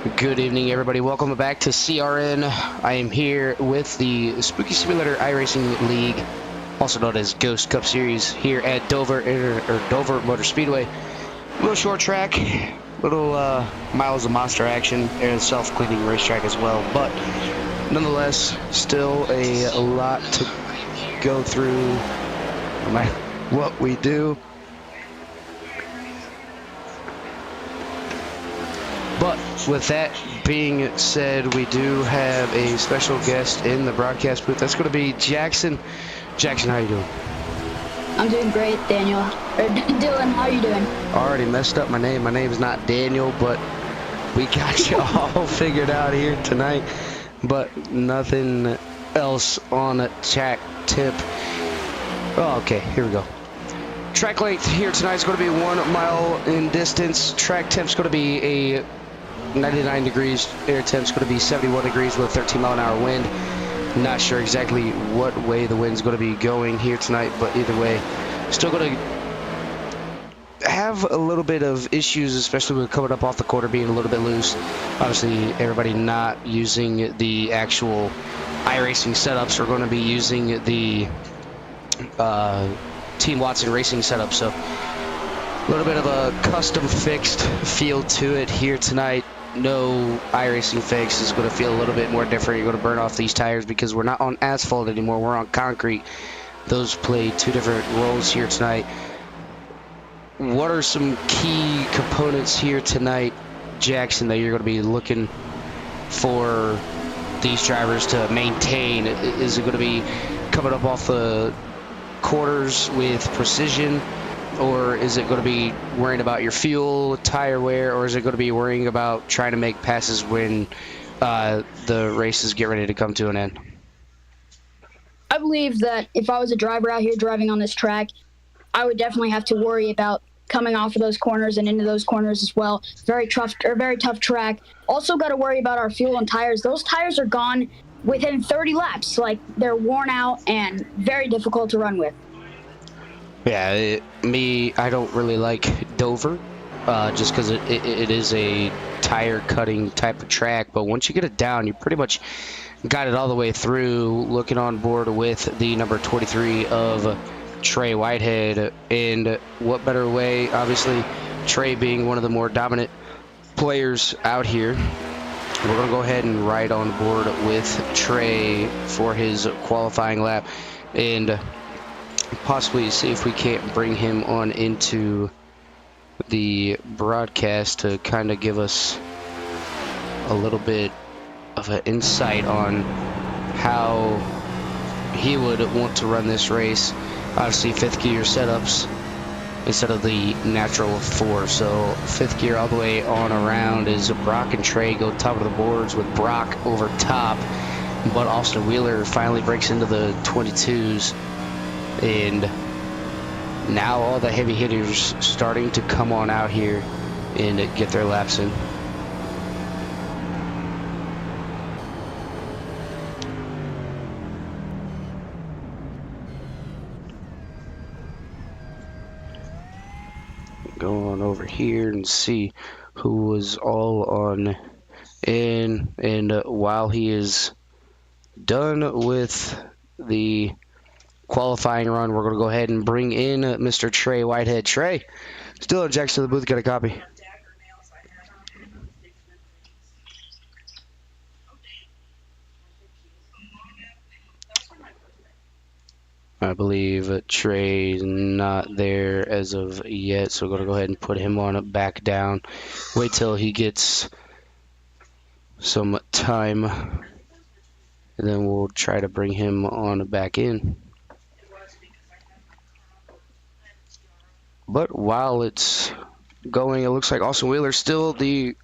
Good evening, everybody. Welcome back to CRN. I am here with the Spooky Simulator iRacing League, also known as Ghost Cup Series, here at Dover Motor Speedway. A little short track, little miles of monster action, and self-cleaning racetrack as well. But nonetheless, still a lot to go through, no matter what we do. But with that being said, we do have a special guest in the broadcast booth. That's going to be Jackson. Jackson, how you doing? I'm doing great, Daniel. Or Dylan, how are you doing? I already messed up my name. My name is not Daniel, but we got you all figured out here tonight. But nothing else on a track tip. Oh, okay, here we go. Track length here tonight is going to be 1 mile in distance. Track temp's going to be a 99 degrees. Air temp's going to be 71 degrees with a 13-mile-an-hour wind. Not sure exactly what way the wind's going to be going here tonight, but either way, still going to have a little bit of issues, especially with coming up off the quarter being a little bit loose. Obviously, everybody not using the actual iRacing setups are going to be using the Team Watson Racing setup, so a little bit of a custom fixed feel to it here tonight. No iRacing fix is going to feel a little bit more different. You're going to burn off these tires because we're not on asphalt anymore. We're on concrete. Those play two different roles here tonight. What are some key components here tonight, Jackson, that you're going to be looking for these drivers to maintain? Is it going to be coming up off the quarters with precision, or is it going to be worrying about your fuel, tire wear, or is it going to be worrying about trying to make passes when the races get ready to come to an end? I believe that if I was a driver out here driving on this track, I would definitely have to worry about coming off of those corners and into those corners as well. Very tough track. Also got to worry about our fuel and tires. Those tires are gone within 30 laps. Like, they're worn out and very difficult to run with. Yeah, I don't really like Dover, just because it is a tire cutting type of track. But once you get it down, you pretty much got it all the way through. Looking on board with the number 23 of Trey Whitehead, and what better way, obviously, Trey being one of the more dominant players out here. We're going to go ahead and ride on board with Trey for his qualifying lap, and possibly see if we can't bring him on into the broadcast to kind of give us a little bit of an insight on how he would want to run this race. Obviously, fifth gear setups instead of the natural 4. So fifth gear all the way on around is Brock and Trey go top of the boards with Brock over top, but Austin Wheeler finally breaks into the 22s. And now all the heavy hitters starting to come on out here and get their laps in. Go on over here and see who was all on in. And while he is done with the qualifying run, we're going to go ahead and bring in Mr. Trey Whitehead. Trey, still in Jackson to the booth, got a copy. I believe Trey's not there as of yet, so we're going to go ahead and put him on back down. Wait till he gets some time, and then we'll try to bring him on back in. But while it's going, it looks like Austin Wheeler's still the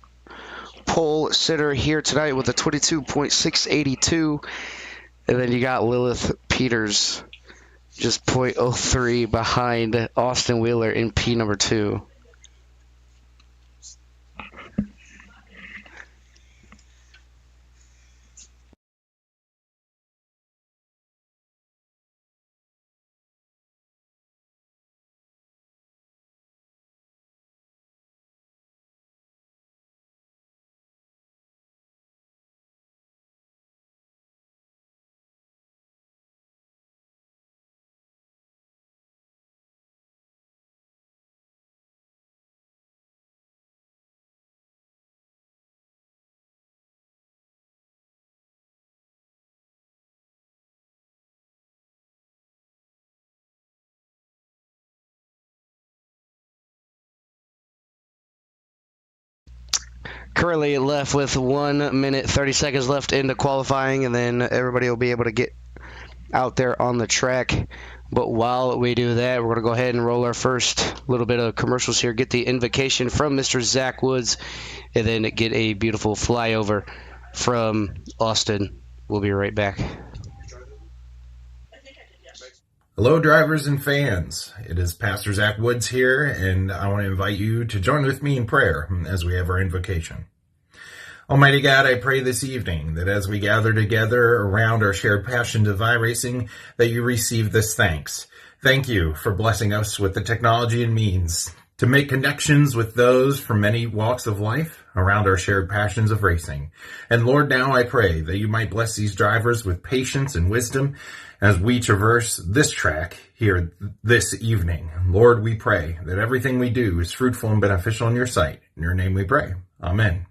pole sitter here tonight with a 22.682. And then you got Lilith Peters just 0.03 behind Austin Wheeler in P number 2. currently left with 1 minute 30 seconds left into qualifying, and then everybody will be able to get out there on the track. But while we do that, we're going to go ahead and roll our first little bit of commercials here, get the invocation from Mr. Zach Woods, and then get a beautiful flyover from Austin. We'll be right back. Hello, drivers and fans. It is Pastor Zach Woods here, and I want to invite you to join with me in prayer as we have our invocation. Almighty God, I pray this evening that as we gather together around our shared passion to iRacing, that you receive this thanks. Thank you for blessing us with the technology and means to make connections with those from many walks of life around our shared passions of racing. And Lord, now I pray that you might bless these drivers with patience and wisdom as we traverse this track here this evening. Lord, we pray that everything we do is fruitful and beneficial in your sight. In your name we pray. Amen.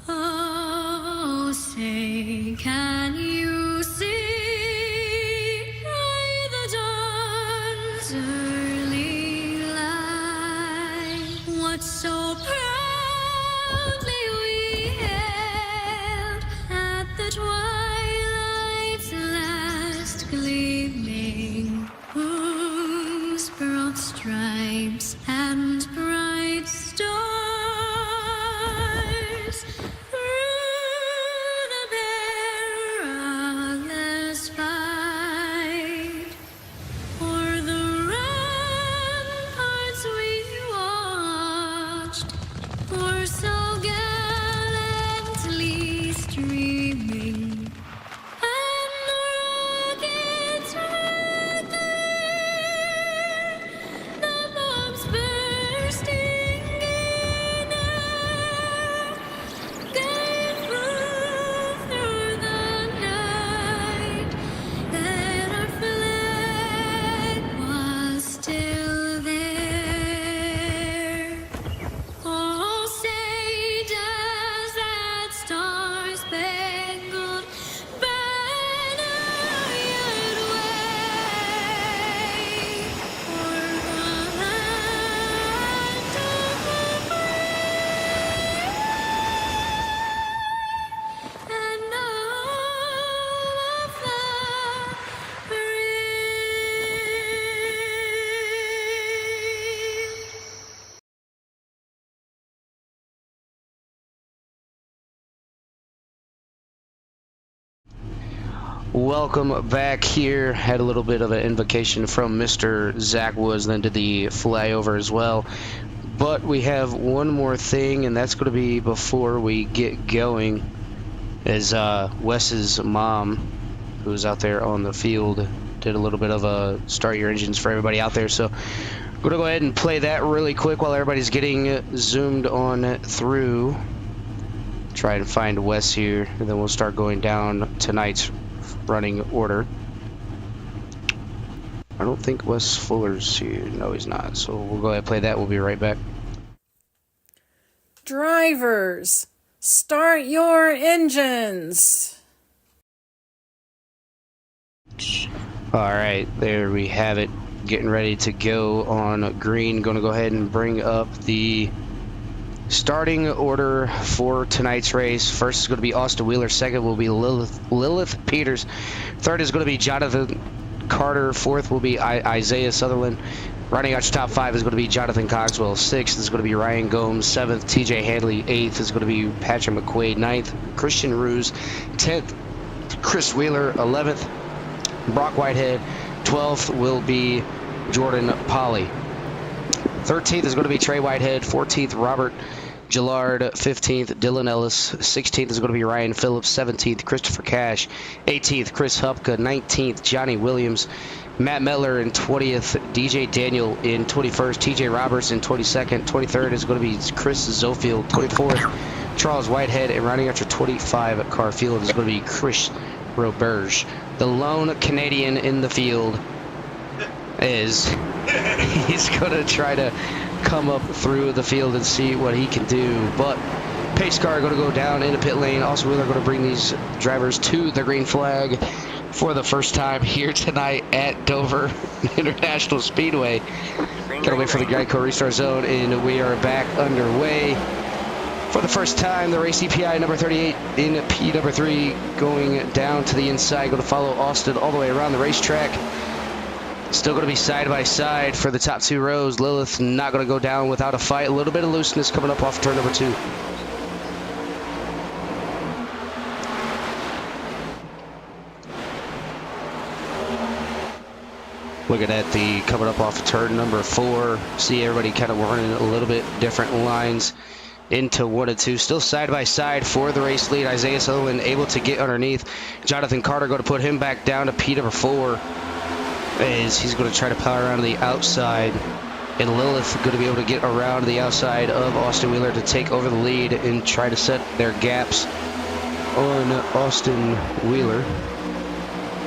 Oh, say, can you see by the dawn's early light what so proudly we hailed at the twilight's last gleaming, whose broad stripes and bright stars through the perilous fight o'er the ramparts we watched, were so gallantly streaming, and the rockets red there, the bombs bursting in air, gave proof through the night that our flag was still there. Oh, say, does that star-spangled banner yet wave o'er the land of the brave and all of the brave? Welcome back here. Had a little bit of an invocation from Mr. Zach Woods, then did the flyover as well. But we have one more thing, and that's going to be before we get going, is Wes's mom, who's out there on the field, did a little bit of a start your engines for everybody out there. So I'm going to go ahead and play that really quick while everybody's getting zoomed on through. Try and find Wes here, and then we'll start going down tonight's running order. I don't think Wes Fuller's here. No, he's not. So we'll go ahead and play that. We'll be right back. Drivers, start your engines. All right, there we have it. Getting ready to go on green. Going to go ahead and bring up the starting order for tonight's race. First is going to be Austin Wheeler. Second will be Lilith Peters. Third is going to be Jonathan Carter. Fourth will be Isaiah Sutherland. Running out your top five is going to be Jonathan Cogswell. Sixth is going to be Ryan Gomes. Seventh, TJ Hadley. Eighth is going to be Patrick McQuaid. Ninth, Christian Ruse. 10th, Chris Wheeler. 11th, Brock Whitehead. 12th will be Jordan Polly. 13th is going to be Trey Whitehead. 14th, Robert Gillard. 15th, Dylan Ellis. 16th is going to be Ryan Phillips. 17th, Christopher Cash. 18th, Chris Hupka. 19th, Johnny Williams. Matt Mettler in 20th. DJ Daniel in 21st. TJ Roberts in 22nd. 23rd is going to be Chris Zofield. 24th, Charles Whitehead. And rounding out your 25 car field is going to be Chris Roberge. The lone Canadian in the field is he's going to try to come up through the field and see what he can do. But pace car going to go down into pit lane. Also, we're going to bring these drivers to the green flag. for the first time here tonight at Dover International Speedway. Gotta wait for the Geico restart zone, and we are back underway. For the first time, the race EPI number 38 in P number 3 going down to the inside. Going to follow Austin all the way around the racetrack. Still going to be side by side for the top 2 rows. Lilith not going to go down without a fight. A little bit of looseness coming up off turn number 2. Looking at the coming up off turn number 4. See everybody kind of running a little bit different lines into 1 and 2. Still side by side for the race lead. Isaiah Sutherland able to get underneath. Jonathan Carter going to put him back down to P number 4. As he's going to try to power around to the outside. And Lilith going to be able to get around the outside of Austin Wheeler to take over the lead and try to set their gaps on Austin Wheeler.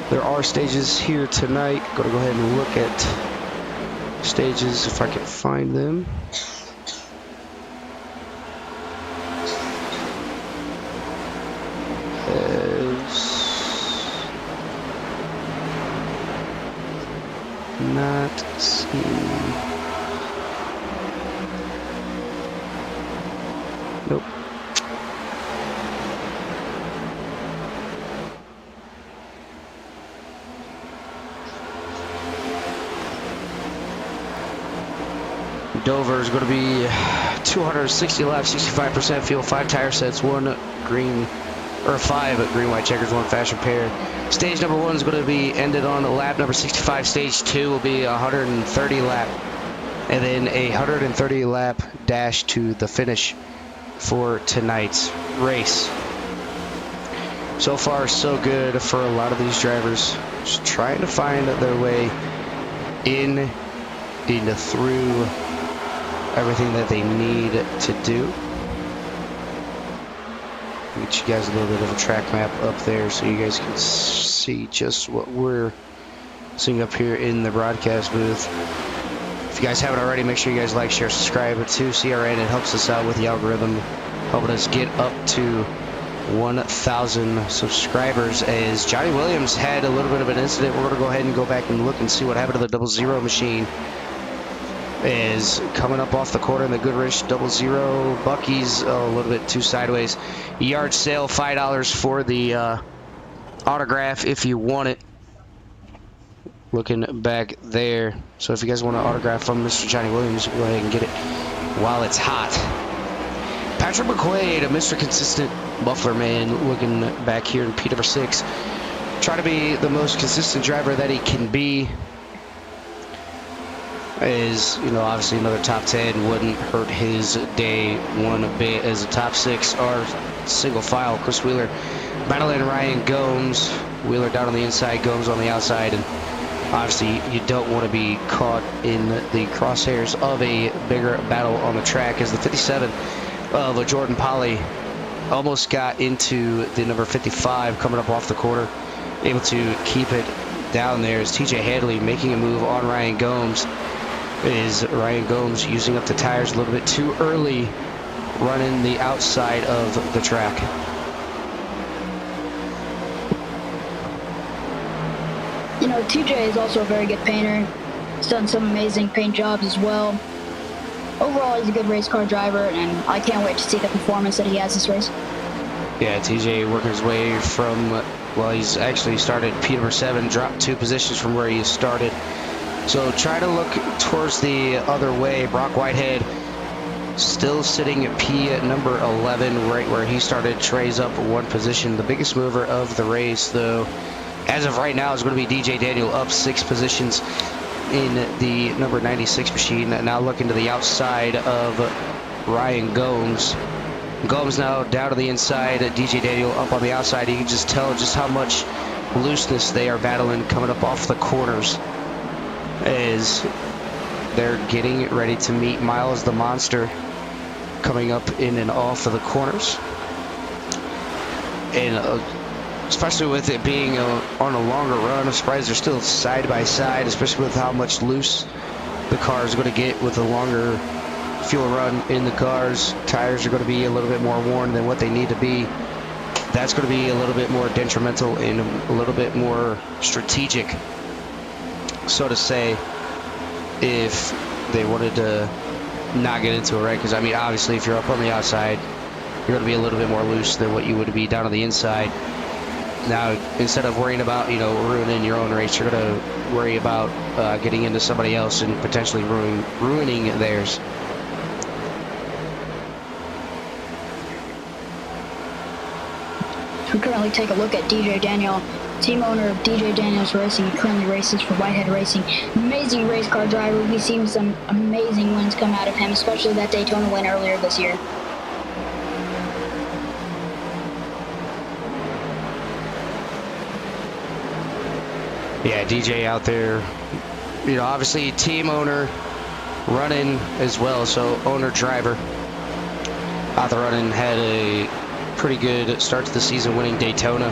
There are stages here tonight. Going to go ahead and look at stages if I can find them. Not seeing. Nope. Dover is going to be 260 laps, 65% fuel, 5 tire sets, 1 green, or 5 green, white checkers, 1 fashion pair. Stage number 1 is going to be ended on lap number 65. Stage 2 will be 130 lap, and then a 130 lap dash to the finish for tonight's race. So far, so good for a lot of these drivers. Just trying to find their way in through everything that they need to do. Get you guys a little bit of a track map up there so you guys can see just what we're seeing up here in the broadcast booth. If you guys haven't already, make sure you guys like, share, subscribe to CRN. It helps us out with the algorithm, helping us get up to 1,000 subscribers. As Johnny Williams had a little bit of an incident, we're going to go ahead and go back and look and see what happened to the 00 machine. Is coming up off the corner in the Goodrich 00. Bucky's a little bit too sideways. Yard sale, $5 for the autograph if you want it. Looking back there. So if you guys want an autograph from Mr. Johnny Williams, go ahead and get it while it's hot. Patrick McQuaid, a Mr. Consistent muffler man, looking back here in P number 6. Try to be the most consistent driver that he can be. Is, you know, obviously another top 10 wouldn't hurt his day one bit. As a top 6 are single file. Chris Wheeler battling Ryan Gomes. Wheeler down on the inside, Gomes on the outside, and obviously you don't want to be caught in the crosshairs of a bigger battle on the track, as the 57 of Jordan Polly almost got into the number 55 coming up off the corner, able to keep it down there. As TJ Hadley making a move on Ryan Gomes. Is Ryan Gomes using up the tires a little bit too early, running the outside of the track. You know, TJ is also a very good painter. He's done some amazing paint jobs as well. Overall, he's a good race car driver, and I can't wait to see the performance that he has this race. Yeah, TJ working his way from, well, he's actually started P number 7, dropped 2 positions from where he started. So try to look towards the other way. Brock Whitehead still sitting at P at number 11, right where he started. Trey's up 1 position. The biggest mover of the race, though, as of right now, is going to be DJ Daniel, up 6 positions in the number 96 machine. Now looking to the outside of Ryan Gomes. Gomes now down to the inside. DJ Daniel up on the outside. You can just tell just how much looseness they are battling coming up off the corners, as they're getting ready to meet Miles the Monster coming up in and off of the corners. And especially with it being on a longer run, I'm surprised they're still side by side, especially with how much loose the car is going to get with a longer fuel run in the cars. Tires are going to be a little bit more worn than what they need to be. that's going to be a little bit more detrimental and a little bit more strategic, so to say, if they wanted to not get into it, right? Because, I mean, obviously, if you're up on the outside, you're going to be a little bit more loose than what you would be down on the inside. Now, instead of worrying about, ruining your own race, you're going to worry about getting into somebody else and potentially ruining theirs. We currently take a look at DJ Daniel, team owner of DJ Daniels Racing. He currently races for Whitehead Racing. Amazing race car driver. We've seen some amazing wins come out of him, especially that Daytona win earlier this year. Yeah, DJ out there, obviously team owner, running as well, so owner driver out there running, had a pretty good start to the season, winning Daytona,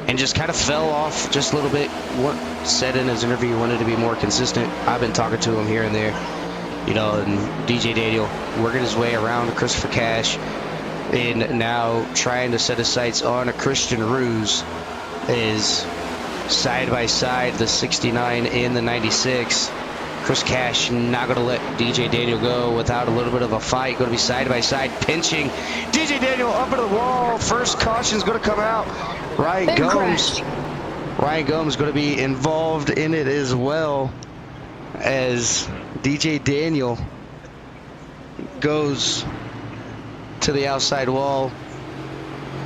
and just kind of fell off just a little bit. What said in his interview, wanted to be more consistent. I've been talking to him here and there, and DJ Daniel working his way around Christopher Cash, and now trying to set his sights on a Christian Ruse, is side by side, the 69 and the 96. Chris Cash not going to let DJ Daniel go without a little bit of a fight. Going to be side by side, pinching. DJ Daniel up into the wall. First caution is going to come out. Ryan Gomes going to be involved in it as well, as DJ Daniel goes to the outside wall.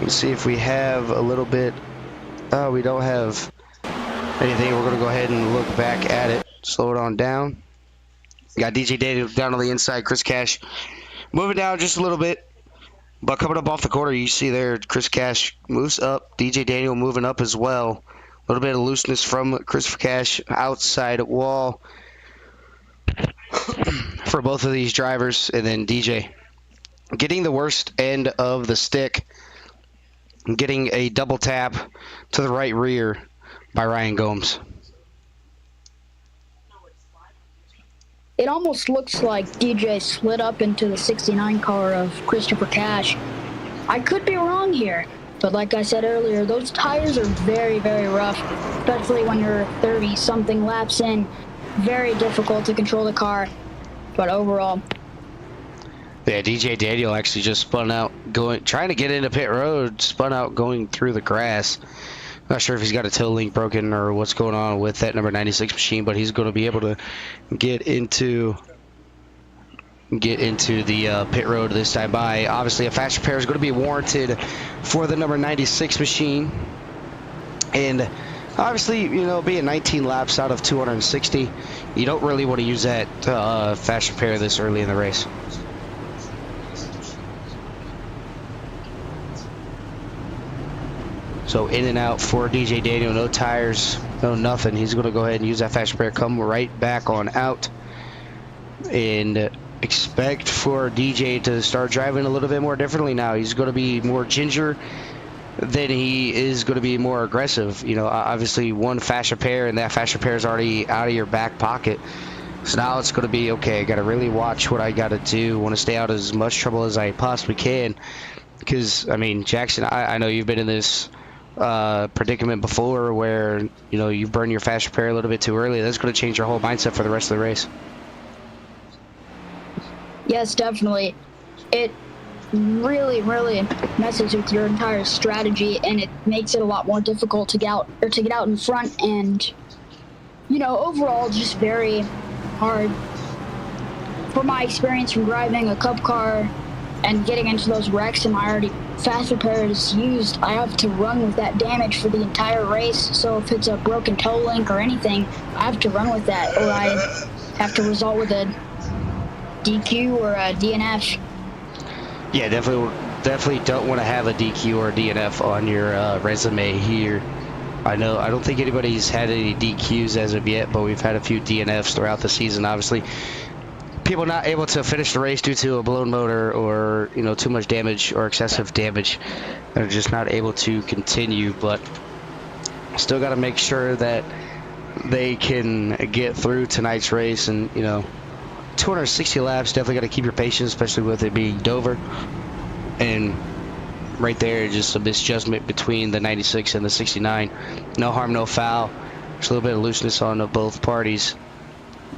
Let's see if we have a little bit. Oh, we don't have anything. We're going to go ahead and look back at it. Slow it on down. Got DJ Daniel down on the inside. Chris Cash moving down just a little bit. But coming up off the corner, you see there, Chris Cash moves up. DJ Daniel moving up as well. A little bit of looseness from Christopher Cash outside wall for both of these drivers. And then DJ getting the worst end of the stick. Getting a double tap to the right rear by Ryan Gomes. It almost looks like DJ slid up into the 69 car of Christopher Cash. I could be wrong here, but like I said earlier, those tires are very, very rough, especially when you're 30-something laps in. Very difficult to control the car, but overall. Yeah, DJ Daniel actually just spun out, trying to get into pit road, spun out going through the grass. Not sure if he's got a toe link broken or what's going on with that number 96 machine, but he's going to be able to get into the pit road this time by. Obviously, a fast repair is going to be warranted for the number 96 machine. And obviously, being 19 laps out of 260, you don't really want to use that fast repair this early in the race. So in and out for DJ Daniel, no tires, no nothing. He's going to go ahead and use that fast repair, come right back on out, and expect for DJ to start driving a little bit more differently now. He's going to be more ginger than he is going to be more aggressive. Obviously one fast repair, and that fast repair is already out of your back pocket. So now it's going to be, okay, I got to really watch what I got to do. Want to stay out of as much trouble as I possibly can. Because, I mean, Jackson, I know you've been in this predicament before where you burn your fast repair a little bit too early. That's going to change your whole mindset for the rest of the race. Yes, definitely. It really messes with your entire strategy, and it makes it a lot more difficult to get out in front, and overall just very hard. From my experience from driving a cup car and getting into those wrecks, and my already fast repair is used, I have to run with that damage for the entire race. So if it's a broken toe link or anything, I have to run with that, or I have to result with a DQ or a DNF. Yeah, definitely don't want to have a DQ or a DNF on your resume here. I don't think anybody's had any DQs as of yet, but we've had a few DNFs throughout the season. Obviously, people not able to finish the race due to a blown motor or too much damage or excessive damage. They're just not able to continue, but still got to make sure that they can get through tonight's race. And 260 laps, definitely got to keep your patience, especially with it being Dover. And right there, just a misjudgment between the 96 and the 69. No harm, no foul. There's a little bit of looseness on both parties.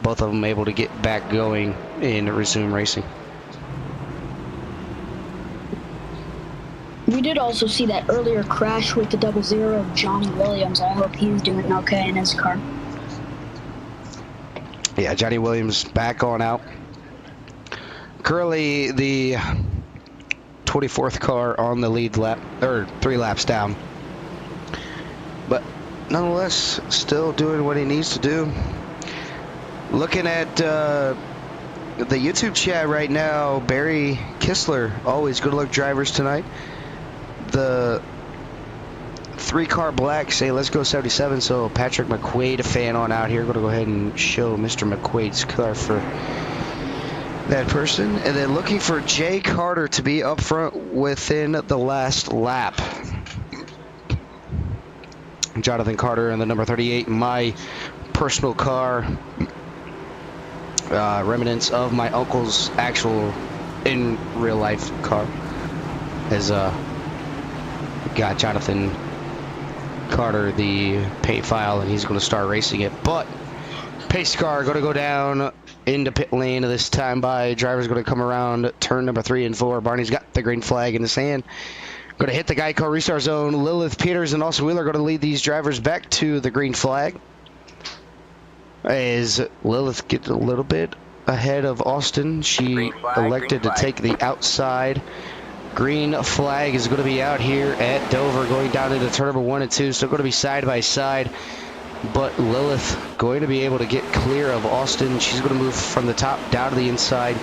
Both of them able to get back going and resume racing. We did also see that earlier crash with the 00 of Johnny Williams. I hope he's doing okay in his car. Yeah, Johnny Williams back on out. Currently the 24th car on the lead lap, or 3 laps down. But nonetheless, still doing what he needs to do. Looking at the YouTube chat right now, Barry Kistler, always good luck drivers tonight. The 3-car black say let's go 77, so Patrick McQuaid, a fan on out here, going to go ahead and show Mr. McQuaid's car for that person. And then looking for Jay Carter to be up front within the last lap. Jonathan Carter in the number 38, my personal car, remnants of my uncle's actual in real life car, has got Jonathan Carter the paint file, and he's going to start racing it. But pace car going to go down into pit lane this time by driver's going to come around turn number 3 and 4. Barney's got the green flag in his hand. Going to hit the Geico restart zone. Lilith Peters and Austin Wheeler are going to lead these drivers back to the green flag. As Lilith gets a little bit ahead of Austin, she elected to take the outside. Green flag is going to be out here at Dover, going down into turn number 1 and 2. So going to be side by side. But Lilith going to be able to get clear of Austin. She's going to move from the top down to the inside.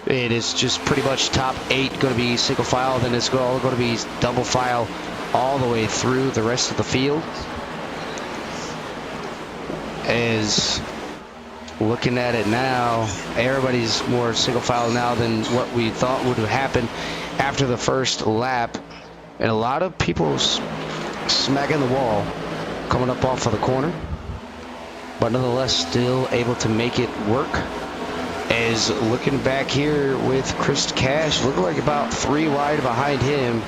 It is just pretty much top 8 going to be single file. Then it's all going to be double file all the way through the rest of the field. As looking at it now, everybody's more single file now than what we thought would have happened after the first lap. And a lot of people smacking the wall coming up off of the corner, but nonetheless still able to make it work. As looking back here with Chris Cash, looking like about 3 wide behind him.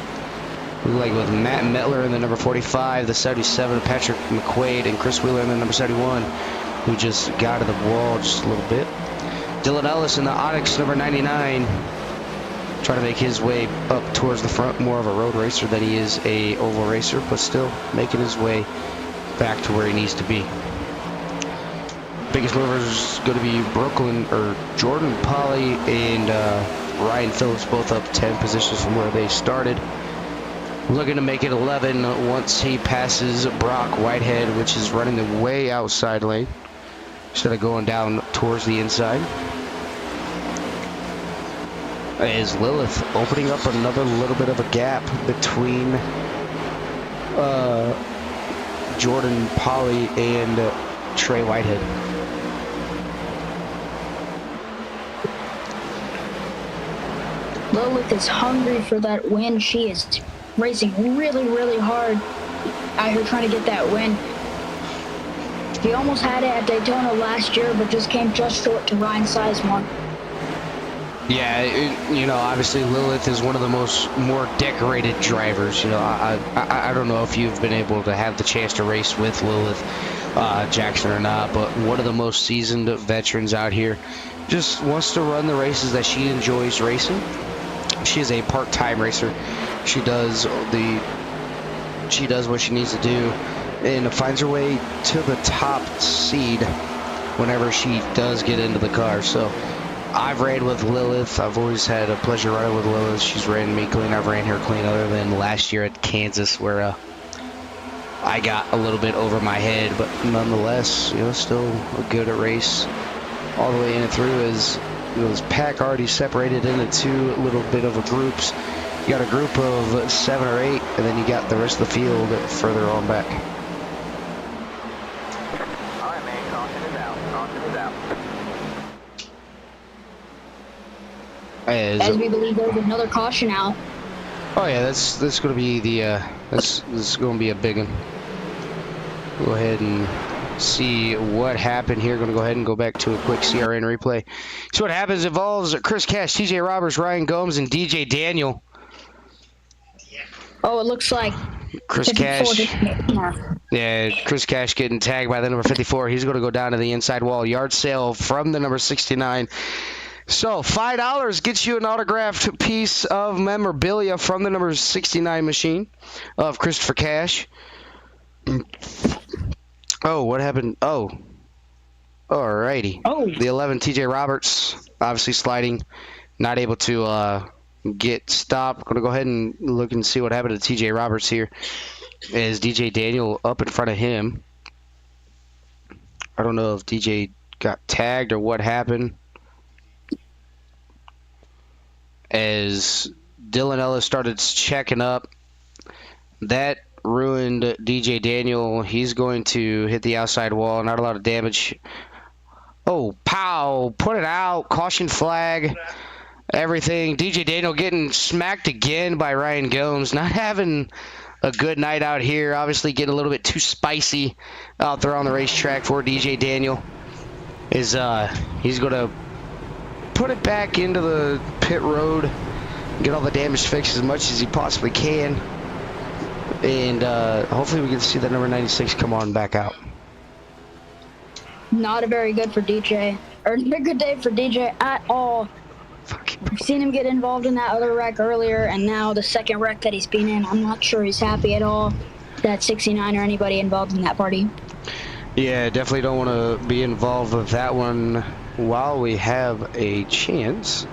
Looking like with Matt Metler in the number 45, the 77, Patrick McQuaid, and Chris Wheeler in the number 71, who just got to the wall just a little bit. Dylan Ellis in the Onyx number 99, trying to make his way up towards the front, more of a road racer than he is a oval racer, but still making his way back to where he needs to be. Biggest movers going to be Jordan Polly and Ryan Phillips, both up 10 positions from where they started. Looking to make it 11 once he passes Brock Whitehead, which is running the way outside lane instead of going down towards the inside. Is Lilith opening up another little bit of a gap between Jordan Polly and Trey Whitehead. Lilith is hungry for that win. She is racing really, really hard out here trying to get that win. He almost had it at Daytona last year, but just came just short to Ryan Sizemore. Yeah, obviously Lilith is one of the more decorated drivers. I don't know if you've been able to have the chance to race with Lilith Jackson or not, but one of the most seasoned veterans out here. Just wants to run the races that she enjoys racing. She is a part-time racer. She does what she needs to do and finds her way to the top seed whenever she does get into the car. So I've ran with Lilith. I've always had a pleasure riding with Lilith. She's ran me clean. I've ran her clean other than last year at Kansas where I got a little bit over my head, but nonetheless, still a good race all the way in and through. As this pack already separated into 2 little bit of groups. You got a group of 7 or 8, and then you got the rest of the field further on back. All right, man, caution is out. Caution is out. As we believe there's another caution out. Oh yeah, that's going to be this is going to be a big one. Go ahead and see what happened here. Going to go ahead and go back to a quick CRN replay. So what happens involves Chris Cash, TJ Roberts, Ryan Gomes, and DJ Daniel. Oh, it looks like Chris 54 Cash. just made it. Yeah. Yeah, Chris Cash getting tagged by the number 54. He's going to go down to the inside wall. Yard sale from the number 69. So $5 gets you an autographed piece of memorabilia from the number 69 machine of Christopher Cash. Oh, what happened? Oh. Alrighty. Oh. The 11, TJ Roberts, obviously sliding. Not able to get stopped. Going to go ahead and look and see what happened to TJ Roberts here. Is DJ Daniel up in front of him? I don't know if DJ got tagged or what happened. As Dylan Ellis started checking up, that ruined DJ Daniel. He's going to hit the outside wall. Not a lot of damage. Oh, pow! Put it out. Caution flag. Everything. DJ Daniel getting smacked again by Ryan Gomes. Not having a good night out here. Obviously getting a little bit too spicy out there on the racetrack for DJ Daniel. He's going to put it back into the pit road, get all the damage fixed as much as he possibly can, and hopefully we can see that number 96 come on back out. Not a very good for DJ, or a good day for DJ at all. I've seen him get involved in that other wreck earlier, and now the second wreck that he's been in, I'm not sure he's happy at all that 69 or anybody involved in that party. Yeah, definitely don't want to be involved with that one while we have a chance.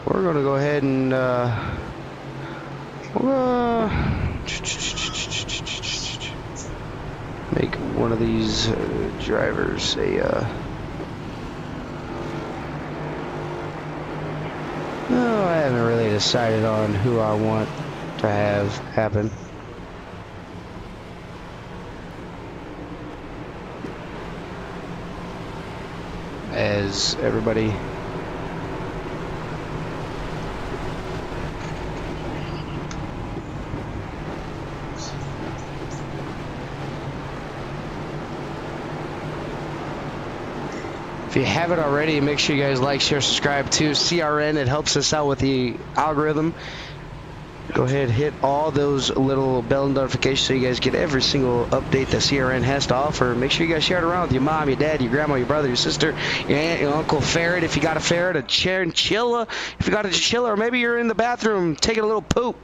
We're going to go ahead and make one of these drivers I haven't really decided on who I want to have happen. As everybody if you haven't already, make sure you guys like, share, subscribe to CRN. It helps us out with the algorithm. Go ahead, hit all those little bell notifications so you guys get every single update that CRN has to offer. Make sure you guys share it around with your mom, your dad, your grandma, your brother, your sister, your aunt, your uncle, ferret. If you got a ferret, a chinchilla. If you got a chinchilla, or maybe you're in the bathroom taking a little poop.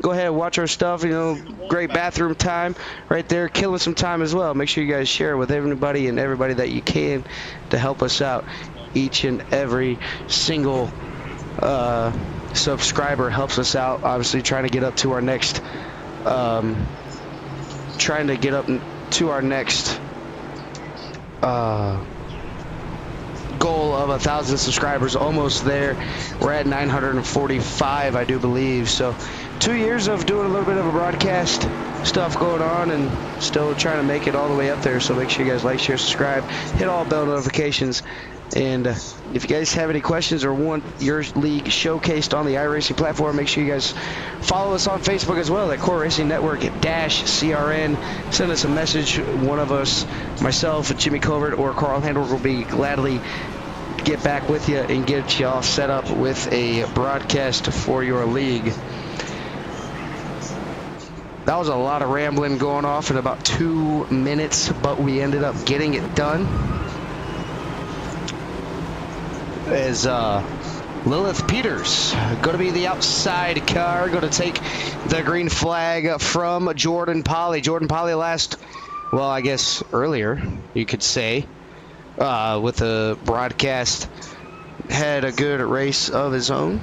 Go ahead and watch our stuff. Great bathroom time right there, killing some time as well. Make sure you guys share with everybody and everybody that you can to help us out. Each and every single subscriber helps us out. Obviously, trying to get up to our next, goal of 1,000 subscribers. Almost there. We're at 945, I do believe. So 2 years of doing a little bit of a broadcast stuff going on and still trying to make it all the way up there. So make sure you guys like, share, subscribe, hit all bell notifications. And if you guys have any questions or want your league showcased on the iRacing platform, make sure you guys follow us on Facebook as well at Core Racing Network -CRN. Send us a message. One of us, myself, Jimmy Covert, or Carl Handler will be gladly get back with you and get you all set up with a broadcast for your league. That was a lot of rambling going off in about 2 minutes, but we ended up getting it done. As Lilith Peters going to be the outside car, going to take the green flag from Jordan Polley. Jordan Polley earlier, you could say, with the broadcast, had a good race of his own.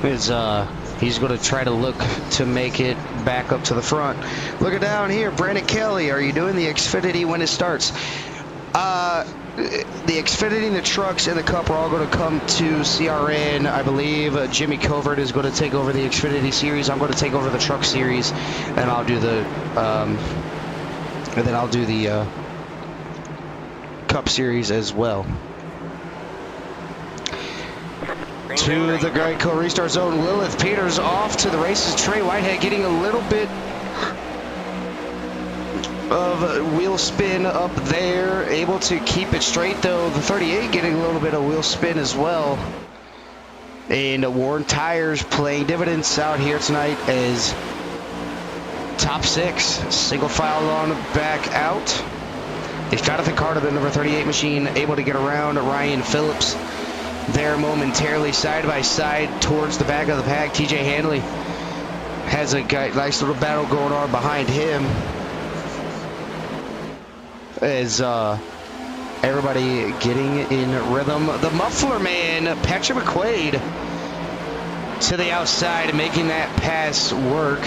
He's going to try to look to make it back up to the front. Looking down here, Brandon Kelly, are you doing the Xfinity when it starts? The Xfinity, the trucks, and the Cup are all going to come to CRN. I believe Jimmy Covert is going to take over the Xfinity series. I'm going to take over the truck series, and I'll do the Cup series as well. To the Geico restart zone, Lilith Peters off to the races. Trey Whitehead getting a little bit of wheel spin up there, able to keep it straight though. The 38 getting a little bit of wheel spin as well. And Warren Tires playing dividends out here tonight as top 6. Single file on back out. It's Jonathan Carter, the number 38 machine, able to get around Ryan Phillips there momentarily side by side towards the back of the pack. TJ Hanley has a nice little battle going on behind him as everybody getting in rhythm. The muffler man, Patrick McQuaid, to the outside, making that pass work.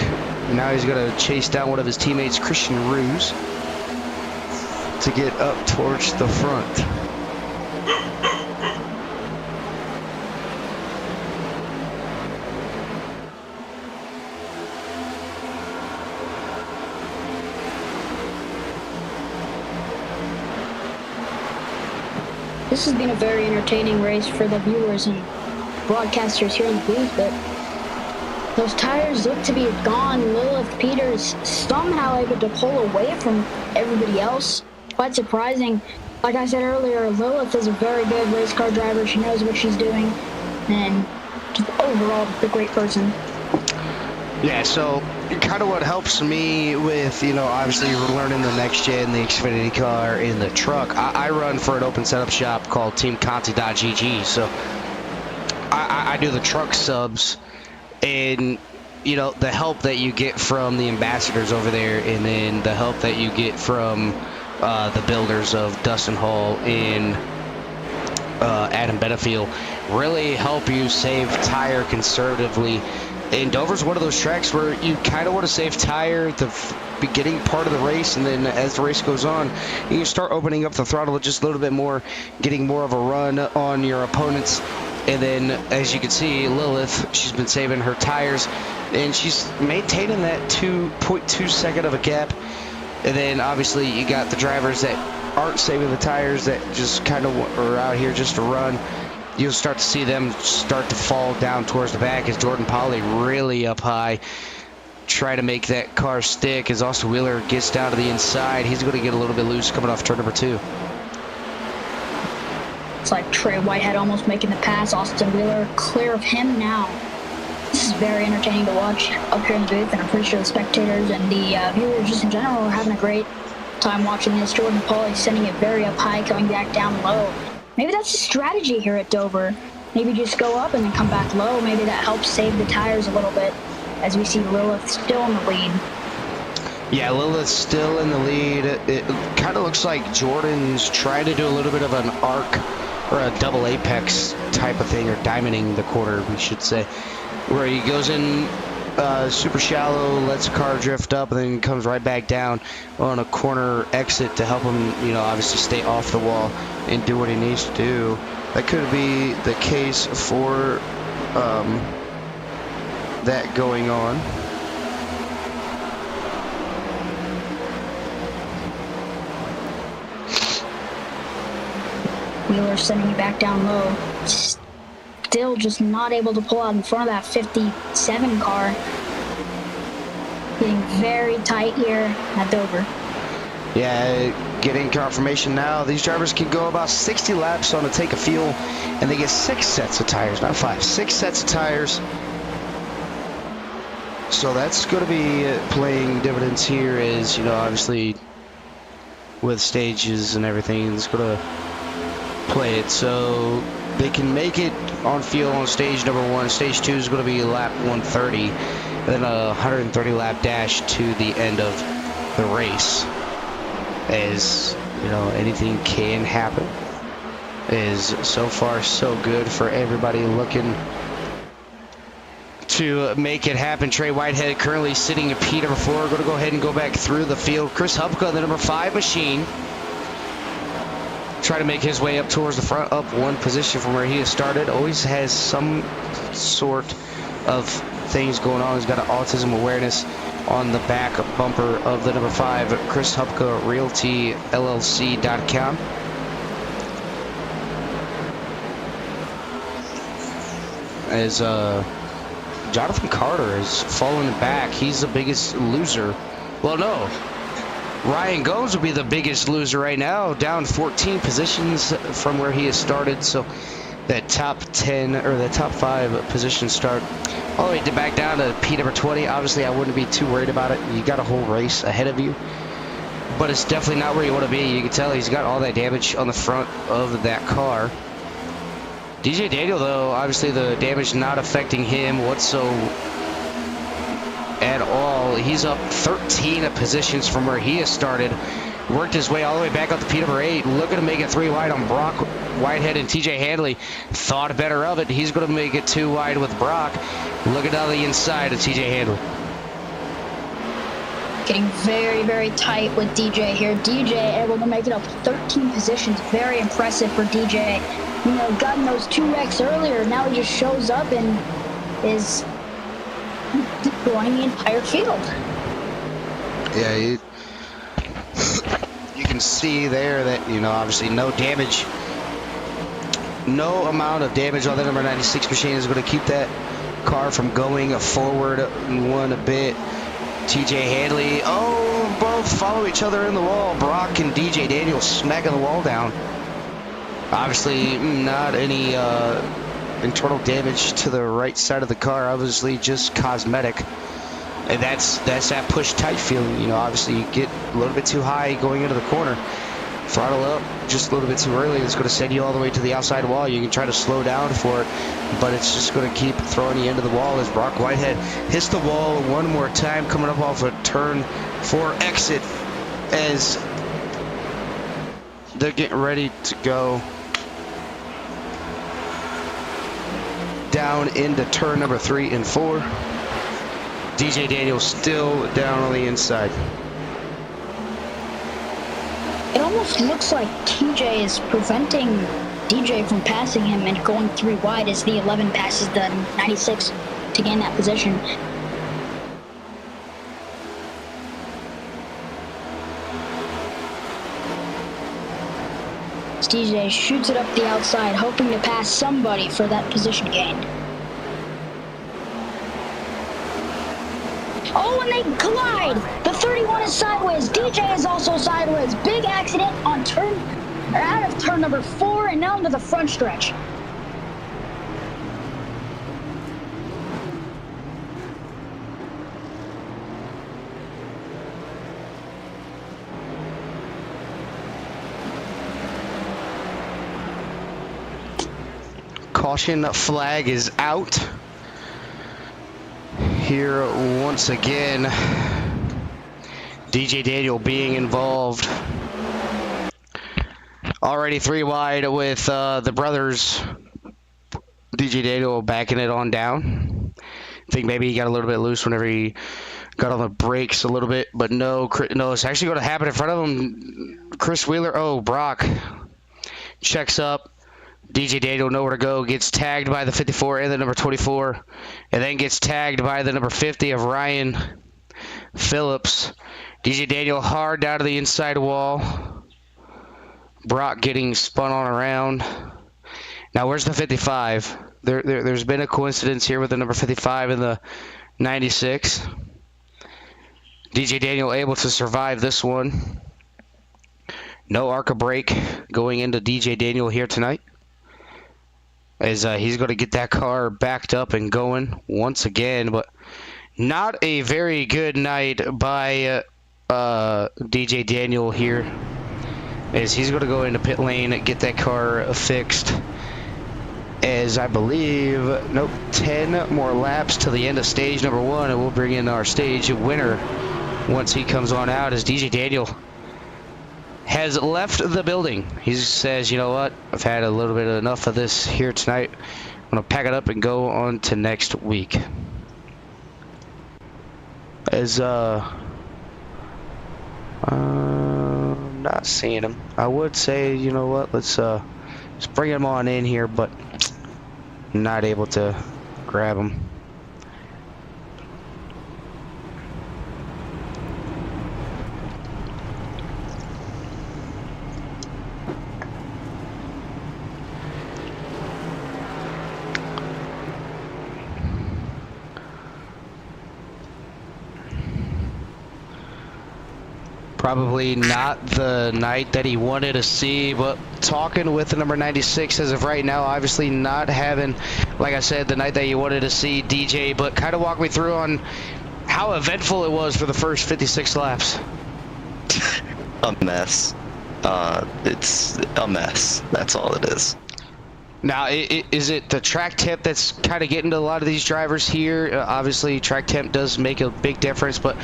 Now he's going to chase down one of his teammates, Christian Ruse, to get up towards the front. This has been a very entertaining race for the viewers and broadcasters here in the booth, but those tires look to be gone. Lilith Peters somehow able to pull away from everybody else. Quite surprising. Like I said earlier, Lilith is a very good race car driver. She knows what she's doing, and just overall a great person. Yeah, so kind of what helps me with, obviously learning the next gen, the Xfinity car, and the truck. I run for an open setup shop called TeamConti.gg, so I do the truck subs, and the help that you get from the ambassadors over there, and then the help that you get from the builders of Dustin Hall and Adam Benefield really help you save tire conservatively. And Dover's one of those tracks where you kind of want to save tire at the beginning part of the race, and then as the race goes on, you can start opening up the throttle just a little bit more, getting more of a run on your opponents. And then, as you can see, Lilith, she's been saving her tires, and she's maintaining that 2.2 second of a gap. And then, obviously, you got the drivers that aren't saving the tires, that just kind of are out here just to run. You'll start to see them start to fall down towards the back as Jordan Polley really up high, try to make that car stick as Austin Wheeler gets down to the inside. He's going to get a little bit loose coming off turn number 2. It's like Trey Whitehead almost making the pass. Austin Wheeler clear of him now. This is very entertaining to watch up here in the booth, and I'm pretty sure the spectators and the viewers just in general are having a great time watching this. Jordan Polley sending it very up high, coming back down low. Maybe that's a strategy here at Dover. Maybe just go up and then come back low. Maybe that helps save the tires a little bit, as we see Lilith still in the lead. Yeah, Lilith's still in the lead. It kind of looks like Jordan's trying to do a little bit of an arc or a double apex type of thing, or diamonding the quarter, we should say, where he goes in super shallow, lets the car drift up, and then comes right back down on a corner exit to help him, obviously stay off the wall and do what he needs to do. That could be the case for that going on. Wheeler sending it back down low. Still just not able to pull out in front of that 57 car. Getting very tight here at Dover. Yeah, getting confirmation now. These drivers can go about 60 laps on a tank of fuel, and they get 6 sets of tires, not 5. 6 sets of tires. So that's going to be playing dividends here, is, obviously with stages and everything, it's going to play it. So they can make it on fuel on stage number 1. Stage 2 is going to be lap 130, and then a 130 lap dash to the end of the race. As anything can happen. Is so far so good for everybody looking to make it happen. Trey Whitehead currently sitting in P number 4. Going to go ahead and go back through the field. Chris Hupka, the number 5 machine, try to make his way up towards the front, up 1 position from where he has started. Always has some sort of things going on. He's got an autism awareness on the back bumper of the number 5, Chris Hupka, RealtyLLC.com. As Jonathan Carter is falling back. He's the biggest loser. Well, no. Ryan Gomes will be the biggest loser right now, down 14 positions from where he has started. So that top 10 or the top 5 position start all the way to back down to P number 20. Obviously, I wouldn't be too worried about it. You got a whole race ahead of you, but it's definitely not where you want to be. You can tell he's got all that damage on the front of that car. DJ Daniel, though, obviously the damage not affecting him whatsoever at all. He's up 13 positions from where he has started. Worked his way all the way back up to P number 8. Looking to make it 3 wide on Brock Whitehead and TJ Handley. Thought better of it. He's going to make it 2 wide with Brock. Looking down the inside of TJ Handley. Getting very, very tight with DJ here. DJ able to make it up 13 positions. Very impressive for DJ. You know, gotten those 2 wrecks earlier. Now he just shows up and is destroying the entire field. Yeah, you can see there that, you know, obviously no damage. No amount of damage on the number 96 machine is going to keep that car from going forward one bit. TJ Handley, both follow each other in the wall. Brock and DJ Daniel smacking the wall down. Obviously, not any internal damage to the right side of the car. Obviously, just cosmetic. And that's that push tight feeling. You know, obviously you get a little bit too high going into the corner. Throttle up just a little bit too early. It's going to send you all the way to the outside wall. You can try to slow down for it, but it's just going to keep throwing you into the wall as Brock Whitehead hits the wall one more time, coming up off a turn 4 exit as they're getting ready to go down into turn number 3 and 4. DJ Daniel still down on the inside. It almost looks like TJ is preventing DJ from passing him and going 3 wide as the 11 passes the 96 to gain that position. DJ shoots it up the outside, hoping to pass somebody for that position gain. Oh, and they collide! The 31 is sideways. DJ is also sideways. Big accident on out of turn number 4 and now into the front stretch. Caution flag is out. Here once again, DJ Daniel being involved. Already 3 wide with the brothers. DJ Daniel backing it on down. I think maybe he got a little bit loose whenever he got on the brakes a little bit, but no, it's actually going to happen in front of him. Chris Wheeler, Brock checks up. DJ Daniel nowhere to go, gets tagged by the 54 and the number 24, and then gets tagged by the number 50 of Ryan Phillips. DJ Daniel hard down to the inside wall. Brock getting spun on around. Now where's the 55? There's been a coincidence here with the number 55 and the 96. DJ Daniel able to survive this one. No ARCA brake going into DJ Daniel here tonight, as he's going to get that car backed up and going once again. But not a very good night by DJ Daniel here, as he's going to go into pit lane and get that car fixed, as I believe 10 more laps to the end of stage number 1, and we'll bring in our stage winner once he comes on out, as DJ Daniel has left the building. He says, you know what, I've had a little bit of enough of this here tonight. I'm going to pack it up and go on to next week. As, I'm not seeing him. I would say, you know what, let's bring him on in here, but not able to grab him. Probably not the night that he wanted to see, but talking with the number 96 as of right now, obviously not having, like I said, the night that you wanted to see, DJ, but kind of walk me through on how eventful it was for the first 56 laps. A mess. It's a mess. That's all it is. Now, is it the track temp that's kind of getting to a lot of these drivers here? Obviously, track temp does make a big difference, but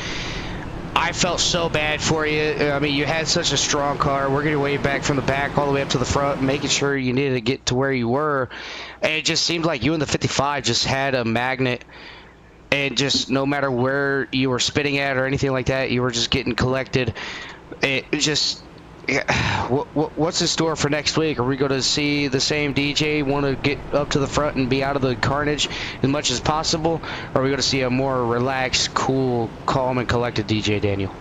I felt so bad for you. I mean, you had such a strong car, working your way back from the back all the way up to the front, making sure you needed to get to where you were. And it just seemed like you and the 55 just had a magnet, and just no matter where you were spinning at or anything like that, you were just getting collected. It just... what's in store for next week? Are we going to see the same DJ want to get up to the front and be out of the carnage as much as possible? Or are we going to see a more relaxed, cool, calm, and collected DJ Daniel?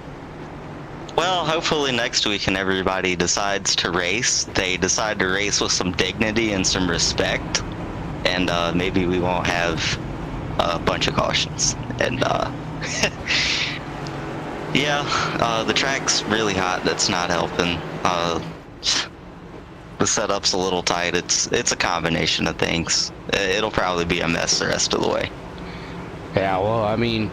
Well, hopefully next week when everybody decides to race, they decide to race with some dignity and some respect. And maybe we won't have a bunch of cautions. And yeah, the track's really hot. That's not helping. The setup's a little tight. It's a combination of things. It'll probably be a mess the rest of the way. Yeah, well, I mean,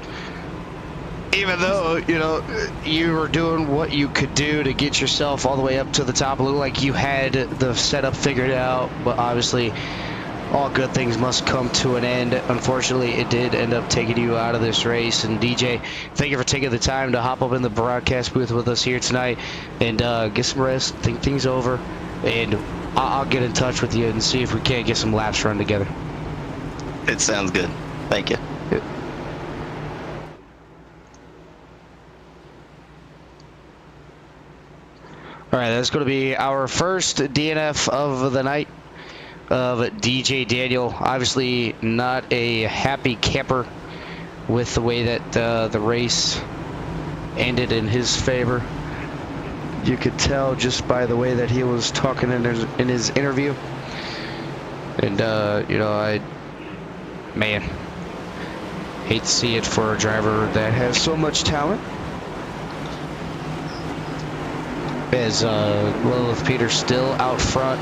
even though, you know, you were doing what you could do to get yourself all the way up to the top, it looked like you had the setup figured out, but obviously all good things must come to an end. Unfortunately, it did end up taking you out of this race. And DJ, thank you for taking the time to hop up in the broadcast booth with us here tonight and get some rest, think things over, and I'll get in touch with you and see if we can't get some laps run together. It sounds good. Thank you. All right, that's going to be our first DNF of the night of DJ Daniel. Obviously not a happy camper with the way that the race ended in his favor. You could tell just by the way that he was talking in his interview. And, you know, man, hate to see it for a driver that has so much talent. As Lilith Peters still out front.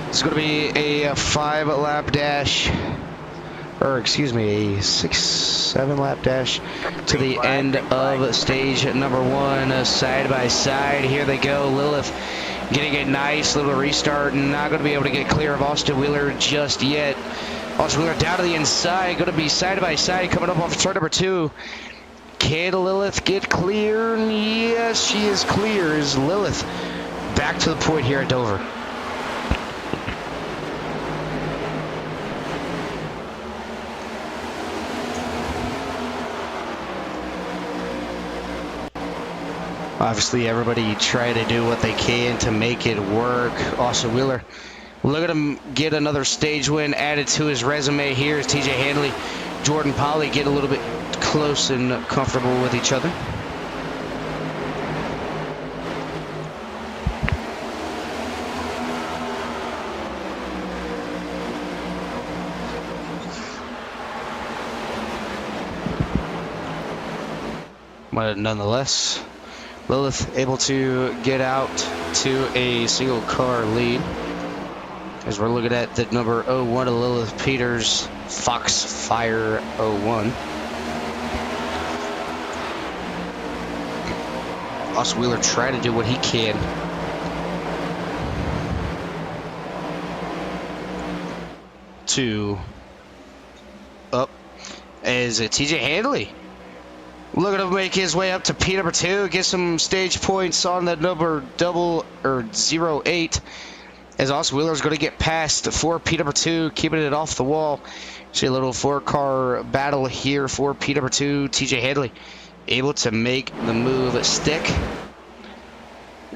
It's going to be a 5-lap dash, or excuse me, a 6-7 lap dash to the end of stage number 1, side by side. Here they go. Lilith getting a nice little restart. Not going to be able to get clear of Austin Wheeler just yet. Austin Wheeler down to the inside. Going to be side by side coming up off turn number 2. Can Lilith get clear? Yes, she is clear. Is Lilith back to the point here at Dover? Obviously, everybody trying to do what they can to make it work. Austin Wheeler, look at him get another stage win added to his resume here. As TJ Handley, Jordan Polly get a little bit close and comfortable with each other. But nonetheless, Lilith able to get out to a single car lead. As we're looking at the number 01 of Lilith Peters, Foxfire 01. Austin Wheeler trying to do what he can. To up as TJ Handley. Looking to make his way up to P number 2, get some stage points on the number 08. As Austin Wheeler is going to get past for P number 2, keeping it off the wall. See a little 4-car battle here for P number 2. TJ Handley able to make the move stick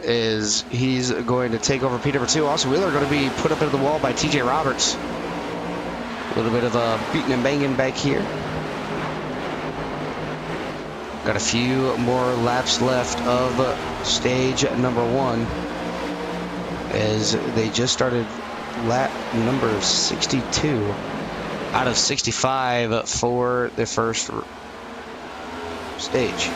as he's going to take over P number 2. Austin Wheeler going to be put up into the wall by TJ Roberts. A little bit of a beating and banging back here. Got a few more laps left of stage number 1 as they just started lap number 62 out of 65 for the first stage.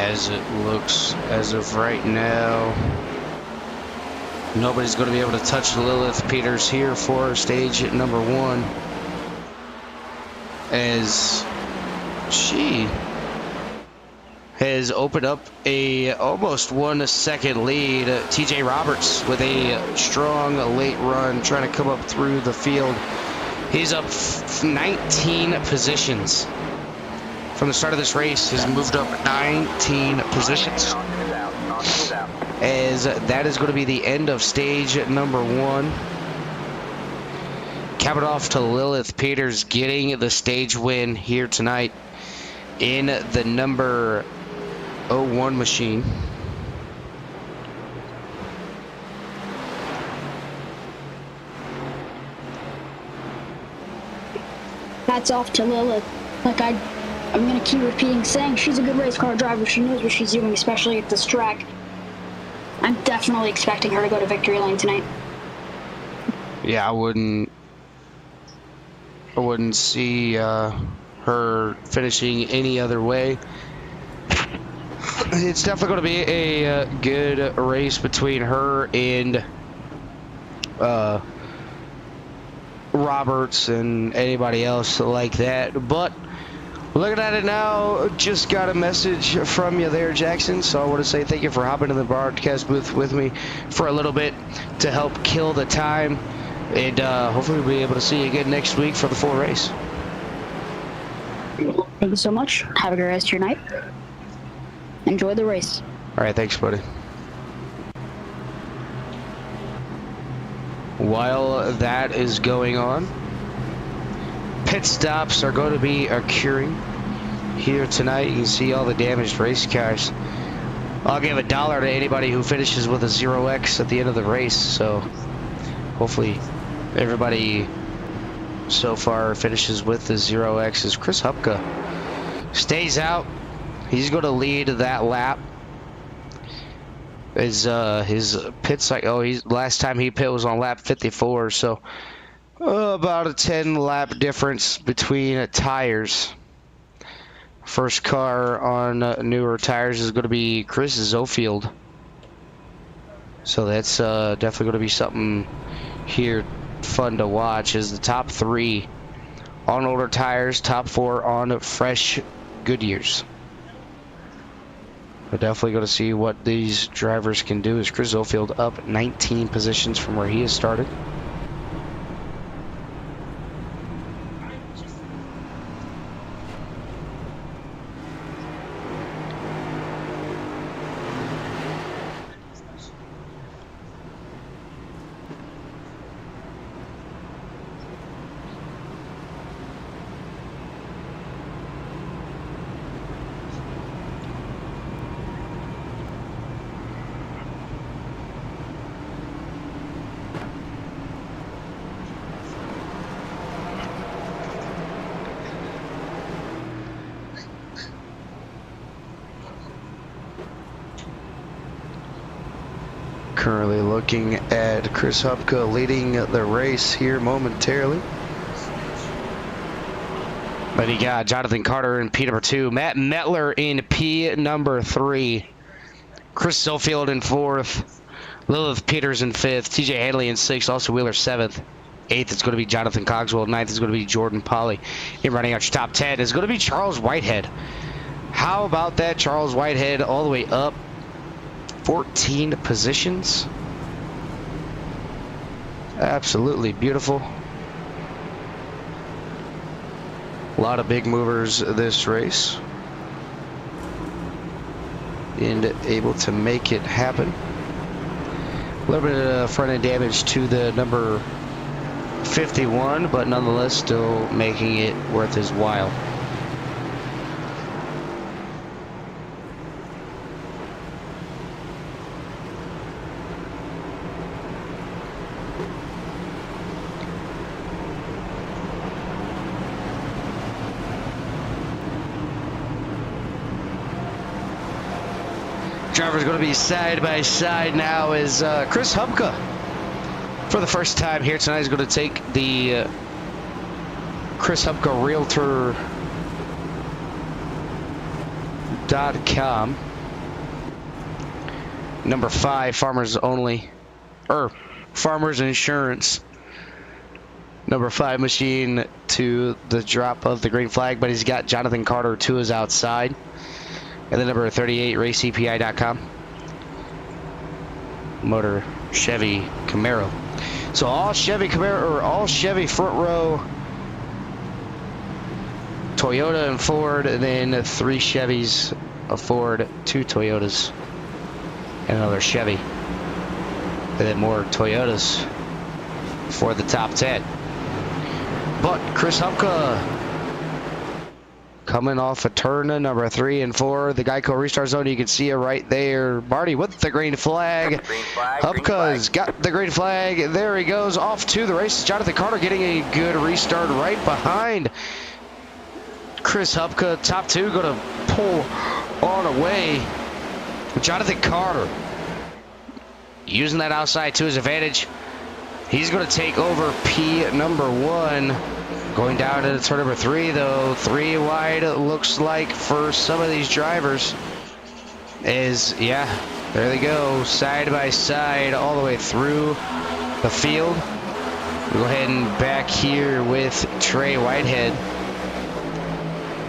as it looks as of right now, nobody's going to be able to touch Lilith Peters here for stage at number 1, as she has opened up a almost 1 second lead. TJ Roberts with a strong late run trying to come up through the field. He's up 19 positions from the start of this race. Has moved up 19 positions, as that is going to be the end of stage number 1. Cap it off to Lilith Peters getting the stage win here tonight in the number 01 machine. Hats off to Lilith. Like I'm going to keep repeating saying she's a good race car driver. She knows what she's doing, especially at this track. I'm definitely expecting her to go to victory lane tonight. Yeah, I wouldn't see her finishing any other way. It's definitely going to be a good race between her and Roberts and anybody else like that. But looking at it now, just got a message from you there, Jackson. So I want to say thank you for hopping in the broadcast booth with me for a little bit to help kill the time. And hopefully we'll be able to see you again next week for the full race. Thank you so much. Have a great rest of your night. Enjoy the race. All right, thanks, buddy. While that is going on, pit stops are going to be occurring here tonight. You can see all the damaged race cars. I'll give $1 to anybody who finishes with a 0X at the end of the race. So hopefully everybody so far finishes with the 0Xs. Chris Hupka stays out. He's going to lead that lap. His pit cycle. Last time he pit was on lap 54. So about a 10 lap difference between tires. First car on newer tires is going to be Chris Zofield. So that's definitely going to be something here fun to watch. As the top 3 on older tires, top 4 on fresh Goodyears. We're definitely going to see what these drivers can do. As Chris Zofield up 19 positions from where he has started. Currently looking at Chris Hupka leading the race here momentarily. But he got Jonathan Carter in P number 2, Matt Metler in P number 3, Chris Zofield in 4th, Lilith Peters in 5th, TJ Hanley in 6th, also Wheeler 7th. 8th is going to be Jonathan Cogswell. 9th is going to be Jordan Polly. And running out your top 10 is going to be Charles Whitehead. How about that? Charles Whitehead all the way up 14 positions. Absolutely beautiful. A lot of big movers this race. And able to make it happen. A little bit of front end damage to the number 51, but nonetheless still making it worth his while. Driver's going to be side by side now as Chris Hupka, for the first time here tonight, is going to take the Chris Hupka Realtor.com Number 5, Farmers Only, or Farmers Insurance. Number 5 machine to the drop of the green flag, but he's got Jonathan Carter to his outside. And then number 38, RaceCPI.com. Motor Chevy Camaro. So all Chevy Camaro, or all Chevy front row, Toyota and Ford, and then 3 Chevys, a Ford, 2 Toyotas, and another Chevy. And then more Toyotas for the top 10. But Chris Hupka coming off a turn number 3 and 4, the Geico restart zone. You can see it right there. Marty with the green flag. Hupka's got the green flag. There he goes off to the races. Jonathan Carter getting a good restart right behind Chris Hupka. Top 2 going to pull on away. Jonathan Carter using that outside to his advantage. He's going to take over P number 1. Going down to turn number 3, though. 3 wide, it looks like, for some of these drivers. Yeah, there they go. Side by side, all the way through the field. We'll go ahead and back here with Trey Whitehead.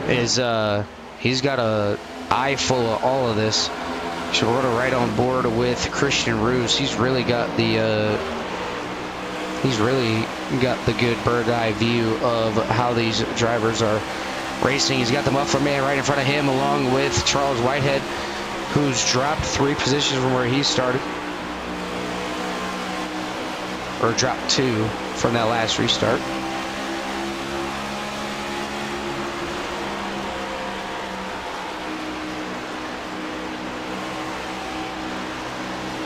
He's got a eye full of all of this. So we're going to right on board with Christian Roos. He's really got the good bird eye view of how these drivers are racing. He's got the Muffler Man right in front of him, along with Charles Whitehead, who's dropped 3 positions from where he started, or dropped 2 from that last restart.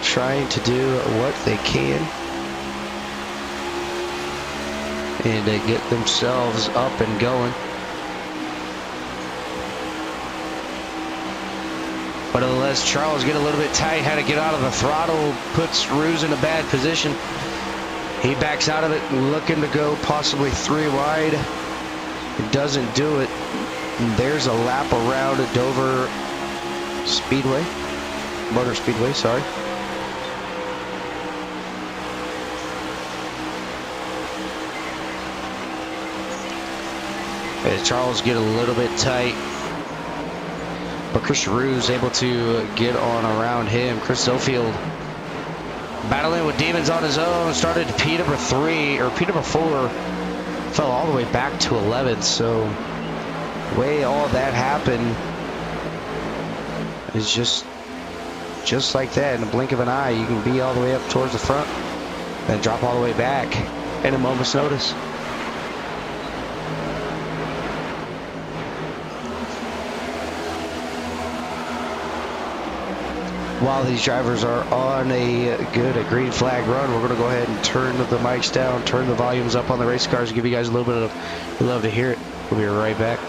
Trying to do what they can and get themselves up and going. But unless Charles get a little bit tight, had to get out of the throttle, puts Roos in a bad position. He backs out of it, looking to go possibly 3 wide. It doesn't do it. And there's a lap around Dover Speedway, Motor Speedway, sorry. As Charles get a little bit tight, but Christian Roos able to get on around him. Chris Zofield battling with demons on his own. Started P number 3, or P number 4, fell all the way back to 11th. So the way all that happened is just like that. In the blink of an eye, you can be all the way up towards the front, then drop all the way back in a moment's notice. While these drivers are on a good green flag run, we're going to go ahead and turn the mics down, turn the volumes up on the race cars, and give you guys a little bit of love to hear it. We'll be right back.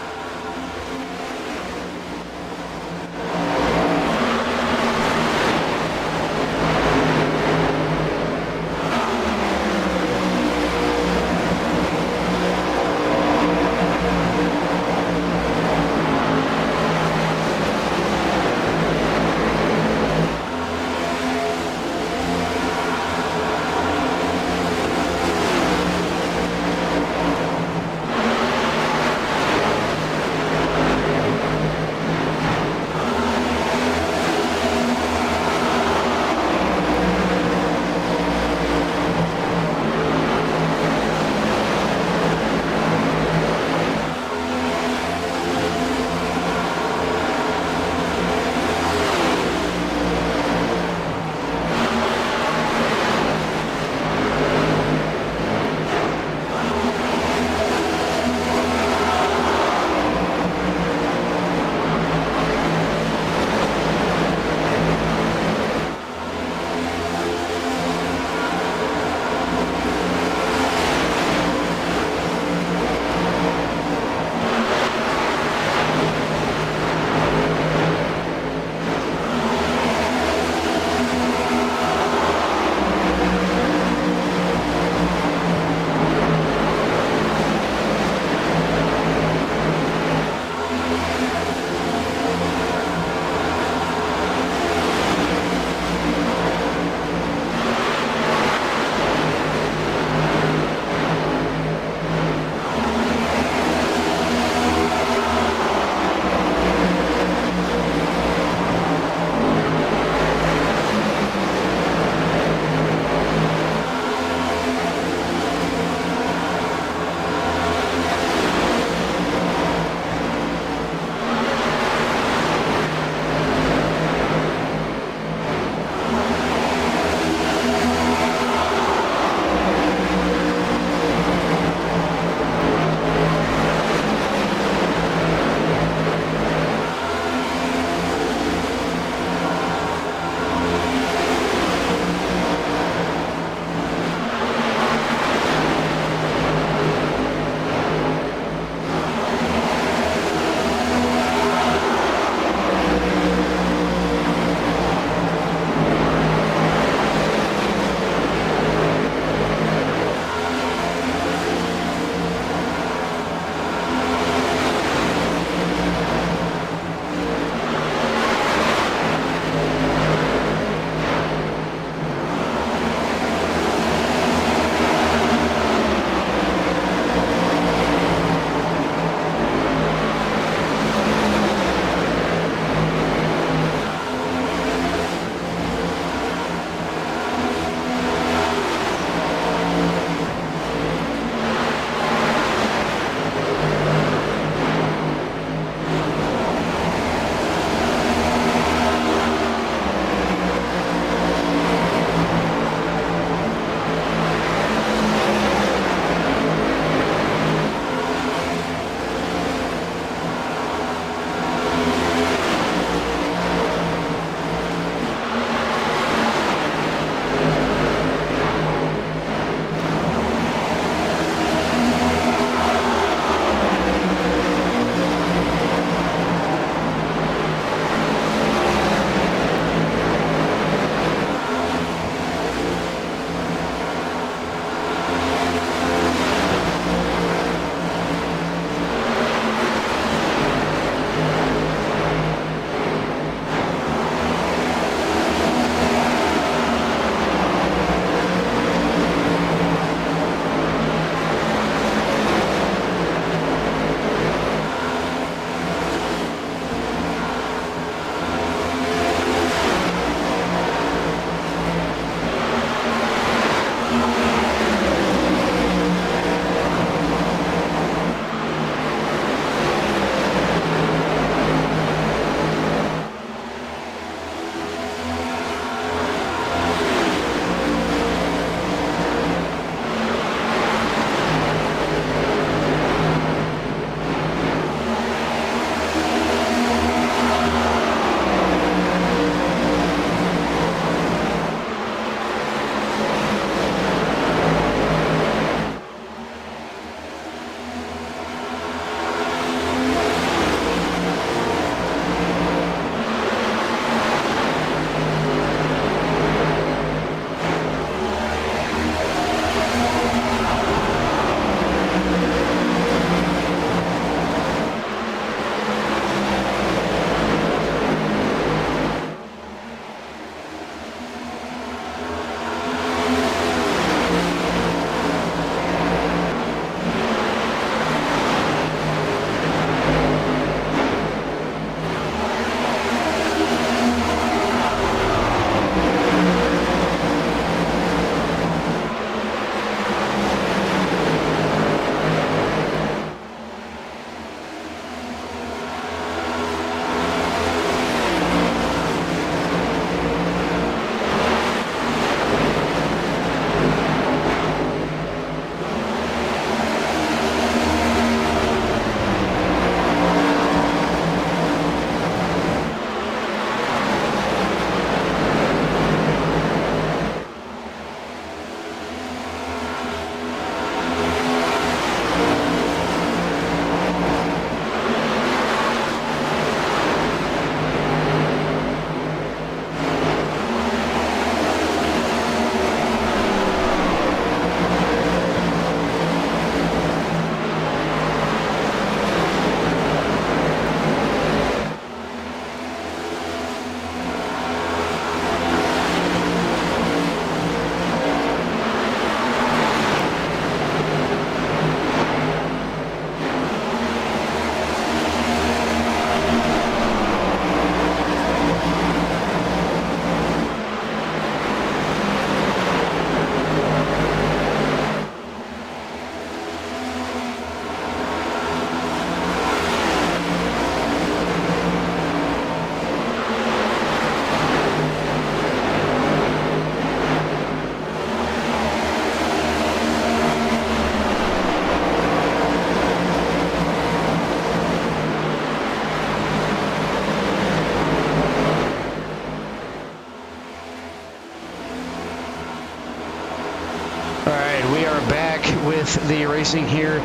back with the racing here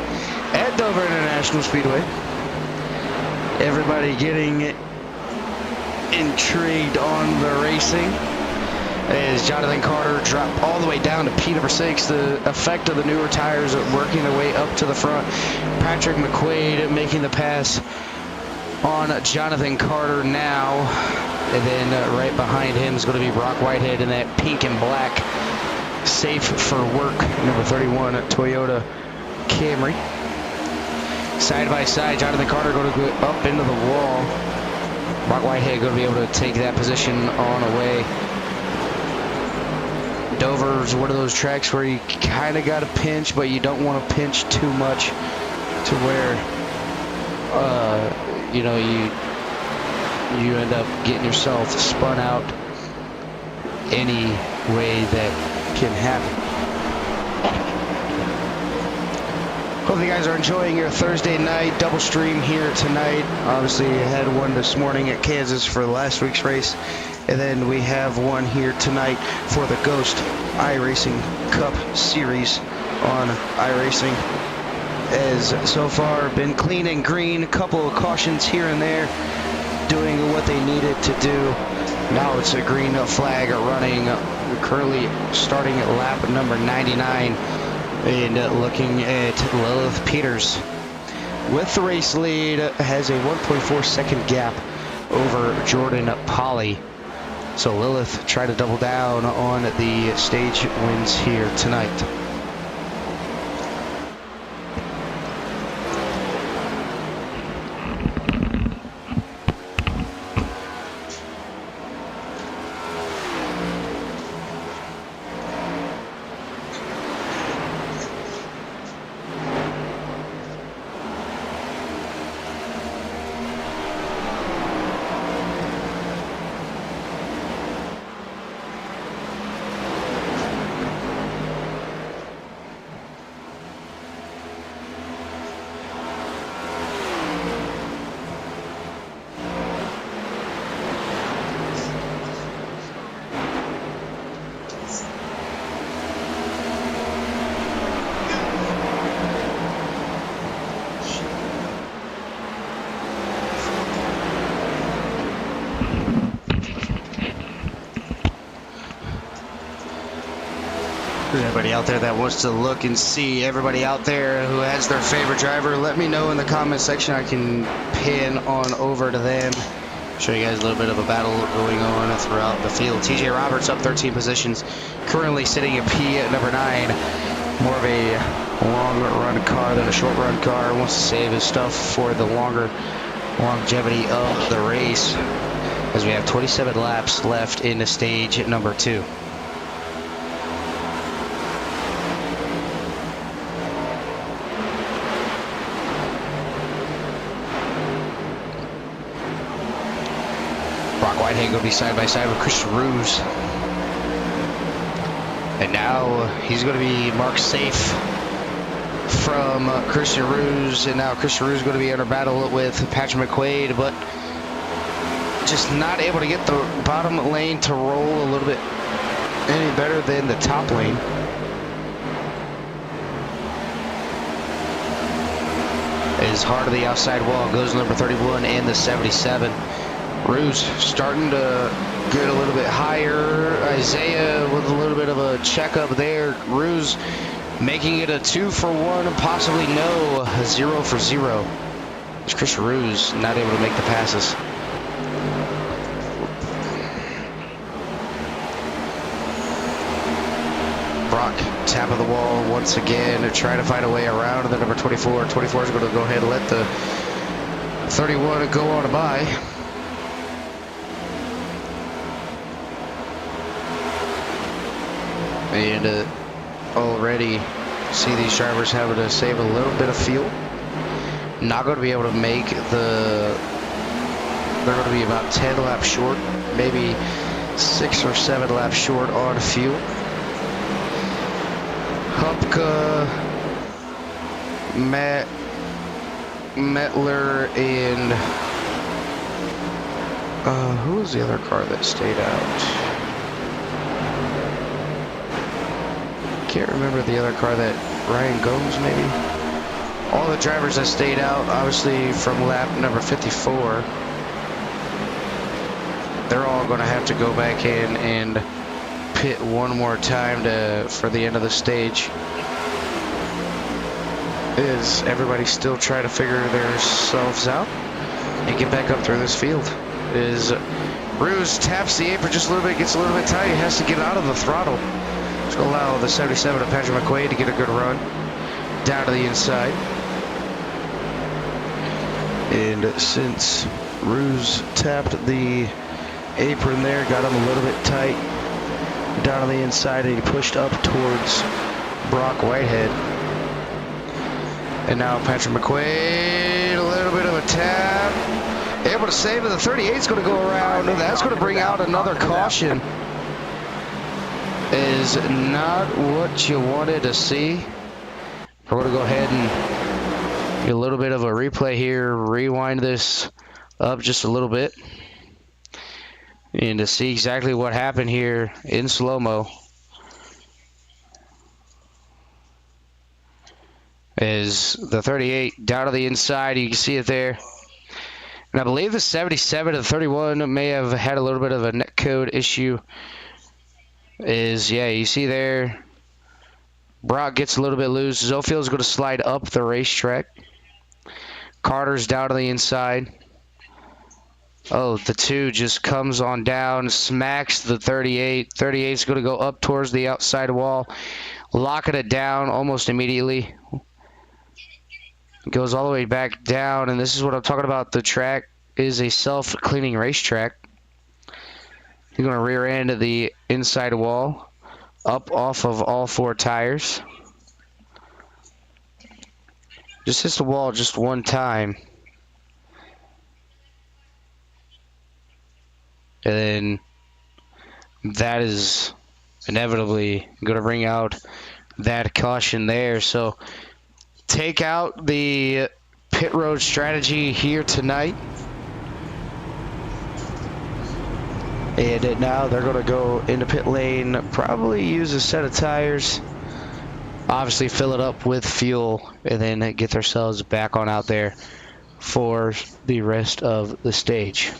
at Dover International Speedway. Everybody getting intrigued on the racing as Jonathan Carter dropped all the way down to P number 6. The effect of the newer tires are working their way up to the front. Patrick McQuaid making the pass on Jonathan Carter now. And then right behind him is going to be Brock Whitehead in that pink and black Safe for Work number 31 Toyota Camry. Side by side, Jonathan Carter going to go up into the wall. Brock Whitehead going to be able to take that position on away. Dover's one of those tracks where you kind of got to pinch, but you don't want to pinch too much to where, you know, you end up getting yourself spun out any way that can happen. Hope you guys are enjoying your Thursday night double stream here tonight. Obviously, I had one this morning at Kansas for last week's race. And then we have one here tonight for the Ghost iRacing Cup Series on iRacing. As so far been clean and green, a couple of cautions here and there, doing what they needed to do. Now it's a green flag running. We're currently starting at lap number 99 and looking at Lilith Peters with the race lead, has a 1.4 second gap over Jordan Polly. So Lilith try to double down on the stage wins here tonight. Everybody out there that wants to look and see, everybody out there who has their favorite driver, let me know in the comment section. I can pin on over to them. Show you guys a little bit of a battle going on throughout the field. TJ Roberts up 13 positions, currently sitting at P at number 9. More of a long run car than a short run car. Wants to save his stuff for the longer longevity of the race, as we have 27 laps left in the stage at number 2. Whitehead going to be side by side with Christian Ruse. And now he's going to be marked safe from Christian Ruse. And now Christian Ruse is going to be in a battle with Patrick McQuaid, but just not able to get the bottom lane to roll a little bit any better than the top lane. As hard of the outside wall goes number 31 and the 77. Ruse starting to get a little bit higher. Isaiah with a little bit of a checkup there. Ruse making it a 2 for 1, possibly no, a 0 for 0. It's Chris Ruse not able to make the passes. Brock, tap of the wall once again to try to find a way around the number 24. 24 is going to go ahead and let the 31 go on by. And already see these drivers having to save a little bit of fuel. Not going to be able to make the... They're going to be about 10 laps short, maybe 6 or 7 laps short on fuel. Hupka, Metler, and who was the other car that stayed out? can't remember the other car that Ryan Gomes maybe. All the drivers that stayed out, obviously from lap number 54, they're all going to have to go back in and pit one more time for the end of the stage. Is everybody still trying to figure themselves out and get back up through this field? Is Ruse taps the apron just a little bit, gets a little bit tight, he has to get out of the throttle. It's going to allow the 77 of Patrick McQuaid to get a good run down to the inside. And since Ruse tapped the apron there, got him a little bit tight down on the inside, and he pushed up towards Brock Whitehead. And now Patrick McQuaid, a little bit of a tap, able to save it. The 38 is going to go around, and that's going to bring out another caution. Is not what you wanted to see. We're going to go ahead and get a little bit of a replay here, rewind this up just a little bit, and to see exactly what happened here in slow-mo. Is the 38 down to the inside, you can see it there. And I believe the 77 to the 31 may have had a little bit of a netcode issue. Yeah, you see there, Brock gets a little bit loose. Zofield's going to slide up the racetrack. Carter's down to the inside. Oh, the 2 just comes on down, smacks the 38. 38's going to go up towards the outside wall, locking it down almost immediately. Goes all the way back down, and this is what I'm talking about. The track is a self-cleaning racetrack. You're going to rear end the inside wall, up off of all 4 tires. Just hits the wall just one time. And then that is inevitably going to bring out that caution there. So take out the pit road strategy here tonight. And now they're going to go into pit lane, probably use a set of tires, obviously fill it up with fuel, and then get themselves back on out there for the rest of the stage.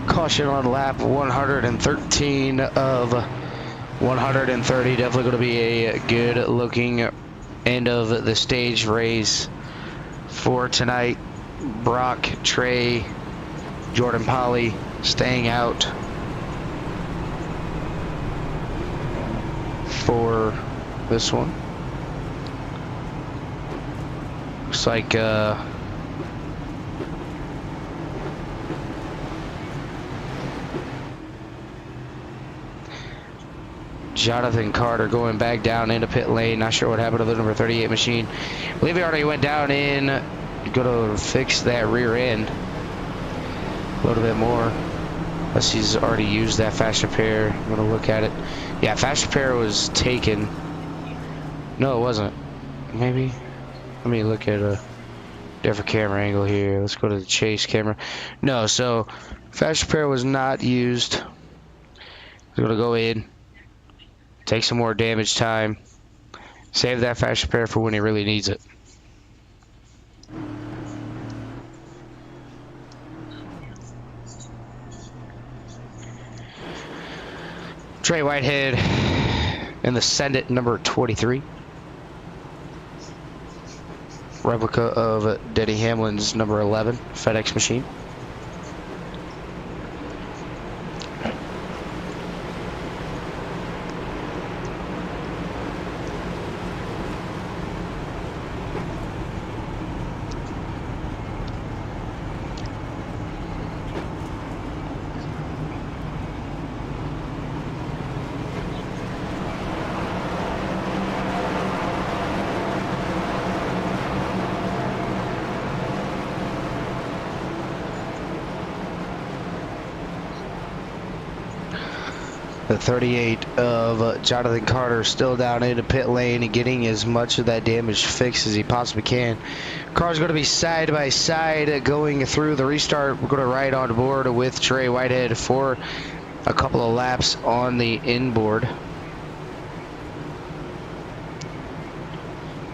Caution on lap 113 of 130. Definitely going to be a good looking end of the stage race for tonight. Brock, Trey, Jordan Polly staying out for this one. Looks like Jonathan Carter going back down into pit lane. Not sure what happened to the number 38 machine. I believe he already went down in. Going to fix that rear end a little bit more. Unless he's already used that fast repair. I'm going to look at it. Yeah, fast repair was taken. No, it wasn't. Maybe. Let me look at a different camera angle here. Let's go to the chase camera. No, so fast repair was not used. We're going to go in. Take some more damage time. Save that fast repair for when he really needs it. Trey Whitehead in the Sendit number 23. Replica of Denny Hamlin's number 11 FedEx machine. The 38 of Jonathan Carter still down in the pit lane and getting as much of that damage fixed as he possibly can. Car's going to be side by side going through the restart. We're going to ride on board with Trey Whitehead for a couple of laps on the inboard.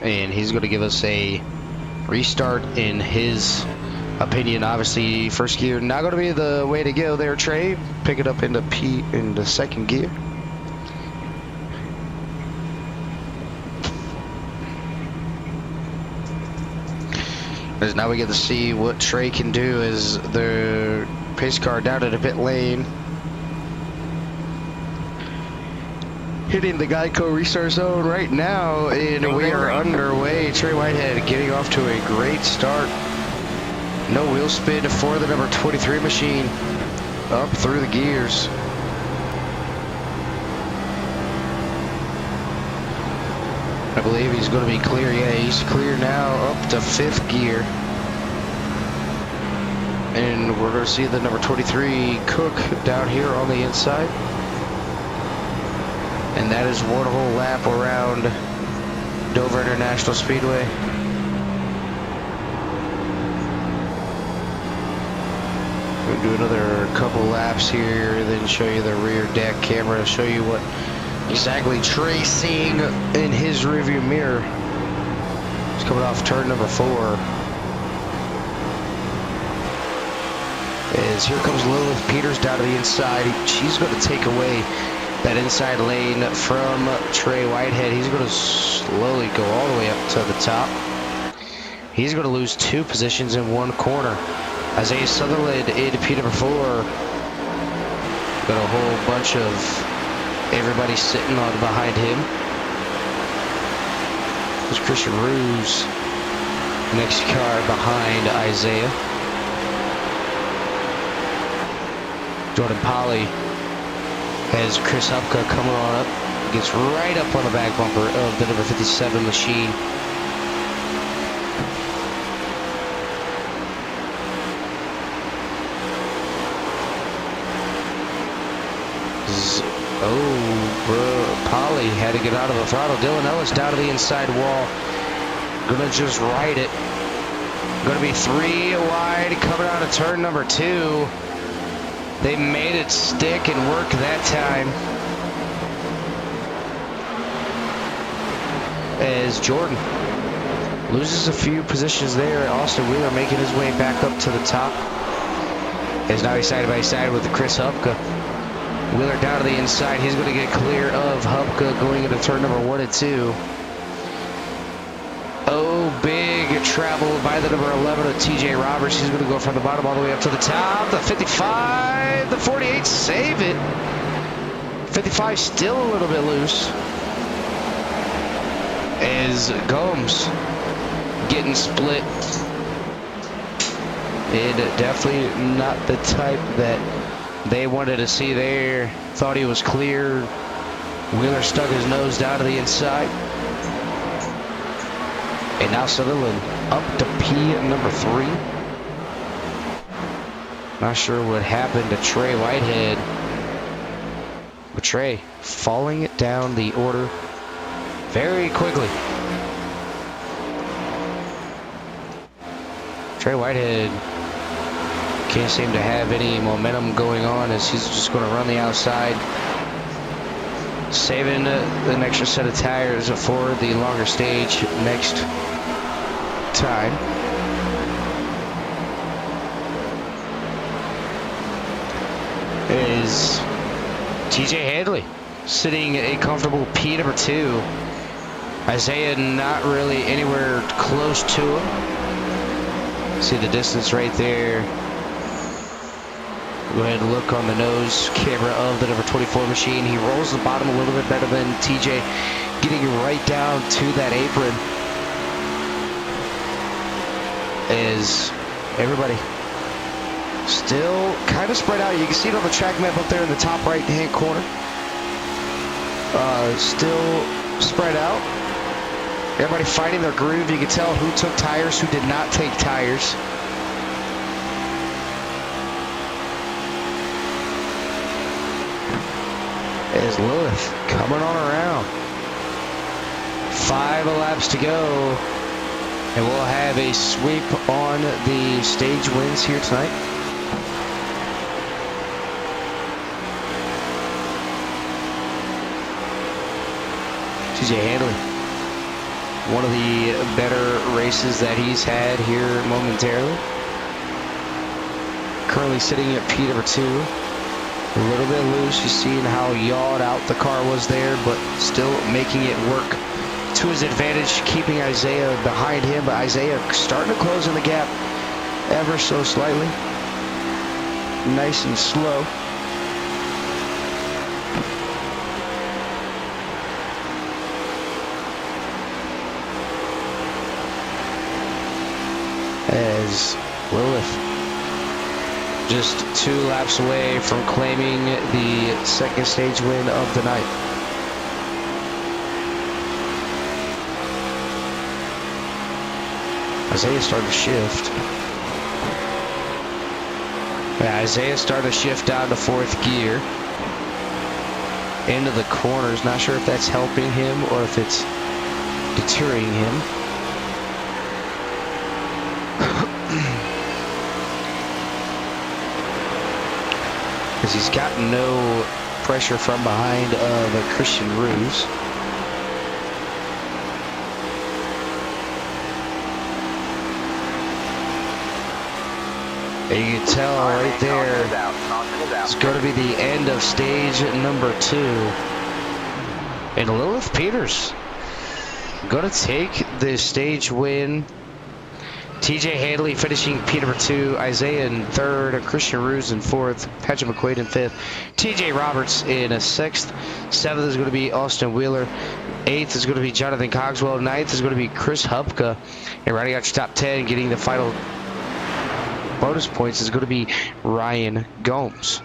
And he's going to give us a restart in his opinion. Obviously, first gear not going to be the way to go there, Trey. Pick it up into second gear. As now we get to see what Trey can do as the pace car down in the pit lane. Hitting the Geico restart zone right now, and we are underway. Trey Whitehead getting off to a great start. No wheel spin for the number 23 machine. Up through the gears. I believe he's going to be clear. Yeah, he's clear now up to fifth gear. And we're going to see the number 23 Cook down here on the inside. And that is one whole lap around Dover International Speedway. We'll do another couple laps here, then show you the rear deck camera to show you what exactly Trey's seeing in his rearview mirror. He's coming off turn number 4. As here comes Lilith Peters down to the inside. She's going to take away that inside lane from Trey Whitehead. He's going to slowly go all the way up to the top. He's going to lose 2 positions in one corner. Isaiah Sutherland in P number 4. Got a whole bunch of everybody sitting on behind him. There's Christian Ruse, next car behind Isaiah. Jordan Polly has Chris Hupka coming on up. Gets right up on the back bumper of the number 57 machine. Polly had to get out of the throttle. Dylan Ellis down to the inside wall. Gonna just ride it. Gonna be 3 wide coming out of turn number 2. They made it stick and work that time. As Jordan loses a few positions there. Austin Wheeler making his way back up to the top. As now he's side by side with Chris Hupka. Wheeler down to the inside. He's going to get clear of Hupka going into turn number 1 and 2. Oh, big travel by the number 11 of TJ Roberts. He's going to go from the bottom all the way up to the top. The 55, the 48, save it. 55 still a little bit loose. As Gomes getting split. And definitely not the type that they wanted to see there. Thought he was clear. Wheeler stuck his nose down to the inside. And now Sutherland up to P number 3. Not sure what happened to Trey Whitehead. But Trey falling it down the order very quickly. Trey Whitehead can't seem to have any momentum going on as he's just going to run the outside. Saving an extra set of tires for the longer stage next time. Is TJ Handley sitting a comfortable P number 2. Isaiah not really anywhere close to him. See the distance right there. Go ahead and look on the nose camera of the number 24 machine. He rolls the bottom a little bit better than TJ, getting right down to that apron. As everybody still kind of spread out. You can see it on the track map up there in the top right hand corner. Still spread out. Everybody finding their groove. You can tell who took tires, who did not take tires. As Lilith coming on around. 5 laps to go. And we'll have a sweep on the stage wins here tonight. TJ Handley. One of the better races that he's had here momentarily. Currently sitting at P number 2. A little bit loose. You've seen how yawed out the car was there, but still making it work to his advantage, keeping Isaiah behind him. But Isaiah starting to close in the gap ever so slightly. Nice and slow. As Lilith just 2 laps away from claiming the second stage win of the night. Isaiah started to shift. Yeah, Isaiah started to shift down to 4th gear. Into the corners. Not sure if that's helping him or if it's deterring him. Because he's got no pressure from behind of Christian Roos. And you can tell right there, it's going to be the end of stage number 2. And Lilith Peters going to take the stage win. TJ Handley finishing P number 2, Isaiah in 3rd, Christian Roos in 4th, Patrick McQuaid in 5th, TJ Roberts in 6th, 7th is going to be Austin Wheeler, 8th is going to be Jonathan Cogswell, 9th is going to be Chris Hupka, and rounding out your top 10, getting the final bonus points is going to be Ryan Gomes.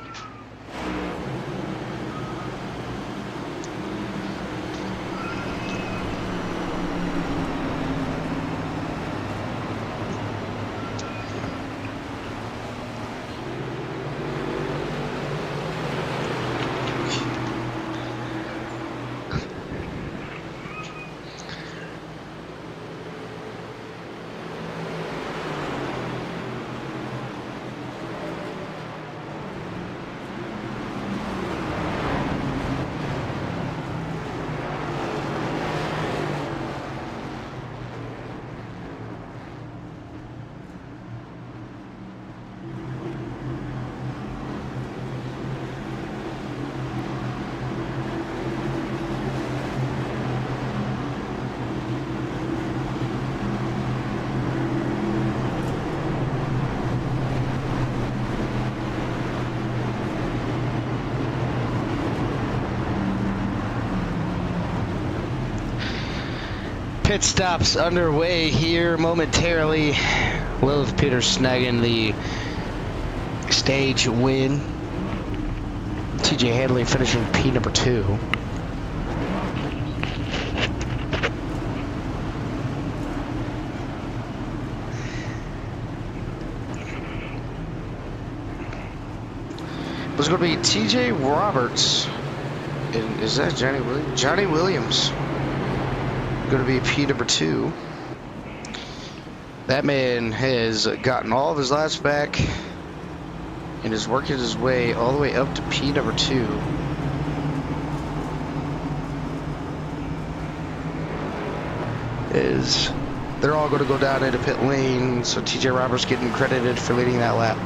Pit stops underway here momentarily. Lilith Peters snagging the stage win. TJ Handley finishing P number 2. It was going to be TJ Roberts. And is that Johnny Williams? Johnny Williams. Going to be P number 2. That man has gotten all of his laps back and is working his way all the way up to P number 2. They're all going to go down into pit lane, so TJ Roberts getting credited for leading that lap.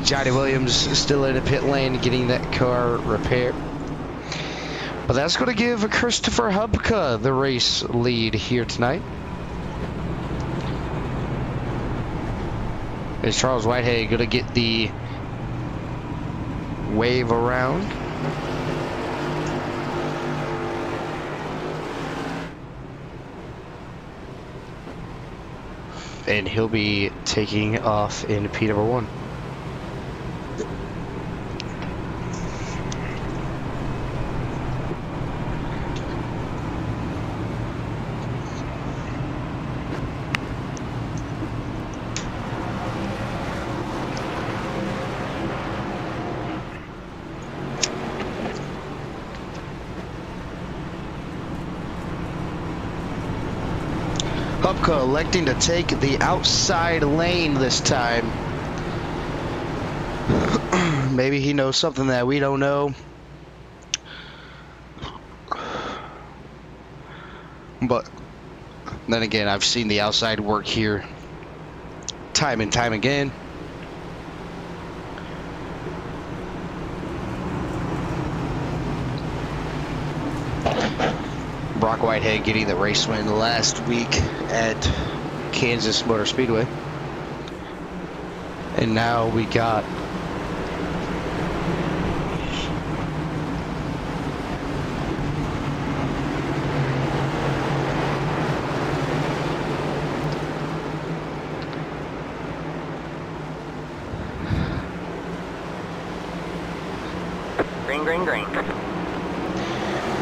Johnny Williams is still in the pit lane getting that car repaired. But that's going to give Christopher Hubka the race lead here tonight. Is Charles Whitehead going to get the wave around? And he'll be taking off in P number 1. Hubka electing to take the outside lane this time. Maybe he knows something that we don't know. But then again, I've seen the outside work here time and time again. Brock Whitehead getting the race win last week at Kansas Motor Speedway. And now we got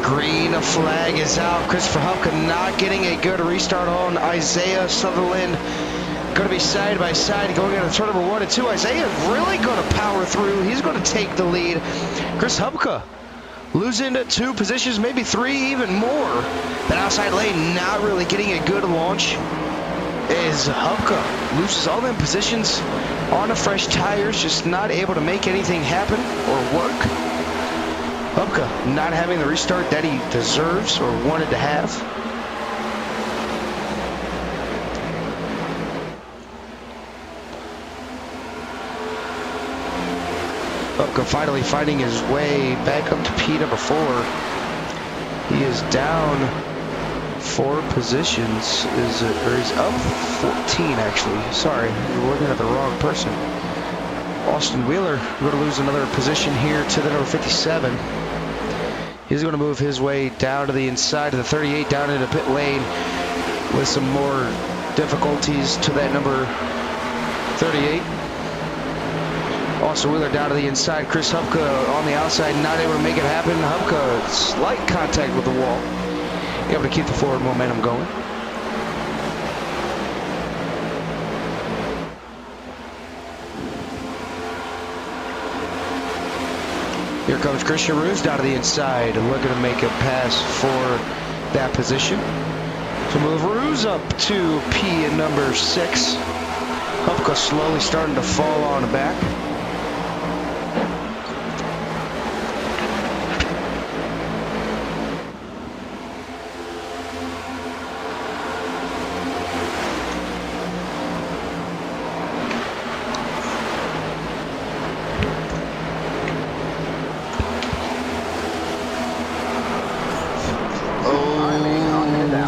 Green. green flag is out. Christopher Hubka not getting a good restart on Isaiah Sutherland. Going to be side by side going into turn number 1 and 2. Isaiah really going to power through. He's going to take the lead. Chris Hubka losing 2 positions, maybe 3 even more. That outside lane not really getting a good launch. Is Hubka loses all them positions on the fresh tires, just not able to make anything happen or work. Hubka not having the restart that he deserves or wanted to have. Hubka finally finding his way back up to P number 4. He is down 4 positions. He's up 14 actually. Sorry, you're looking at the wrong person. Austin Wheeler going to lose another position here to the number 57. He's going to move his way down to the inside of the 38, down into pit lane with some more difficulties to that number 38. Austin Wheeler down to the inside. Chris Hubka on the outside, not able to make it happen. Hubka, slight contact with the wall. Able to keep the forward momentum going. Here comes Christian Roos down to the inside, looking to make a pass for that position. To move Roos up to P and number 6. Hubka slowly starting to fall on the back.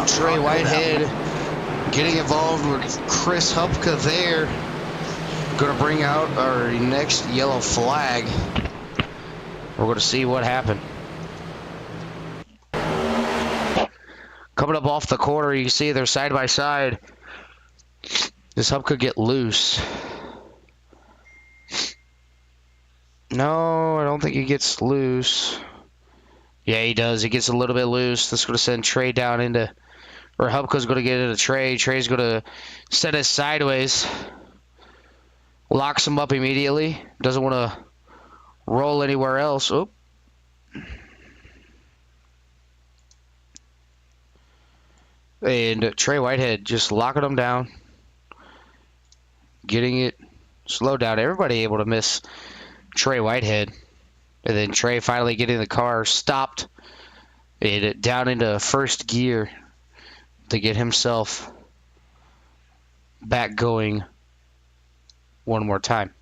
Trey Whitehead getting involved with Chris Hubka there. Going to bring out our next yellow flag. We're going to see what happened. Coming up off the corner, you can see they're side by side. Does Hubka get loose? No, I don't think he gets loose. Yeah, he does. He gets a little bit loose. That's going to send Trey down into... Or Hubka's going to get into Trey. Trey's going to set us sideways. Locks him up immediately. Doesn't want to roll anywhere else. Oop. And Trey Whitehead just locking him down. Getting it slowed down. Everybody able to miss Trey Whitehead. And then Trey finally getting the car stopped. And down into first gear. To get himself back going one more time.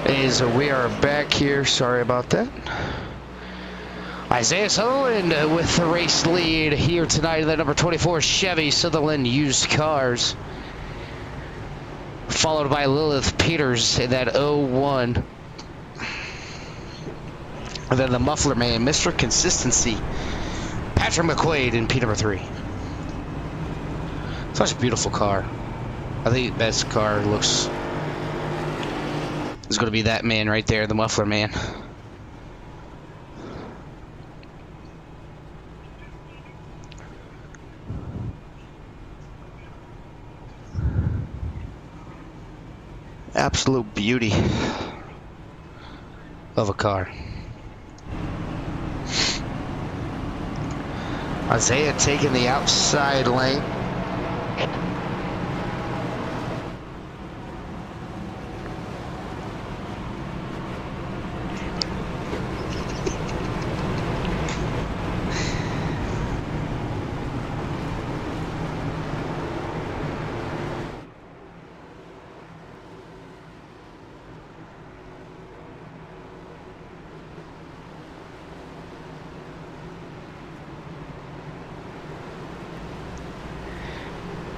Is we are back here. Sorry about that. Isaiah Sutherland with the race lead here tonight in the number 24 Chevy Sutherland Used Cars. Followed by Lilith Peters in that 01. And then the Muffler Man, Mr. Consistency, Patrick McQuaid in P number 3. Such a beautiful car. I think the best car looks is going to be that man right there, the Muffler Man. Absolute beauty of a car. Isaiah taking the outside lane.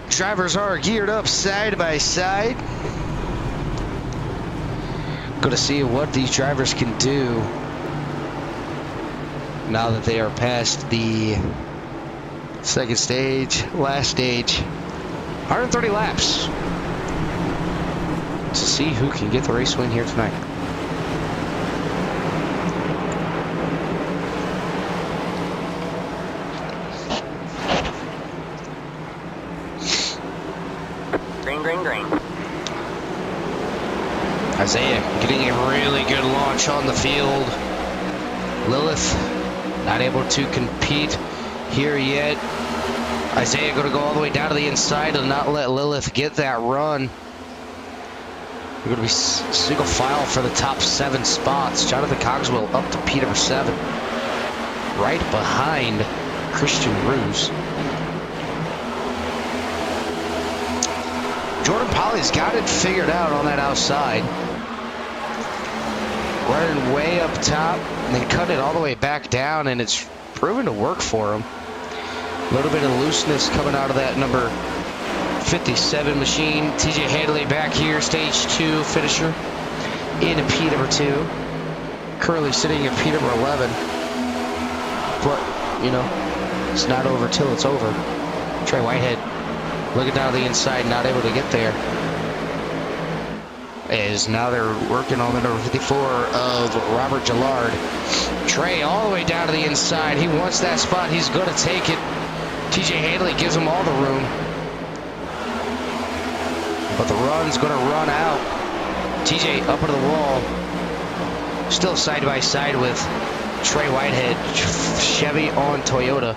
Drivers are geared up side by side. Going to see what these drivers can do now that they are past the second stage, last stage. 130 laps to see who can get the race win here tonight. Isaiah getting a really good launch on the field. Lilith not able to compete here yet. Isaiah going to go all the way down to the inside and not let Lilith get that run. We're going to be single file for the top 7 spots. Jonathan Cogswell up to P number 7. Right behind Christian Ruse. Jordan Polly's got it figured out on that outside. Running way up top and then cut it all the way back down, and it's proven to work for him. A little bit of looseness coming out of that number 57 machine. TJ Hadley back here, stage 2 finisher in P number 2. Currently sitting at P number 11. But, you know, it's not over till it's over. Trey Whitehead looking down the inside, not able to get there. As now they're working on the number 54 of Robert Gillard. Trey all the way down to the inside. He wants that spot. He's going to take it. TJ Hadley gives him all the room. But the run's going to run out. TJ up into the wall. Still side by side with Trey Whitehead. Chevy on Toyota.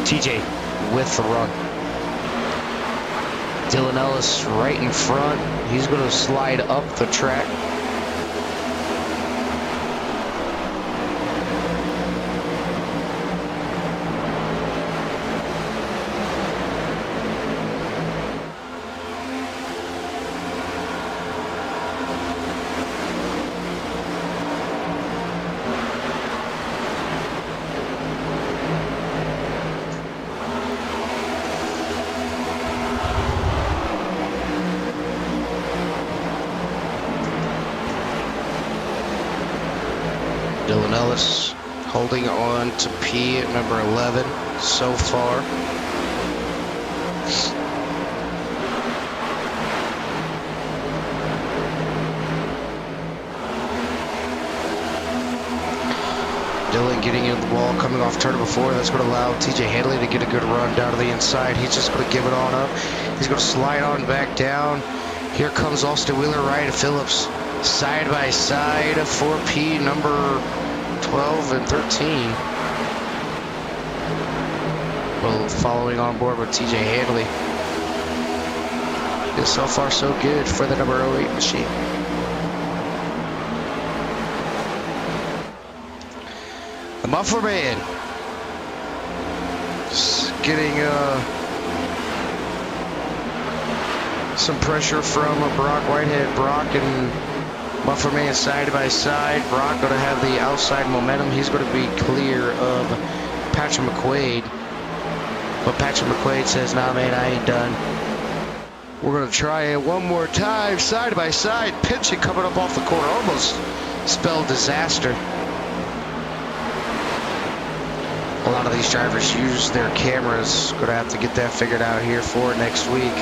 TJ with the run. Dylan Ellis right in front. He's going to slide up the track. Dylan Ellis holding on to P at number 11 so far. Dylan getting in the wall, coming off turn number 4. That's going to allow TJ Hadley to get a good run down to the inside. He's just going to give it on up. He's going to slide on back down. Here comes Austin Wheeler, Ryan Phillips. Side by side for P number 12 and 13. Well, following on board with TJ Hadley. So far so good for the number 08 machine. The Muffler Man just getting Some pressure from Brock Whitehead. Brock and Muffler Man side by side. Brock going to have the outside momentum. He's going to be clear of Patrick McQuaid. But Patrick McQuaid says, nah, man, I ain't done. We're going to try it one more time. Side by side. Pitching coming up off the corner. Almost spelled disaster. A lot of these drivers use their cameras. Going to have to get that figured out here for next week.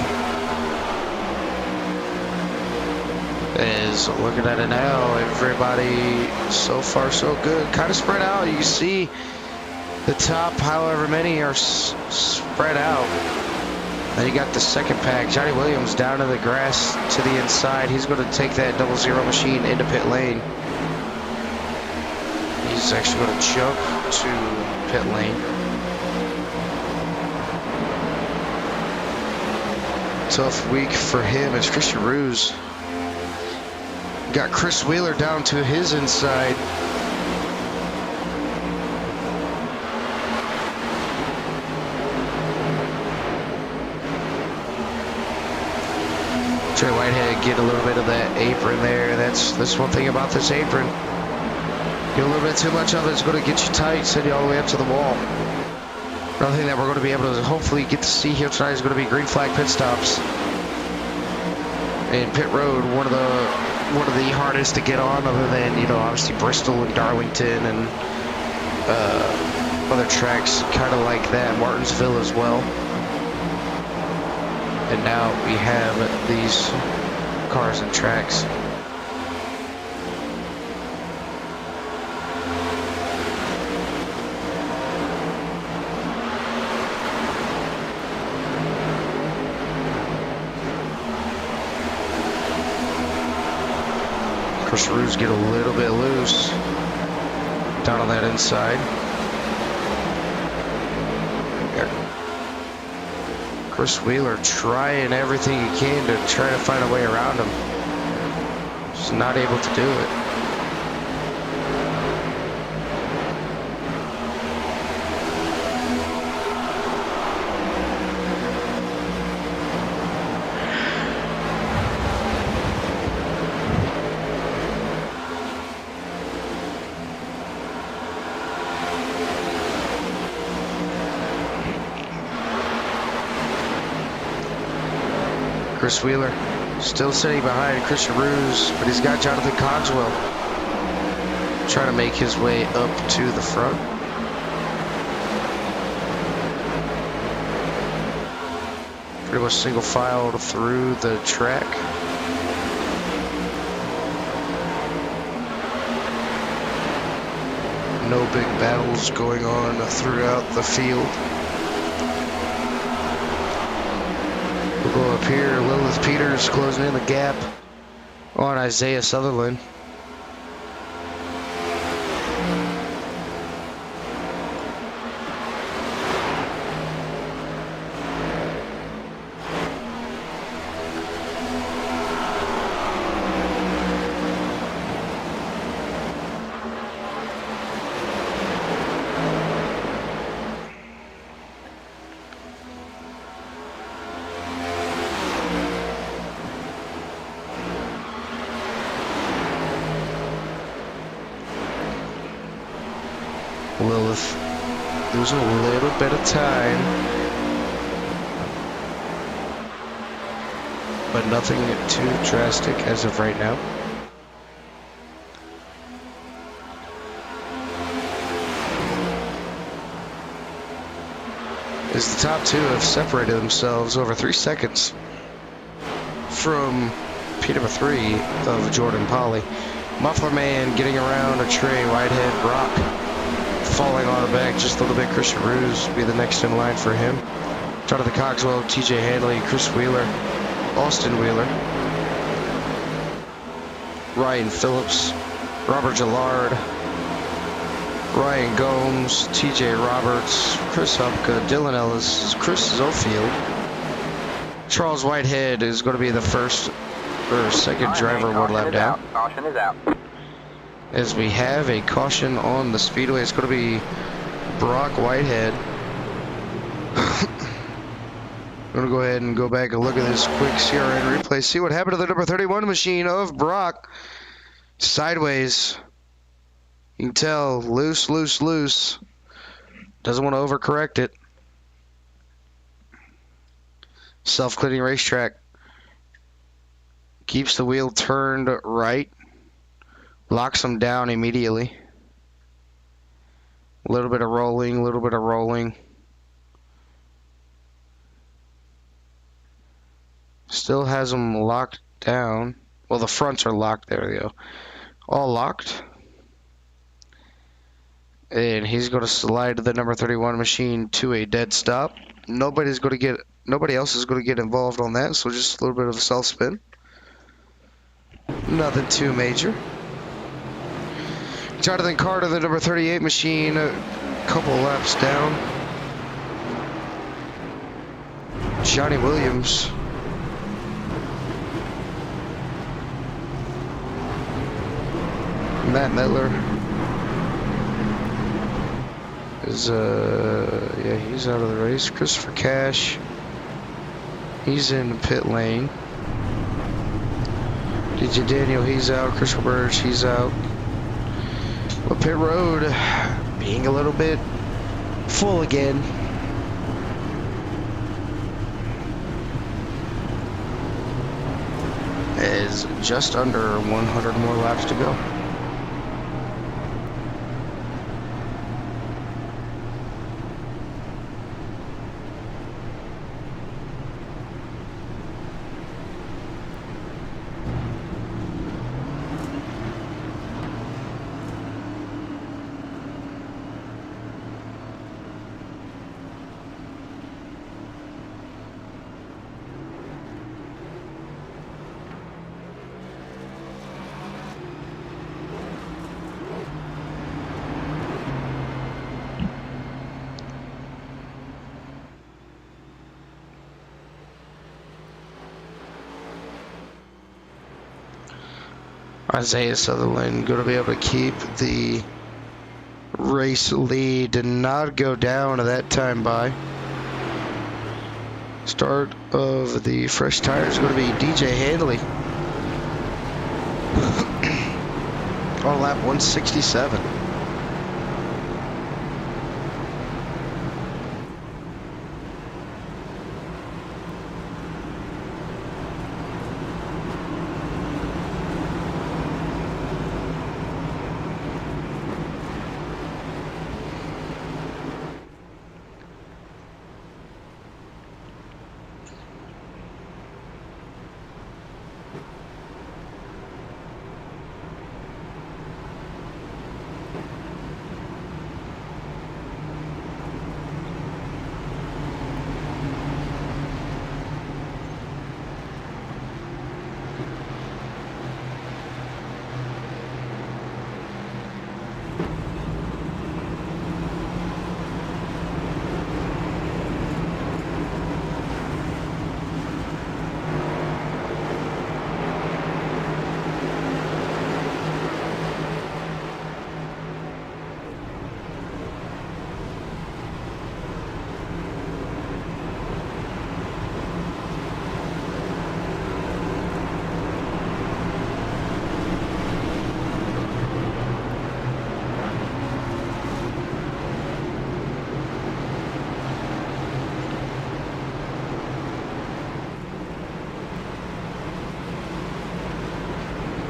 Is looking at it now. Everybody so far so good. Kind of spread out. You see the top, however many are spread out. Then you got the second pack. Johnny Williams down to the grass to the inside. He's going to take that 00 machine into pit lane. He's actually going to jump to pit lane. Tough week for him as Christian Ruse. Got Chris Wheeler down to his inside. Trey Whitehead get a little bit of that apron there. That's one thing about this apron. Get a little bit too much of it, it's going to get you tight, send you all the way up to the wall. Another thing that we're going to be able to hopefully get to see here tonight is going to be green flag pit stops. In pit road, one of the hardest to get on, other than, you know, obviously Bristol and Darlington and other tracks kind of like that, Martinsville as well. And now we have these cars and tracks. Chris Ruse get a little bit loose down on that inside. Chris Wheeler trying everything he can to try to find a way around him. Just not able to do it. Chris Wheeler still sitting behind Christian Ruse, but he's got Jonathan Cogswell trying to make his way up to the front. Pretty much single filed through the track. No big battles going on throughout the field. We'll go up here. Lilith Peters closing in the gap on Isaiah Sutherland. Lilith losing a little bit of time, but nothing too drastic as of right now. As the top two have separated themselves over 3 seconds from P3 of Jordan Polly. Muffler Man getting around a Trey Whitehead. Brock falling on the back just a little bit. Christian Ruse will be the next in line for him. Jonathan Cogswell, TJ Hanley, Chris Wheeler, Austin Wheeler, Ryan Phillips, Robert Gillard, Ryan Gomes, TJ Roberts, Chris Hupka, Dylan Ellis, Chris Zofield. Charles Whitehead is going to be the first or second driver one lap down. Caution is out. As we have a caution on the speedway, it's going to be Brock Whitehead. gonna go ahead and go back and look at this quick CRN replay. See what happened to the number 31 machine of Brock. Sideways. You can tell, loose, loose, loose. Doesn't want to overcorrect it. Self-cleaning racetrack. Keeps the wheel turned right. Locks them down immediately. A little bit of rolling, a little bit of rolling. Still has them locked down. Well, the fronts are locked. There we go. All locked. And he's going to slide the number 31 machine to a dead stop. Nobody else is going to get involved on that, so just a little bit of a self spin. Nothing too major. Jonathan Carter, the number 38 machine, a couple laps down. Johnny Williams. Matt Mettler is yeah, he's out of the race. Christopher Cash, he's in the pit lane. DJ Daniel, he's out. Christopher Burge, he's out. Well, pit road being a little bit full again. Is just under 100 more laps to go. Isaiah Sutherland going to be able to keep the race lead. Did not go down at that time by. Start of the fresh tires is going to be DJ Handley on lap 167.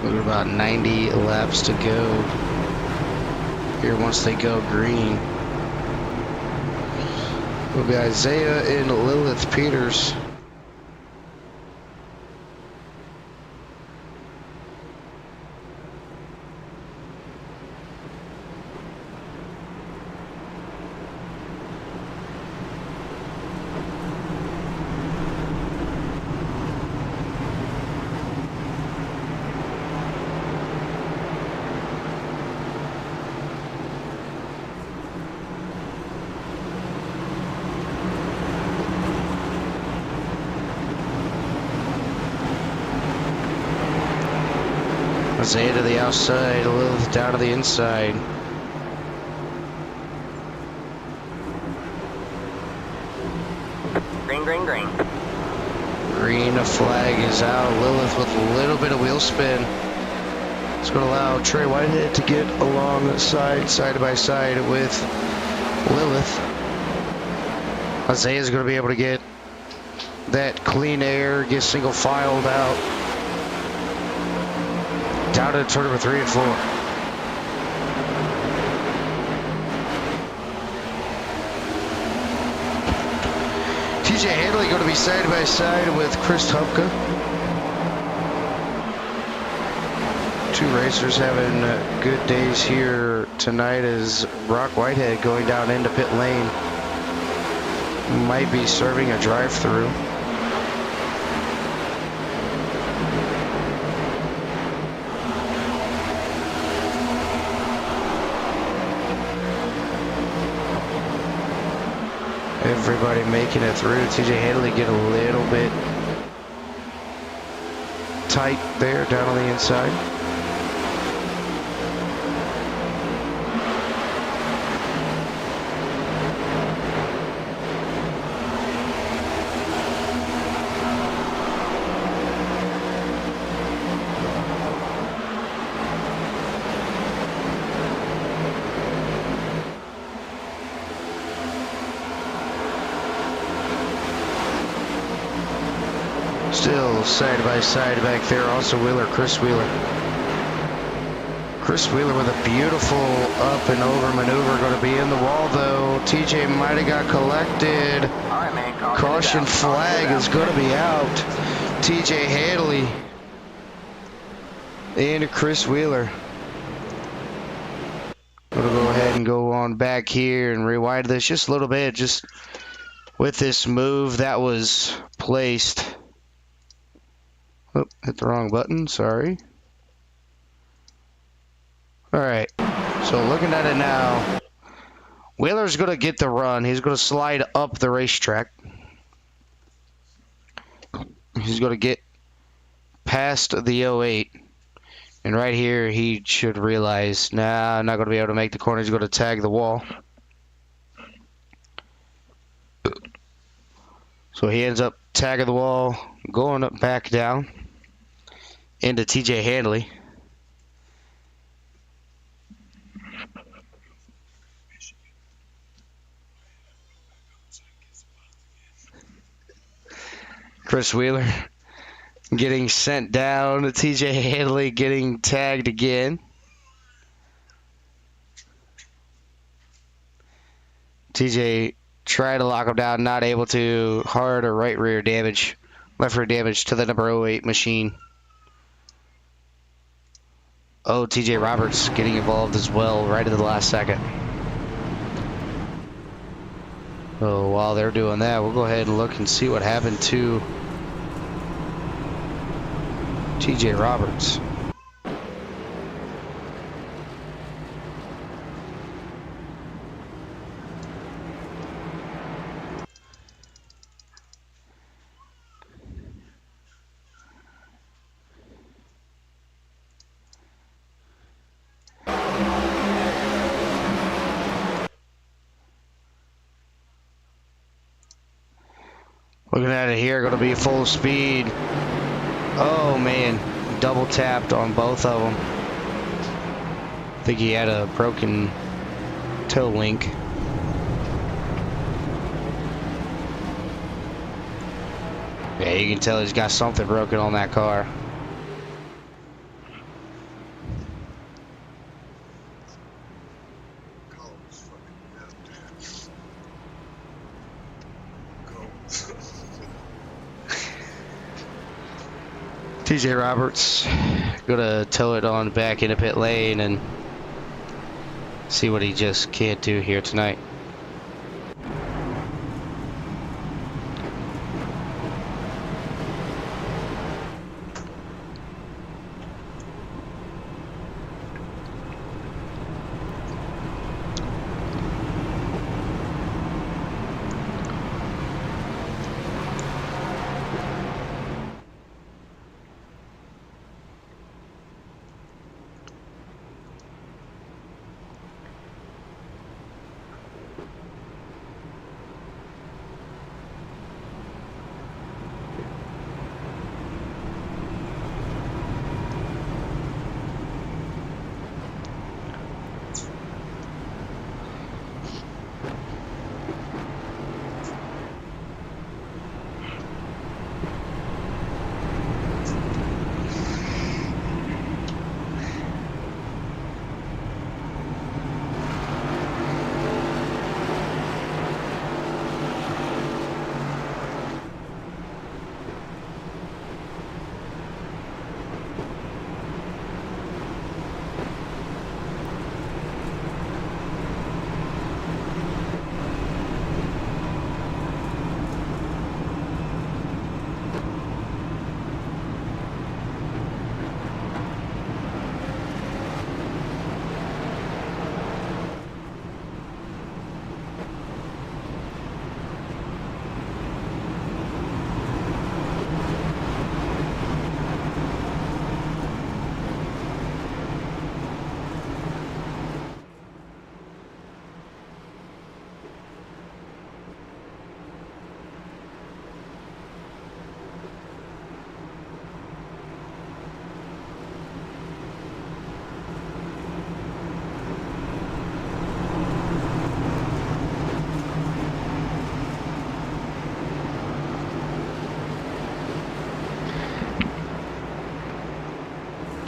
We're about 90 laps to go here once they go green. Will be Isaiah and Lilith Peters. Isaiah to the outside, Lilith down to the inside. Green, green, green. Green flag is out. Lilith with a little bit of wheel spin. It's going to allow Trey Whitehead to get alongside, side by side with Lilith. Isaiah's going to be able to get that clean air, get single filed out. Down to turn number 3 and 4. TJ Handley going to be side by side with Chris Hupka. Two racers having good days here tonight as Brock Whitehead going down into pit lane. Might be serving a drive-through. Everybody making it through. TJ Handley get a little bit tight there down on the inside. Still side by side back there. Also Chris Wheeler. Chris Wheeler with a beautiful up and over maneuver. Going to be in the wall though. TJ might have got collected. All right, man. Caution flag is going to be out. TJ Handley and Chris Wheeler. Going to go ahead and go on back here and rewind this just a little bit. Just with this move that was placed. Oh, hit the wrong button, sorry. Alright, so looking at it now, Wheeler's going to get the run. He's going to slide up the racetrack. He's going to get past the 08. And right here, he should realize, nah, I'm not going to be able to make the corner. He's going to tag the wall. So he ends up tagging the wall, going up back down into TJ Handley. Chris Wheeler getting sent down. TJ Handley getting tagged again. TJ tried to lock him down, not able to. Hard or right rear damage. Left rear damage to the number 08 machine. Oh, TJ Roberts getting involved as well right at the last second. So while they're doing that, we'll go ahead and look and see what happened to TJ Roberts. Looking at it here, going to be full speed. Oh man, double tapped on both of them. I think he had a broken toe link. Yeah, you can tell he's got something broken on that car. TJ Roberts gonna tow it on back into pit lane and see what he just can't do here tonight.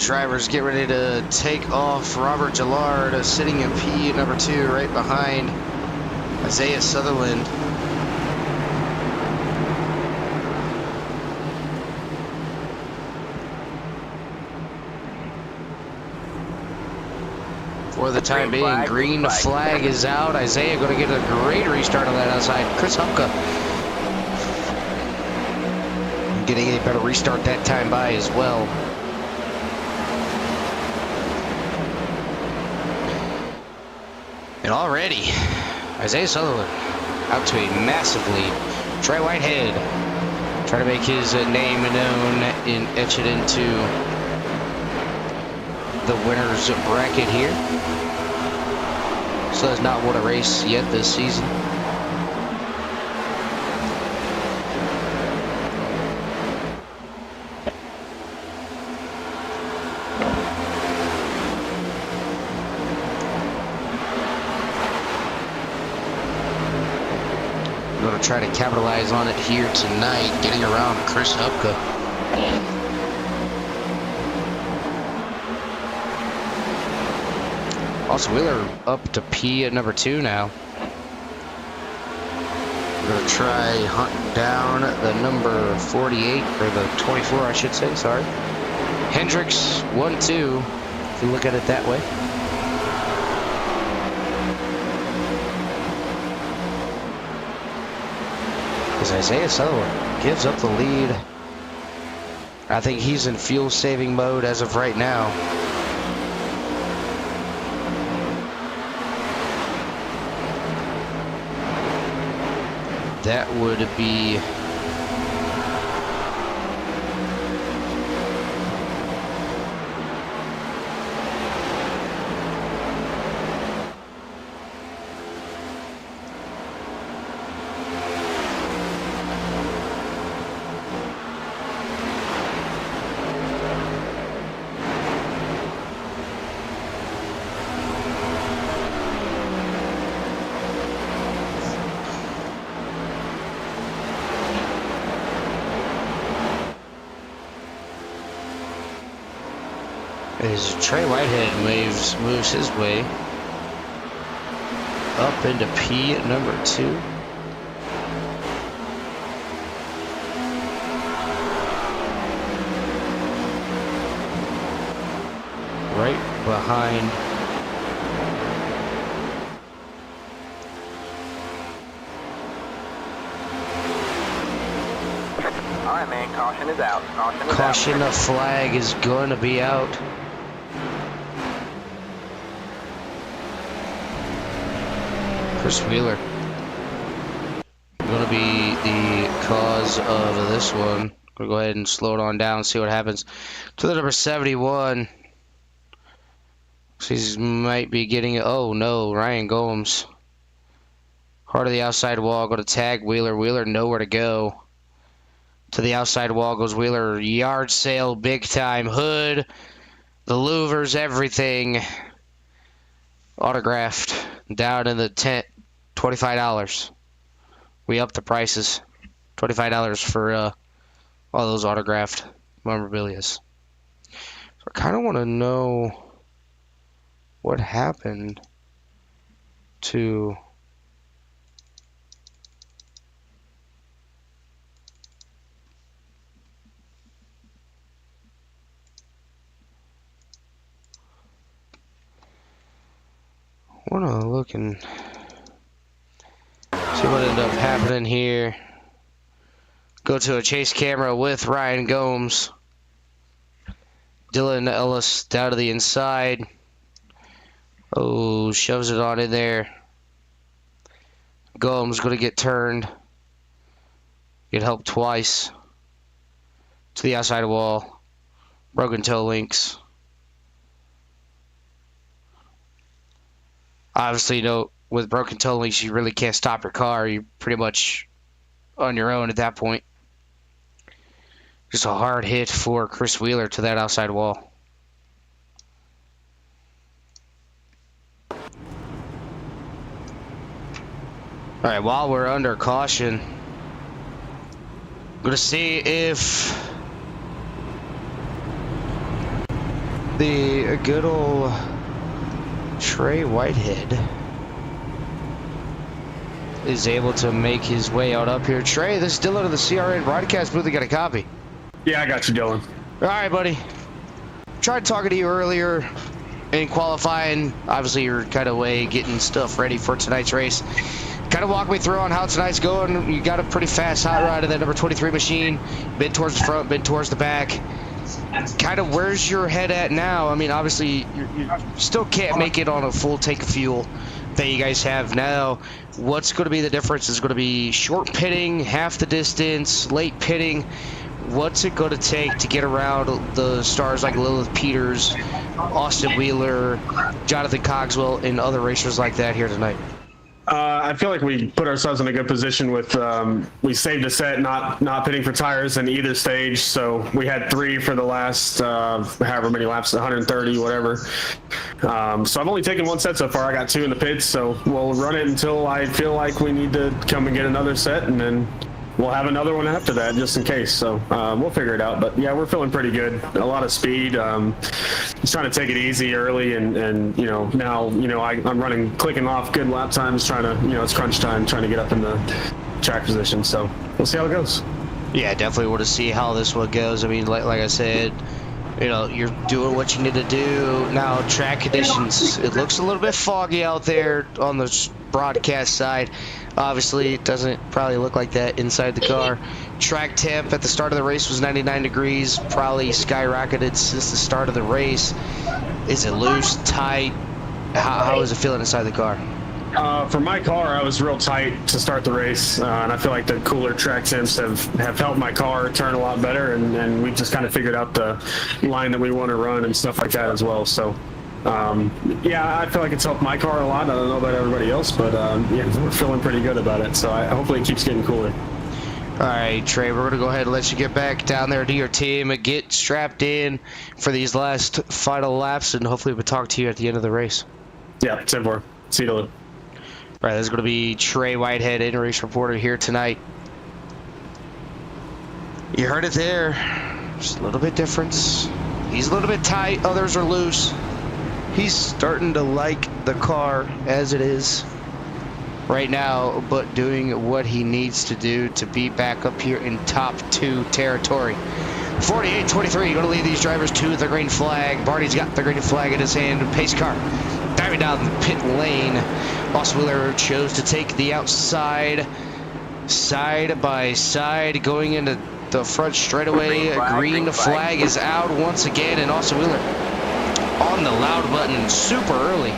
drivers get ready to take off. Robert Gillard sitting in P number 2 right behind Isaiah Sutherland. For the time being, green flag is out. Isaiah going to get a great restart on that outside. Chris Hupka getting a better restart that time by as well. And already, Isaiah Sutherland out to a massive lead. Trey Whitehead trying to make his name known and etch it into the winner's bracket here. So has not won a race yet this season. Going to try to capitalize on it here tonight, getting around Chris Hupka. Also, Wheeler up to P at number 2 now. We're going to try hunting down the number 48, or the 24, I should say, sorry. Hendricks 1-2, if you look at it that way. As Isaiah Sutherland gives up the lead. I think he's in fuel saving mode as of right now. That would be as Trey Whitehead moves his way up into P at number 2. Right behind Alright, man, caution is out. Caution, a flag is going to be out. Chris Wheeler going to be the cause of this one. We'll go ahead and slow it on down, see what happens. To the number 71. So he might be getting it. Oh no, Ryan Gomes. Hard of the outside wall, going to tag Wheeler. Wheeler nowhere to go. To the outside wall goes Wheeler. Yard sale, big time. Hood, the louvers, everything. Autographed down in the tent. $25. We upped the prices. $25 for all those autographed memorabilia. So I kind of want to know what happened to want to look and see what ended up happening here. Go to a chase camera with Ryan Gomes. Dylan Ellis down to the inside. Oh, shoves it on in there. Gomes going to get turned. Get help twice. To the outside wall. Broken toe links. Obviously, you know, with broken toe links, you really can't stop your car. You're pretty much on your own at that point. Just a hard hit for Chris Wheeler to that outside wall. All right, while we're under caution, I'm going to see if the good old Trey Whitehead is able to make his way out up here. Trey, this is Dylan of the CRN broadcast booth. You got a copy? Yeah, I got you, Dylan. All right, buddy. Tried talking to you earlier in qualifying. Obviously, you're kind of away getting stuff ready for tonight's race. Kind of walk me through on how tonight's going. You got a pretty fast hot rod in that number 23 machine. Been towards the front, been towards the back. Kind of where's your head at now? I mean, obviously, you still can't make it on a full tank of fuel that you guys have now. What's going to be the difference? Is it going to be short pitting, half the distance, late pitting? What's it going to take to get around the stars like Lilith Peters, Austin Wheeler, Jonathan Cogswell, and other racers like that here tonight? I feel like we put ourselves in a good position with we saved a set, not pitting for tires in either stage. So we had 3 for the last however many laps, 130, whatever. So I've only taken 1 set so far. I got 2 in the pits, so we'll run it until I feel like we need to come and get another set, and then we'll have another one after that, just in case. So we'll figure it out. But yeah, we're feeling pretty good. A lot of speed. Just trying to take it easy early, and now I'm running, clicking off good lap times, trying to it's crunch time, trying to get up in the track position. So we'll see how it goes. Yeah, definitely want to see how this one goes. I mean, like I said, you're doing what you need to do. Now, track conditions, it looks a little bit foggy out there on the broadcast side. Obviously, it doesn't probably look like that inside the car. Track temp at the start of the race was 99 degrees, probably skyrocketed since the start of the race. Is it loose, tight? How is it feeling inside the car? For my car, I was real tight to start the race, and I feel like the cooler track temps have helped my car turn a lot better, and we've just kind of figured out the line that we want to run and stuff like that as well. So yeah, I feel like it's helped my car a lot. I don't know about everybody else, but yeah, we're feeling pretty good about it. So hopefully it keeps getting cooler. All right, Trey, we're going to go ahead and let you get back down there to your team and get strapped in for these last final laps, and hopefully we'll talk to you at the end of the race. Yeah, 10-4. See you later. All right, this is going to be Trey Whitehead, in-race reporter here tonight. You heard it there. Just a little bit difference. He's a little bit tight, others are loose. He's starting to like the car as it is right now, but doing what he needs to do to be back up here in top 2 territory. 48-23, going to lead these drivers to the green flag. Barney's got the green flag in his hand. Pace car diving down the pit lane. Austin Wheeler chose to take the outside, side by side, going into the front straightaway. Green flag is out once again, and Austin Wheeler on the loud button super early.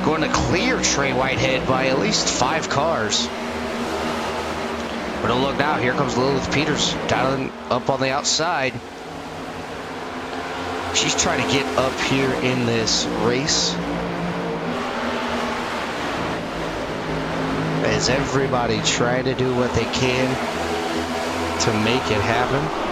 Going to clear Trey Whitehead by at least 5 cars. But don't look now, here comes Lilith Peters dialing up on the outside. She's trying to get up here in this race. As everybody trying to do what they can to make it happen.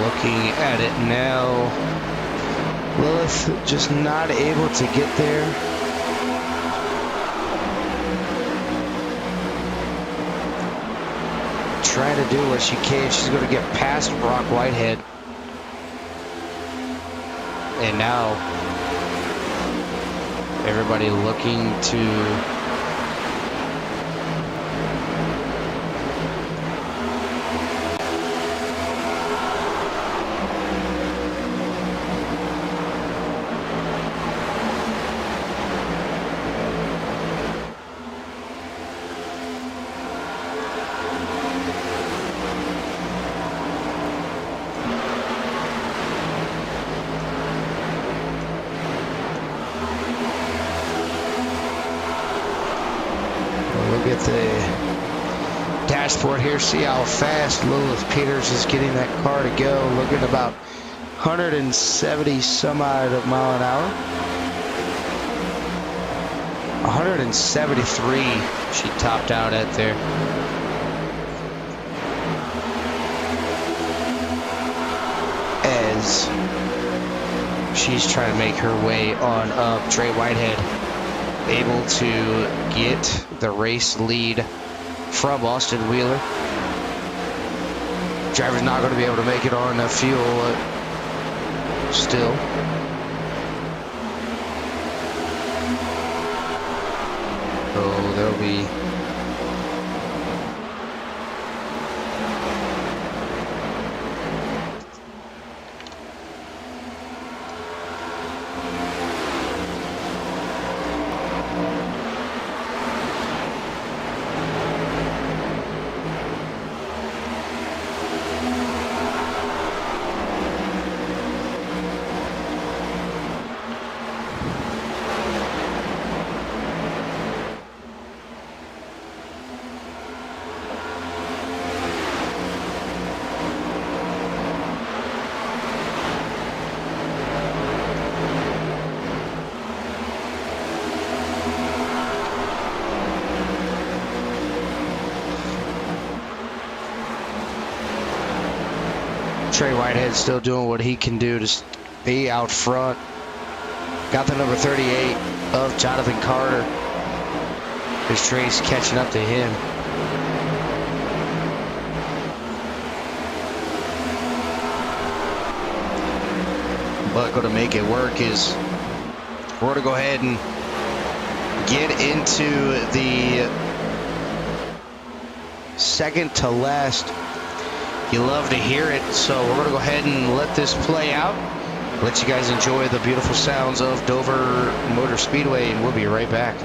Looking at it now, Lilith just not able to get there. Trying to do what she can. She's going to get past Brock Whitehead. And now everybody looking to look at the dashboard here, see how fast Lilith Peters is getting that car to go. Looking about 170 some odd mile an hour. 173 she topped out at there. As she's trying to make her way on up, Trey Whitehead able to get the race lead from Austin Wheeler. Driver's not going to be able to make it on fuel still. So there'll be Trey Whitehead still doing what he can do to be out front. Got the number 38 of Jonathan Carter. As Trey's catching up to him. But going to make it work is we're going to go ahead and get into the second to last. You love to hear it, so we're going to go ahead and let this play out. Let you guys enjoy the beautiful sounds of Dover Motor Speedway, and we'll be right back.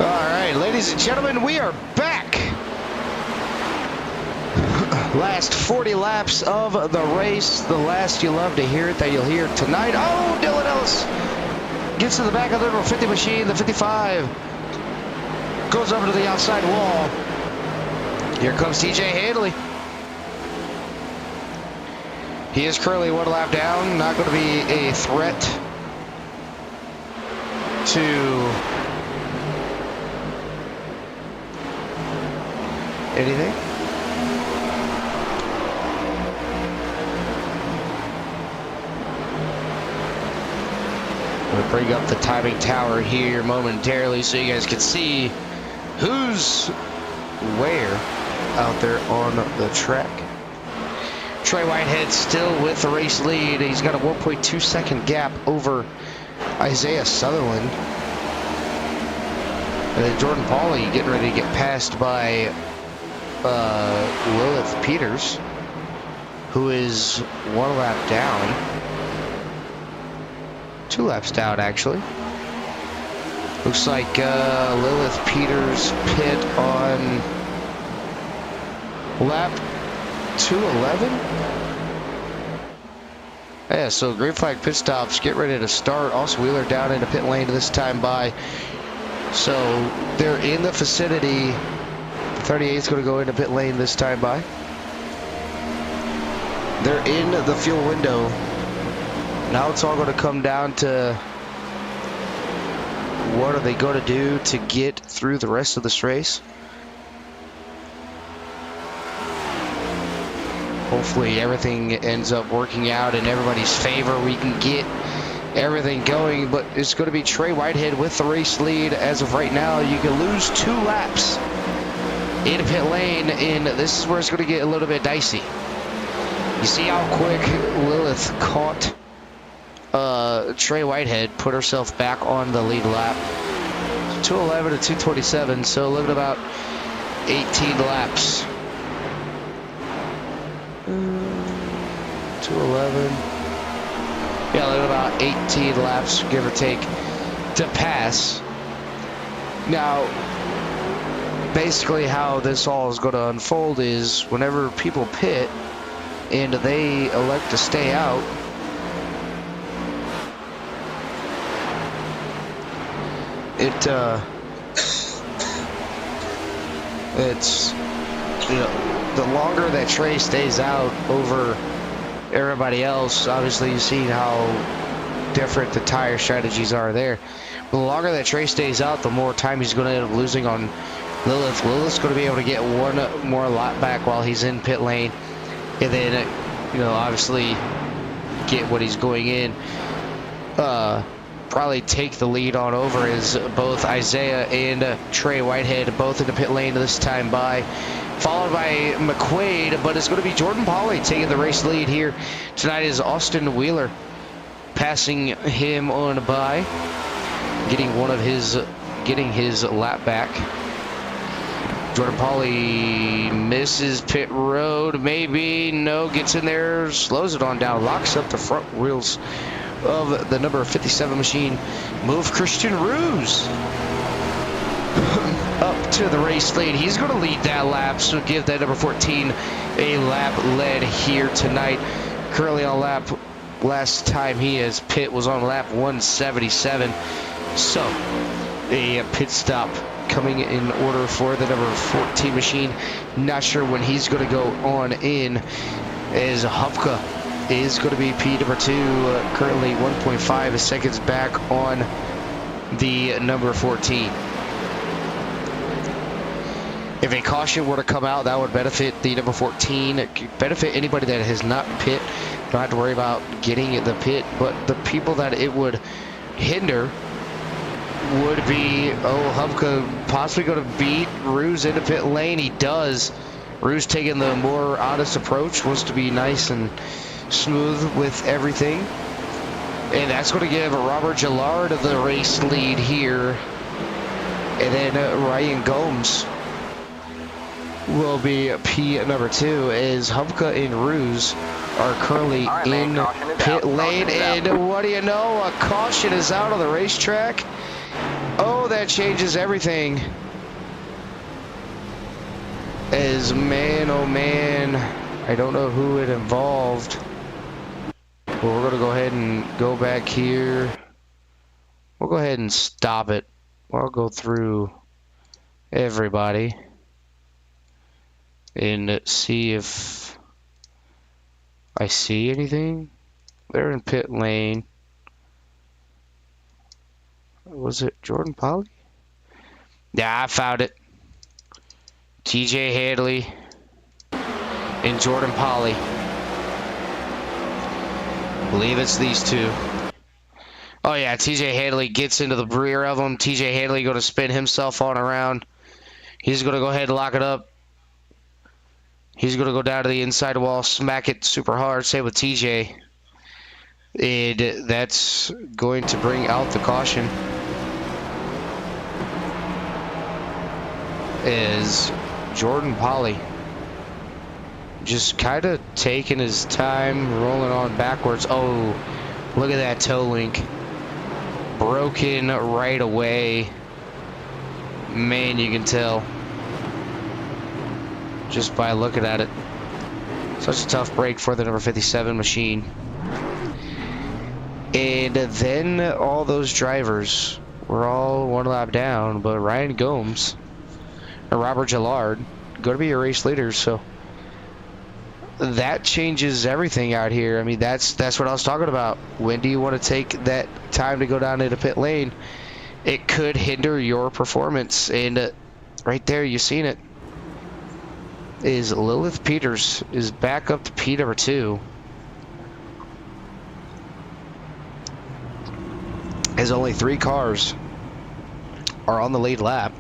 All right, ladies and gentlemen, we are back. Last 40 laps of the race. The last you love to hear it that you'll hear tonight. Oh, Dylan Ellis gets to the back of the number 50 machine, the 55. Goes over to the outside wall. Here comes TJ Handley. He is currently 1 lap down. Not going to be a threat to anything. We'll bring up the timing tower here momentarily so you guys can see who's where out there on the track. Trey Whitehead still with the race lead. He's got a 1.2 second gap over Isaiah Sutherland. And then Jordan Pauly getting ready to get passed by Lilith Peters, who is 1 lap down. 2 laps down, actually. Looks like Lilith Peters pit on lap 211. Yeah, so green flag pit stops, get ready to start. Also, Wheeler down into pit lane this time by. So they're in the vicinity. 38 is going to go into pit lane this time by. They're in the fuel window. Now it's all going to come down to what are they going to do to get through the rest of this race. Hopefully everything ends up working out in everybody's favor. We can get everything going, but it's going to be Trey Whitehead with the race lead as of right now. You can lose 2 laps in pit lane, and this is where it's going to get a little bit dicey. You see how quick Lilith caught Trey Whitehead, put herself back on the lead lap. 211 to 227, so look at about 18 laps. 211. Yeah, look at about 18 laps, give or take, to pass. Now, basically how this all is going to unfold is whenever people pit and they elect to stay out, it's, you know, the longer that Trey stays out over everybody else, obviously you've seen how different the tire strategies are there. But the longer that Trey stays out, the more time he's going to end up losing on Lilith. Lilith's going to be able to get 1 more lap back while he's in pit lane, and then, you know, obviously get what he's going in. Probably take the lead on over is both Isaiah and Trey Whitehead, both in the pit lane this time by, followed by McQuaid, but it's going to be Jordan Pauly taking the race lead here tonight. Is Austin Wheeler passing him on by, getting his lap back. Jordan Pauly misses pit road, maybe, no, gets in there, slows it on down, locks up the front wheels of the number 57 machine. Move Christian Ruse up to the race lead. He's going to lead that lap, so give that number 14 a lap lead here tonight. Currently on lap, last time he has pit was on lap 177. So a pit stop coming in order for the number 14 machine. Not sure when he's going to go on in, as Hupka is going to be P number 2, currently 1.5 seconds back on the number 14. If a caution were to come out, that would benefit the number 14. It could benefit anybody that has not pit. Don't have to worry about getting the pit, but the people that it would hinder would be, Hupka possibly going to beat Ruse into pit lane. He does. Ruse taking the more honest approach, wants to be nice and smooth with everything. And that's going to give Robert Gillard the race lead here. And then Ryan Gomes will be P number 2, as Hupka and Ruse are currently in pit lane. And what do you know? A caution is out on the racetrack. Oh, that changes everything. As man, oh man, I don't know who it involved. But we're gonna go ahead and go back here. We'll go ahead and stop it. I'll go through everybody and see if I see anything. They're in pit lane. Was it Jordan Polly? Yeah, I found it. TJ Hadley and Jordan Polly. I believe it's these two. Oh yeah, TJ Hadley gets into the rear of him. TJ Hadley going to spin himself on around. He's going to go ahead and lock it up. He's going to go down to the inside wall, smack it super hard. Same with TJ. And that's going to bring out the caution. Is Jordan Polly just kind of taking his time, rolling on backwards. Oh, look at that toe link. Broken right away. Man, you can tell just by looking at it. Such a tough break for the number 57 machine. And then all those drivers were all one lap down, but Ryan Gomes and Robert Gillard going to be your race leaders, so that changes everything out here. I mean, that's what I was talking about. When do you want to take that time to go down into pit lane? It could hinder your performance, and right there, you've seen it. Is Lilith Peters is back up to P number 2. As only 3 cars are on the lead lap.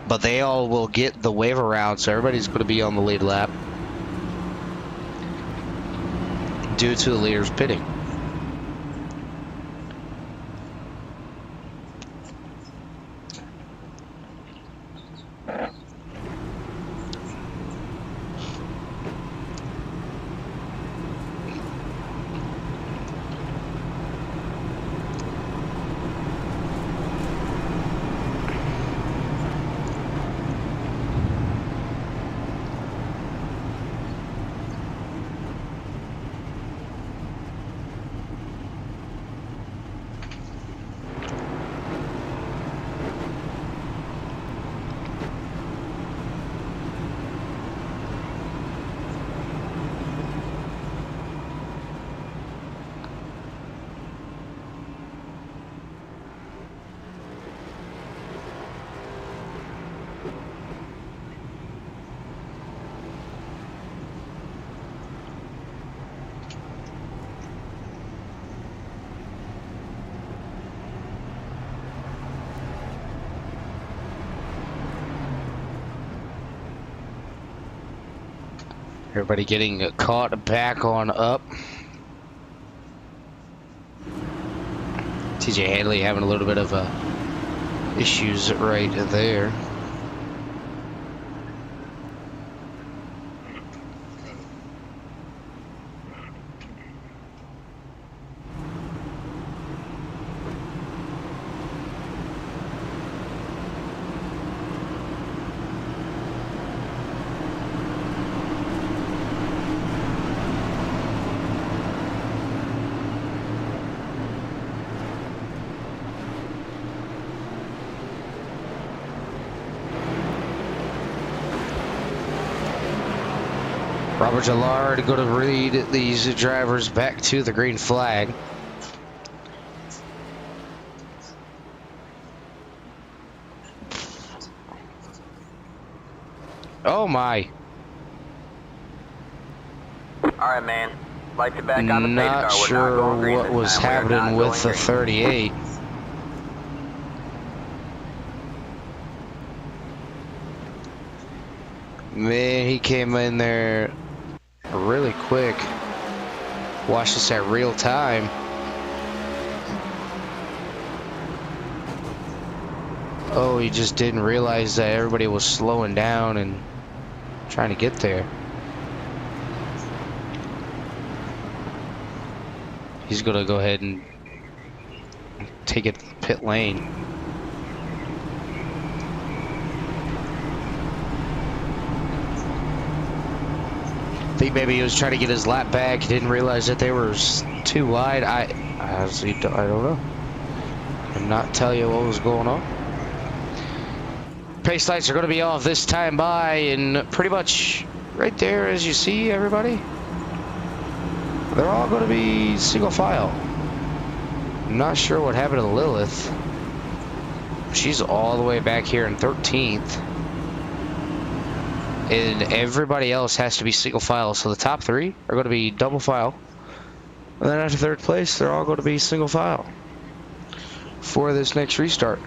But they all will get the wave around, so everybody's going to be on the lead lap due to the leaders pitting. Everybody getting caught back on up. TJ Hadley having a little bit of issues right there. Robert Gillard going to lead these drivers back to the green flag. Oh my. Alright, man. Lights it back on the pace car. Not We're sure not going green what this was time. We are not happening with going the green. 38. Man, he came in there really quick. Watched this at real time. Oh, he just didn't realize that everybody was slowing down and trying to get there. He's gonna go ahead and take it pit lane. I think maybe he was trying to get his lap back. He didn't realize that they were too wide. I honestly I don't know. I'm not telling you what was going on. Pace lights are going to be off this time by, and pretty much right there, as you see, everybody, they're all going to be single file. I'm not sure what happened to Lilith. She's all the way back here in 13th. And everybody else has to be single file. So the top 3 are going to be double file. And then after 3rd place, they're all going to be single file for this next restart.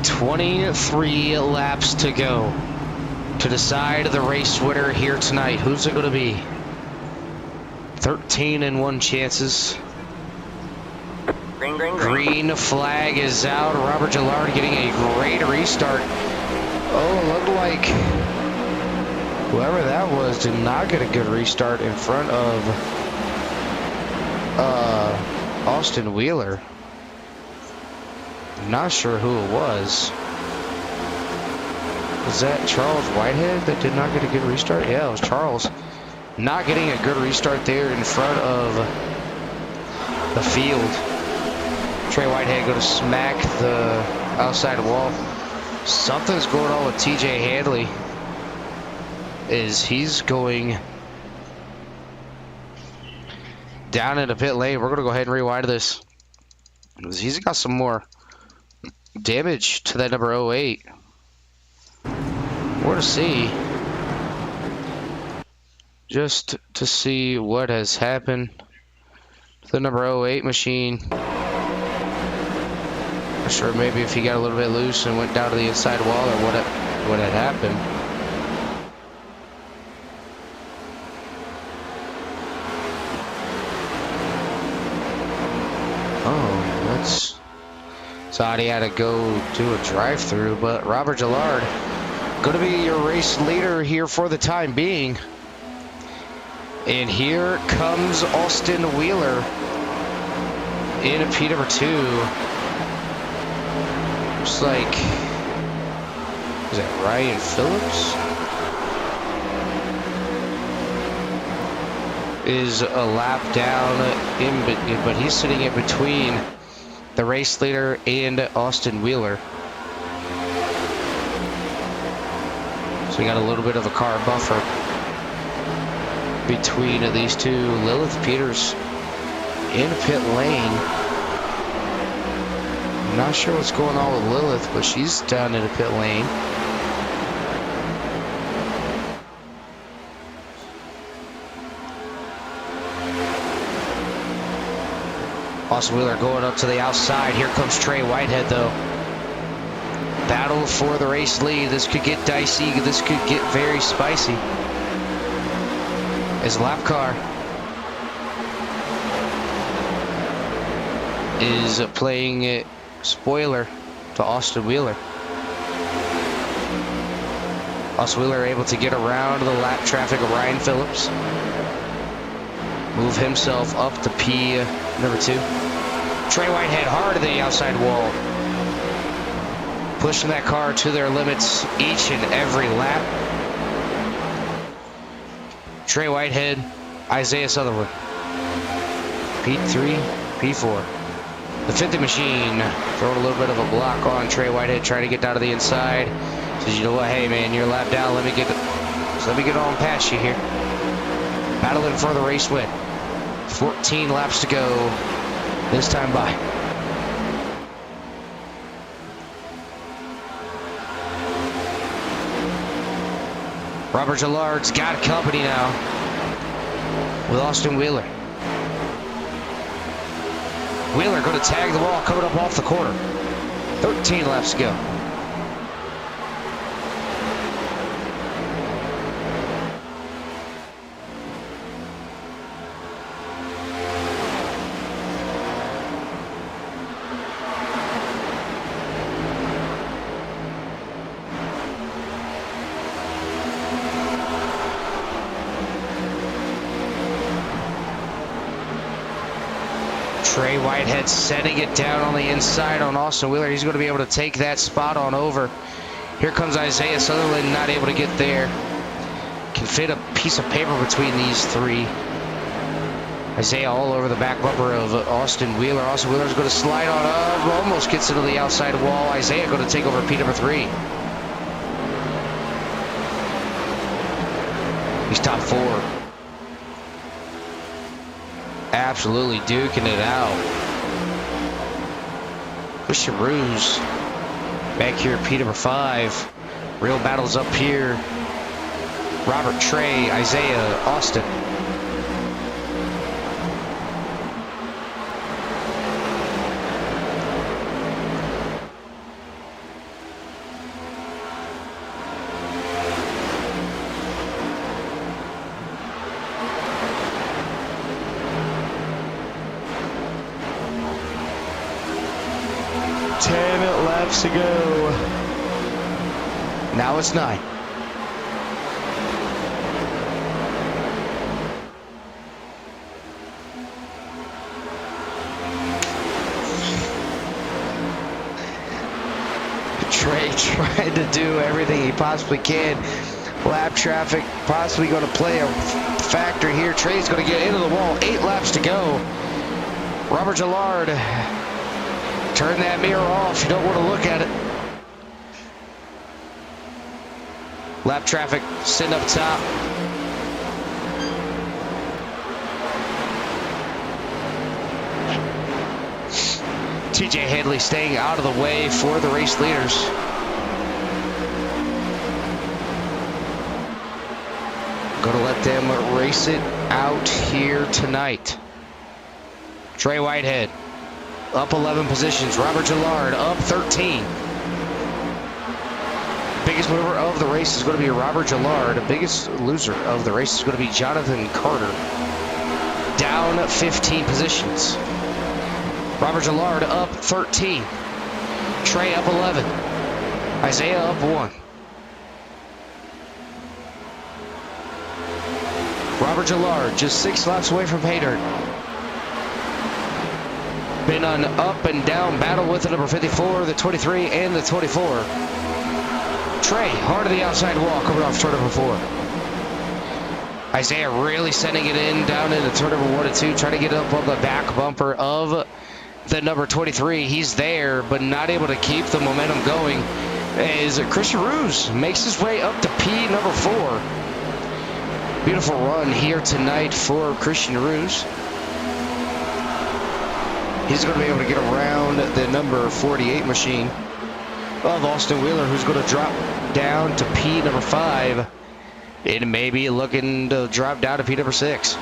.23 laps to go to decide the race winner here tonight. Who's it going to be? 13-1 chances. Green flag is out. Robert Gillard getting a great restart. Oh, it looked like whoever that was did not get a good restart in front of Austin Wheeler. Not sure who it was. Was that Charles Whitehead that did not get a good restart? Yeah, it was Charles. Not getting a good restart there in front of the field. Trey Whitehead going to smack the outside wall. Something's going on with TJ Hadley. He's going down into pit lane. We're going to go ahead and rewind this. He's got some more damage to that number 08. We're to see. Just to see what has happened to the number 08 machine. Not sure maybe if he got a little bit loose and went down to the inside wall or what had happened. Oh, that's... Thought he had to go do a drive-through, but Robert Gillard going to be your race leader here for the time being. And here comes Austin Wheeler in P number 2. Looks like, is that Ryan Phillips? Is a lap down, but he's sitting in between the race leader and Austin Wheeler. So we got a little bit of a car buffer between these two. Lilith Peters in pit lane. I'm not sure what's going on with Lilith, but she's down in the pit lane. Austin Wheeler going up to the outside. Here comes Trey Whitehead, though. Battle for the race lead. This could get dicey. This could get very spicy. His lap car is playing it spoiler to Austin Wheeler. Austin Wheeler able to get around the lap traffic of Ryan Phillips. Move himself up to P number 2. Trey Whitehead hard to the outside wall. Pushing that car to their limits each and every lap. Trey Whitehead, Isaiah Sutherland. P3, P4. The 50 machine throwing a little bit of a block on Trey Whitehead, trying to get down to the inside. Says, you know what, hey man, you're a lap down. Let me get on past you here. Battling for the race win. 14 laps to go this time by. Robert Gillard's got company now with Austin Wheeler. Wheeler going to tag the wall coming up off the corner. 13 laps to go. Trey Whitehead setting it down on the inside on Austin Wheeler. He's going to be able to take that spot on over. Here comes Isaiah Sutherland, not able to get there. Can fit a piece of paper between these three. Isaiah all over the back bumper of Austin Wheeler. Austin Wheeler's going to slide on up, almost gets into the outside wall. Isaiah going to take over P number 3. He's top 4. Absolutely duking it out. Christian Ruse back here at P number 5. Real battles up here. Robert, Trey, Isaiah, Austin. To go. Now it's 9. Trey trying to do everything he possibly can. Lap traffic possibly going to play a factor here. Trey's going to get into the wall. 8 laps to go. Robert Gillard. Turn that mirror off. You don't want to look at it. Lap traffic sitting up top. TJ Hadley staying out of the way for the race leaders. Going to let them race it out here tonight. Trey Whitehead up 11 positions. Robert Gillard up 13. Biggest mover of the race is going to be Robert Gillard. The biggest loser of the race is going to be Jonathan Carter. Down 15 positions. Robert Gillard up 13. Trey up 11. Isaiah up 1. Robert Gillard just 6 laps away from pay dirt. Been an up and down battle with the number 54, the 23, and the 24. Trey, hard to the outside wall, coming off turn number 4. Isaiah really sending it in, down into turn number 1 and 2, trying to get up on the back bumper of the number 23. He's there, but not able to keep the momentum going. As Christian Ruse makes his way up to P number 4. Beautiful run here tonight for Christian Ruse. He's going to be able to get around the number 48 machine of Austin Wheeler, who's going to drop down to P number 5. It may be looking to drop down to P number 6.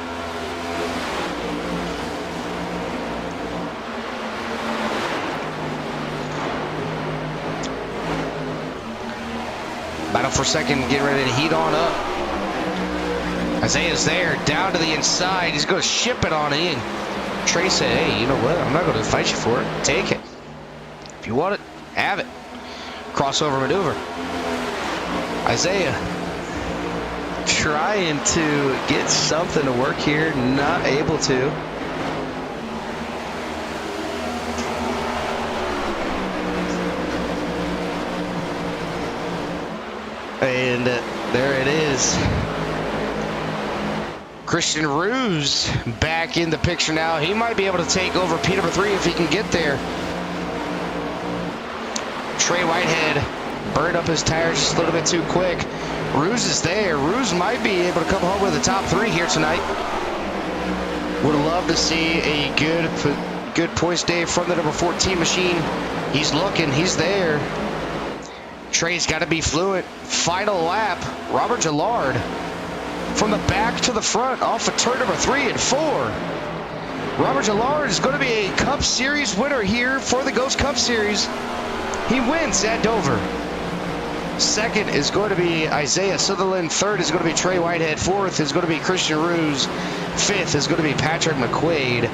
Battle for second, getting ready to heat on up. Isaiah's there, down to the inside. He's going to ship it on in. Trey said, hey, you know what? I'm not going to fight you for it. Take it. If you want it, have it. Crossover maneuver. Isaiah trying to get something to work here. Not able to. And there it is. Christian Ruse back in the picture now. He might be able to take over P number 3 if he can get there. Trey Whitehead burned up his tires just a little bit too quick. Ruse is there. Ruse might be able to come home with the top 3 here tonight. Would love to see a good points day from the number 14 machine. He's looking. He's there. Trey's got to be fluent. Final lap. Robert Gillard from the back to the front off of turn number 3 and 4. Robert Gillard is going to be a Cup Series winner here for the Ghost Cup Series. He wins at Dover. Second is going to be Isaiah Sutherland. Third is going to be Trey Whitehead. Fourth is going to be Christian Ruse. Fifth is going to be Patrick McQuaid.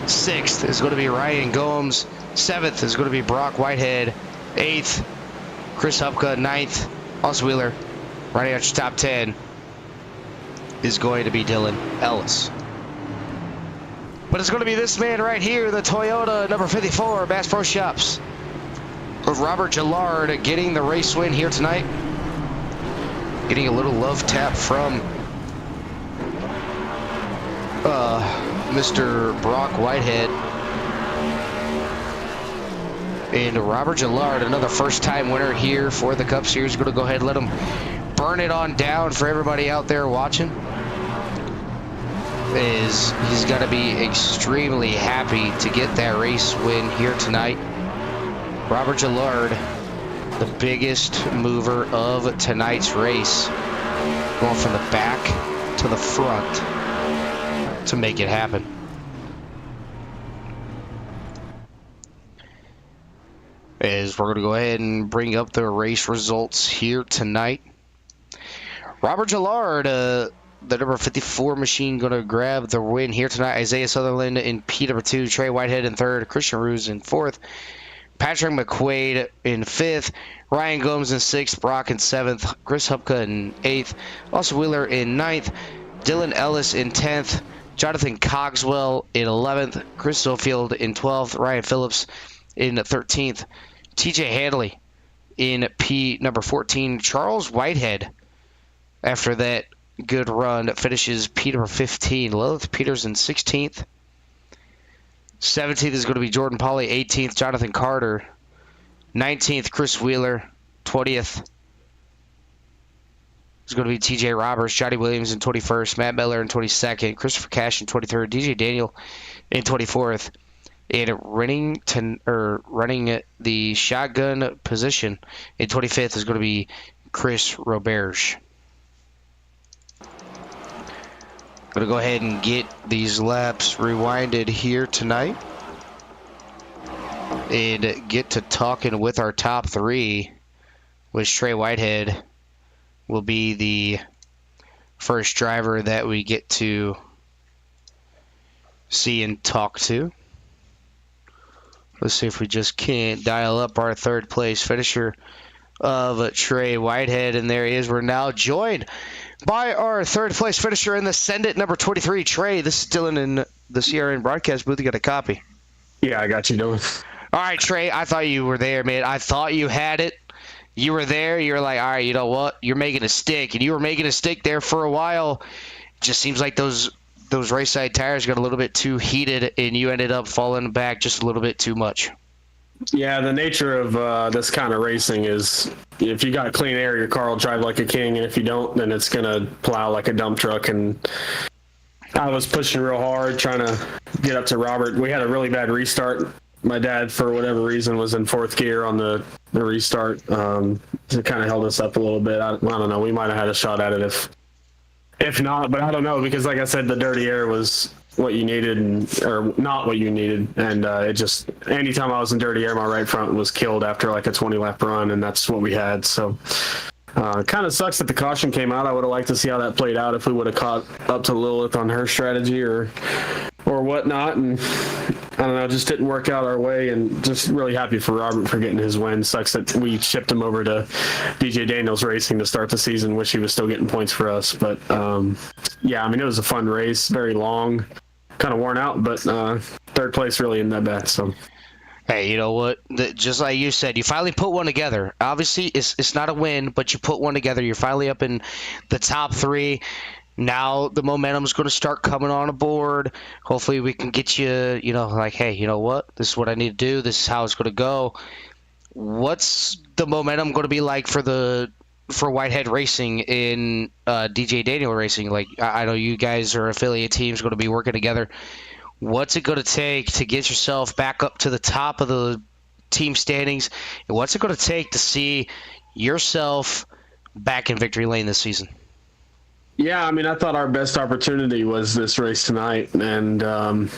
Sixth is going to be Ryan Gomes. Seventh is going to be Brock Whitehead. Eighth, Chris Hupka. Ninth, Austin Wheeler. Running out your top 10 is going to be Dylan Ellis. But it's going to be this man right here, the Toyota number 54, Bass Pro Shops. Of Robert Gillard getting the race win here tonight. Getting a little love tap from Mr. Brock Whitehead. And Robert Gillard, another first-time winner here for the Cup Series. Going to go ahead and let him burn it on down for everybody out there watching. He's got to be extremely happy to get that race win here tonight. Robert Gillard, the biggest mover of tonight's race, going from the back to the front to make it happen. As we're going to go ahead and bring up the race results here tonight. Robert Gillard, the number 54 machine, going to grab the win here tonight. Isaiah Sutherland in P number 2, Trey Whitehead in 3rd, Christian Ruse in 4th, Patrick McQuaid in 5th, Ryan Gomes in 6th, Brock in 7th, Chris Hupka in 8th, Austin Wheeler in 9th, Dylan Ellis in 10th, Jonathan Cogswell in 11th, Chris Sofield in 12th, Ryan Phillips in 13th, TJ Handley in P number 14, Charles Whitehead, after that good run, finishes P number 15, Lilith Peters in 16th, 17th is going to be Jordan Pauly, 18th, Jonathan Carter, 19th, Chris Wheeler, 20th is going to be TJ Roberts, Johnny Williams in 21st, Matt Miller in 22nd, Christopher Cash in 23rd, DJ Daniel in 24th, and running the shotgun position in 25th is going to be Chris Roberge. Going to go ahead and get these laps rewinded here tonight and get to talking with our top 3, which Trey Whitehead will be the first driver that we get to see and talk to. Let's see if we just can't dial up our 3rd place finisher of Trey Whitehead, and there he is. We're now joined by our 3rd place finisher in the Send It number 23, Trey. This is Dylan in the CRN broadcast booth. You got a copy? Yeah, I got you, Dylan. All right, Trey, I thought you were there, man. I thought you had it. You were there. You were like, all right, you know what? You're making a stick, and you were making a stick there for a while. It just seems like those race side tires got a little bit too heated, and you ended up falling back just a little bit too much. Yeah, the nature of this kind of racing is if you got clean air, your car will drive like a king, and if you don't, then it's going to plow like a dump truck. And I was pushing real hard trying to get up to Robert. We had a really bad restart. My dad, for whatever reason, was in 4th gear on the restart. It kind of held us up a little bit. I don't know. We might have had a shot at it if not, but I don't know, because like I said, the dirty air was what you needed or not what you needed, and it just, anytime I was in dirty air, my right front was killed after like a 20 lap run, and that's what we had. So kind of sucks that the caution came out. I would have liked to see how that played out if we would have caught up to Lilith on her strategy or whatnot, and I don't know, it just didn't work out our way, and just really happy for Robert for getting his win. Sucks that we shipped him over to DJ Daniels Racing to start the season. Wish he was still getting points for us, but yeah, I mean, it was a fun race, very long, kind of worn out, but 3rd place really isn't that bad. So hey, you know what? Just like you said, you finally put one together. Obviously, it's not a win, but you put one together. You're finally up in the top 3. Now the momentum's going to start coming on aboard. Hopefully we can get you, like, hey, you know what? This is what I need to do. This is how it's going to go. What's the momentum going to be like for Whitehead Racing in DJ Daniel Racing? Like, I know you guys are affiliate teams going to be working together. What's it going to take to get yourself back up to the top of the team standings? And what's it going to take to see yourself back in victory lane this season? Yeah, I mean, I thought our best opportunity was this race tonight, and like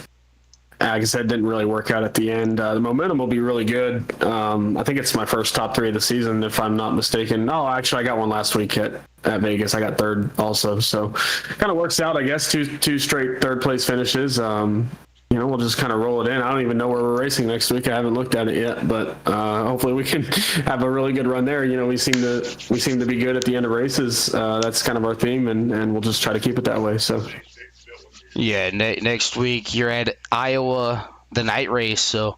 I said, didn't really work out at the end. The momentum will be really good. I think it's my first top 3 of the season, if I'm not mistaken. Oh, actually, I got one last week at Vegas. I got 3rd also, so kind of works out, I guess. Two straight 3rd place finishes. We'll just kind of roll it in. I don't even know where we're racing next week. I haven't looked at it yet, but hopefully we can have a really good run there. We seem to be good at the end of races. That's kind of our theme, and we'll just try to keep it that way. So Yeah, next week you're at Iowa, the night race, so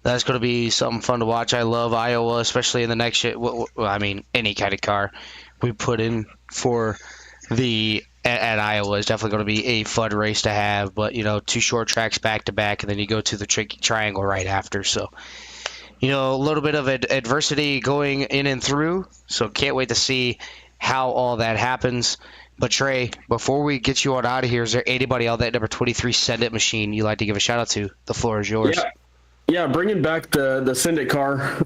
that's going to be something fun to watch. I love Iowa, especially in the next shit. Well, I mean, any kind of car we put in for at Iowa is definitely going to be a fun race to have. But, 2 short tracks back to back, and then you go to the tricky triangle right after. So, a little bit of adversity going in and through. So can't wait to see how all that happens. But Trey, before we get you on out of here, is there anybody on that number 23 Send It machine you'd like to give a shout out to? The floor is yours. Yeah, bringing back the Send It car.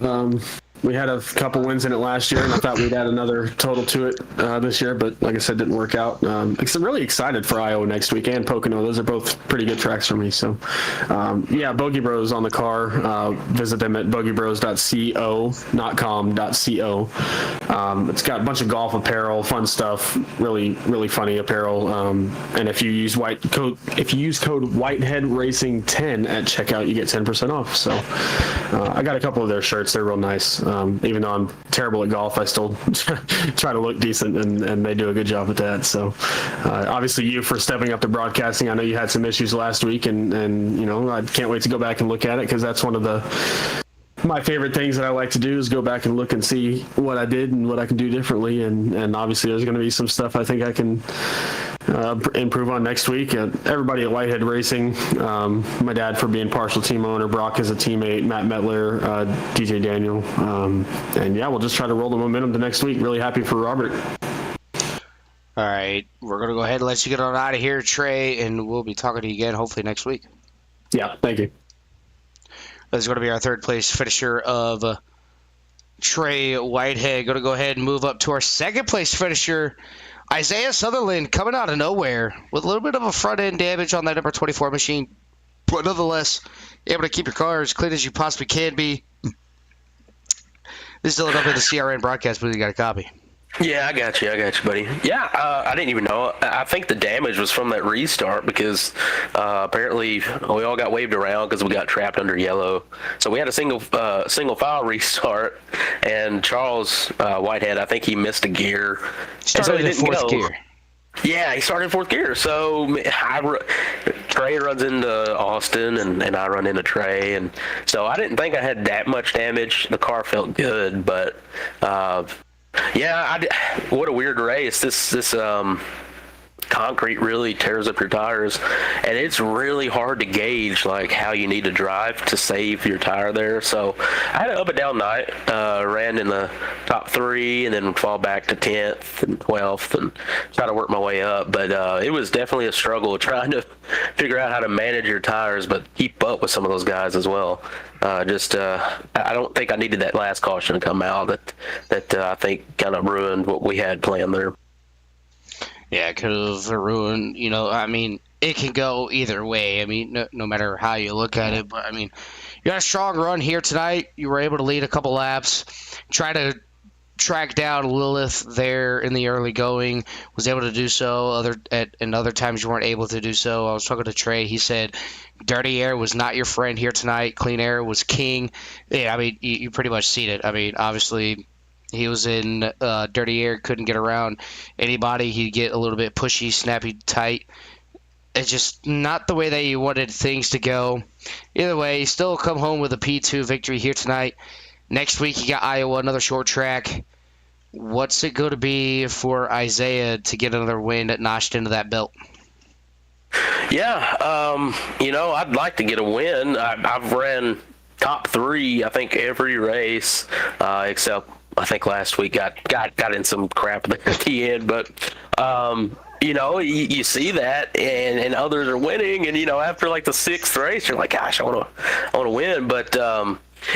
We had a couple wins in it last year, and I thought we'd add another total to it this year, but like I said, didn't work out. I'm really excited for Iowa next week and Pocono. Those are both pretty good tracks for me. So, Bogey Bros on the car. Visit them at bogeybros.co, not com.co. It's got a bunch of golf apparel, fun stuff, really, really funny apparel. And if you use code Whitehead Racing 10 at checkout, you get 10% off. So, I got a couple of their shirts. They're real nice. Even though I'm terrible at golf, I still try to look decent, and they do a good job at that. So, obviously, you for stepping up to broadcasting. I know you had some issues last week, and I can't wait to go back and look at it, because that's one of my favorite things that I like to do is go back and look and see what I did and what I can do differently. And obviously, there's going to be some stuff I think I can improve on next week. Everybody at Whitehead Racing, my dad for being partial team owner, Brock as a teammate, Matt Metler, DJ Daniel, and we'll just try to roll the momentum to next week. Really happy for Robert. All right, we're gonna go ahead and let you get on out of here, Trey, and we'll be talking to you again hopefully next week. Yeah, thank you. That's going to be our third place finisher of Trey Whitehead. Going to go ahead and move up to our second place finisher, Isaiah Sutherland, coming out of nowhere with a little bit of a front end damage on that number 24 machine, but nonetheless able to keep your car as clean as you possibly can be. This is still up in the CRN broadcast booth. You got a copy. Yeah, I got you, buddy. Yeah, I didn't even know. I think the damage was from that restart, because apparently we all got waved around because we got trapped under yellow. So we had a single file restart, and Charles Whitehead, I think he missed a gear. Started in fourth gear. Yeah, he started in fourth gear. So Trey runs into Austin, and I run into Trey, and so I didn't think I had that much damage. The car felt good, but. What a weird race. This concrete really tears up your tires, and it's really hard to gauge like how you need to drive to save your tire there. So I had an up and down night, ran in the top 3 and then fall back to 10th and 12th and try to work my way up. But it was definitely a struggle trying to figure out how to manage your tires but keep up with some of those guys as well. I don't think I needed that last caution to come out that I think kind of ruined what we had planned there. Yeah, it could have ruined, it can go either way. I mean, no matter how you look at it. But, you had a strong run here tonight. You were able to lead a couple laps, try to track down Lilith there in the early going, was able to do so. And other times you weren't able to do so. I was talking to Trey. He said dirty air was not your friend here tonight. Clean air was king. Yeah, you pretty much seen it. Obviously, he was in dirty air, couldn't get around anybody. He'd get a little bit pushy, snappy, tight. It's just not the way that you wanted things to go. Either way, he still come home with a P2 victory here tonight. Next week, you got Iowa, another short track. What's it going to be for Isaiah to get another win notched into that belt? Yeah, I'd like to get a win. I've ran top 3, I think, every race, except I think last week got in some crap at the end, but you see that, and others are winning, and after like the 6th race, you're like, gosh, I want to win, but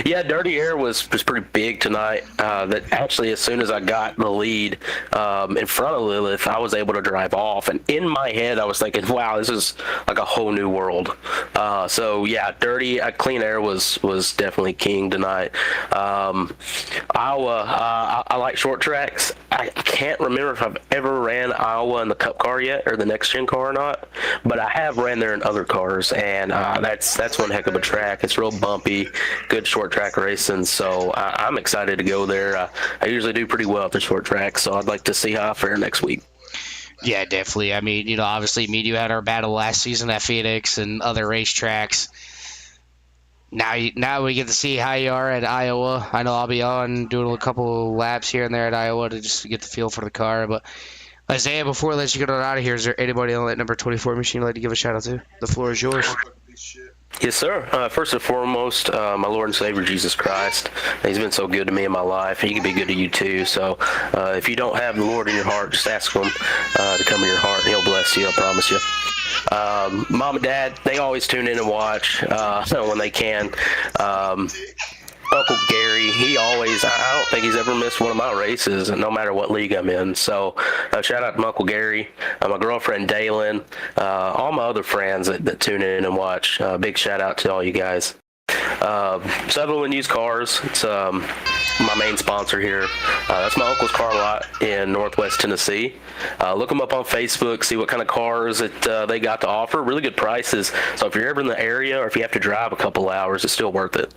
Yeah, Dirty Air was pretty big tonight. That actually, as soon as I got the lead in front of Lilith, I was able to drive off. And in my head, I was thinking, wow, this is like a whole new world. So yeah, Clean Air was definitely king tonight. Iowa, I like short tracks. I can't remember if I've ever ran Iowa in the Cup car yet, or the next gen car or not, but I have ran there in other cars, and that's one heck of a track. It's real bumpy, good short track racing, so I'm excited to go there. I usually do pretty well at the short track, so I'd like to see how I fare next week. Yeah, definitely. I mean, obviously, me and you had our battle last season at Phoenix and other racetracks. Now we get to see how you are at Iowa. I know I'll be on doing a couple laps here and there at Iowa to just get the feel for the car. But Isaiah, before I let you get on out of here, is there anybody on that number 24 machine you'd like to give a shout out to? The floor is yours. Yes, sir. First and foremost, my Lord and Savior Jesus Christ. He's been so good to me in my life. He can be good to you too. So if you don't have the Lord in your heart, just ask Him to come in your heart, and He'll bless you. I promise you. Mom and Dad, they always tune in and watch when they can. Uncle Gary, he always, I don't think he's ever missed one of my races, no matter what league I'm in. So shout out to my Uncle Gary, my girlfriend Daylin, all my other friends that tune in and watch. Big shout out to all you guys. Sutherland Used Cars, it's my main sponsor here. That's my uncle's car lot in Northwest Tennessee. Look them up on Facebook, see what kind of cars that they got to offer. Really good prices. So if you're ever in the area or if you have to drive a couple hours, it's still worth it.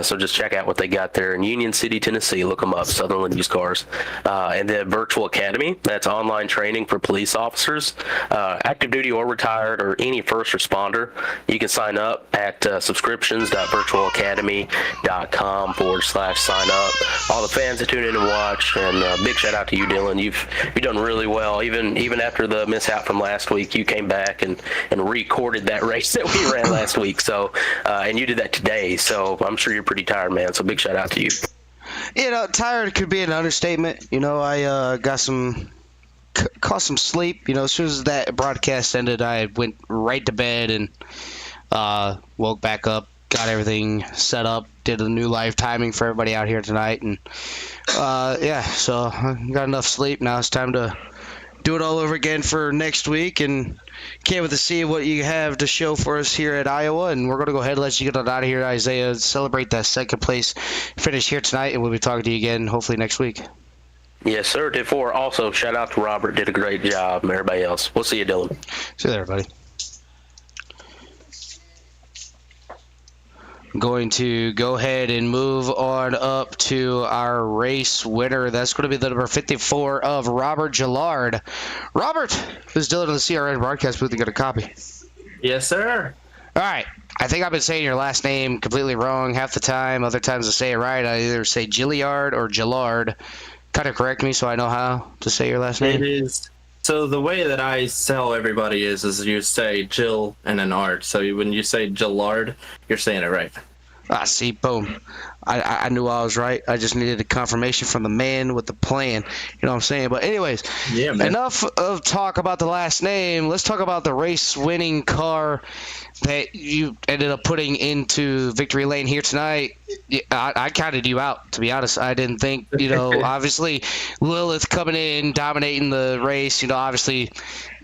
So just check out what they got there in Union City, Tennessee. Look them up, Sutherland Used Cars. And then Virtual Academy, that's online training for police officers, active duty or retired, or any first responder. You can sign up at subscriptions.virtualacademy.com/sign up. All the fans that tune in and watch, and big shout out to you, Dylan. You've done really well. Even after the mishap from last week, you came back and recorded that race that we ran last week. So, and you did that today. So I'm sure you're pretty tired, man. So big shout out to you. Tired could be an understatement. I got caught some sleep. As soon as that broadcast ended, I went right to bed and woke back up, got everything set up, did a new live timing for everybody out here tonight, and so I got enough sleep. Now it's time to do it all over again for next week, and can't wait to see what you have to show for us here at Iowa. And we're going to go ahead and let you get on out of here, Isaiah, celebrate that second place finish here tonight, and we'll be talking to you again hopefully next week. Yes, sir. Did four. Also, shout out to Robert. Did a great job, and everybody else. We'll see you, Dylan. See you there, everybody. Going to go ahead and move on up to our race winner. That's going to be the number 54 of Robert Gillard. Robert, this is Dylan of the CRN broadcast booth. You got a copy? Yes, sir. All right. I think I've been saying your last name completely wrong half the time. Other times I say it right. I either say Gilliard or Gillard. Kind of correct me so I know how to say your last name. It is. So the way that I tell everybody is you say Jill and an Art. So when you say Gillard, you're saying it right. See, boom. I knew I was right. I just needed a confirmation from the man with the plan. You know what I'm saying? But anyways, yeah, man. Enough of talk about the last name. Let's talk about the race-winning car that you ended up putting into victory lane here tonight. I counted you out, to be honest. I didn't think, obviously Lilith coming in, dominating the race, obviously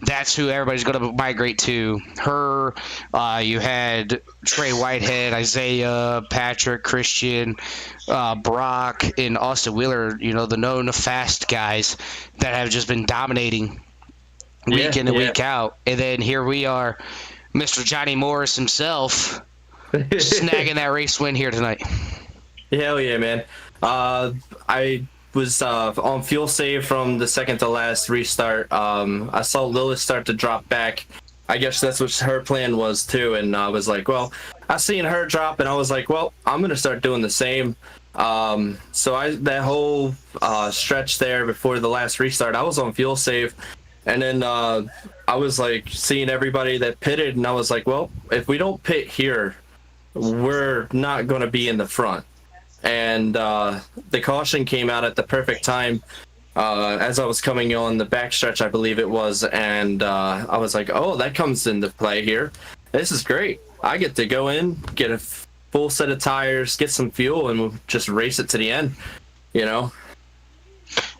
that's who everybody's going to migrate to. Her, you had Trey Whitehead, Isaiah, Patrick, Christian, Brock, and Austin Wheeler, the known fast guys that have just been dominating week in and week out. And then here we are, Mr. Johnny Morris himself, snagging that race win here tonight. Hell yeah, man. I was on fuel save from the second to last restart. I saw Lilith start to drop back. I guess that's what her plan was too, and I was like, well, I seen her drop, and I was like, well, I'm gonna start doing the same. So that whole stretch there before the last restart, I was on fuel save, and then I was like seeing everybody that pitted, and I was like, well, if we don't pit here, we're not gonna be in the front. And the caution came out at the perfect time as I was coming on the backstretch, I believe it was, and I was like, oh, that comes into play here. This is great. I get to go in, get a full set of tires, get some fuel, and we'll just race it to the end,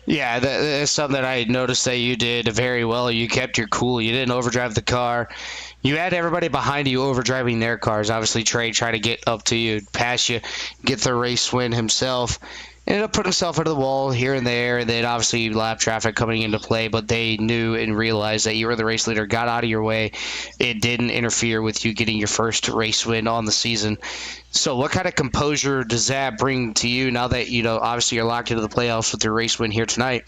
Yeah, that's something that I noticed that you did very well. You kept your cool. You didn't overdrive the car. You had everybody behind you overdriving their cars. Obviously, Trey trying to get up to you, pass you, get the race win himself. Ended up putting himself into the wall here and there, and then obviously lap traffic coming into play, but they knew and realized that you were the race leader, got out of your way. It didn't interfere with you getting your first race win on the season. So what kind of composure does that bring to you now that, obviously you're locked into the playoffs with your race win here tonight?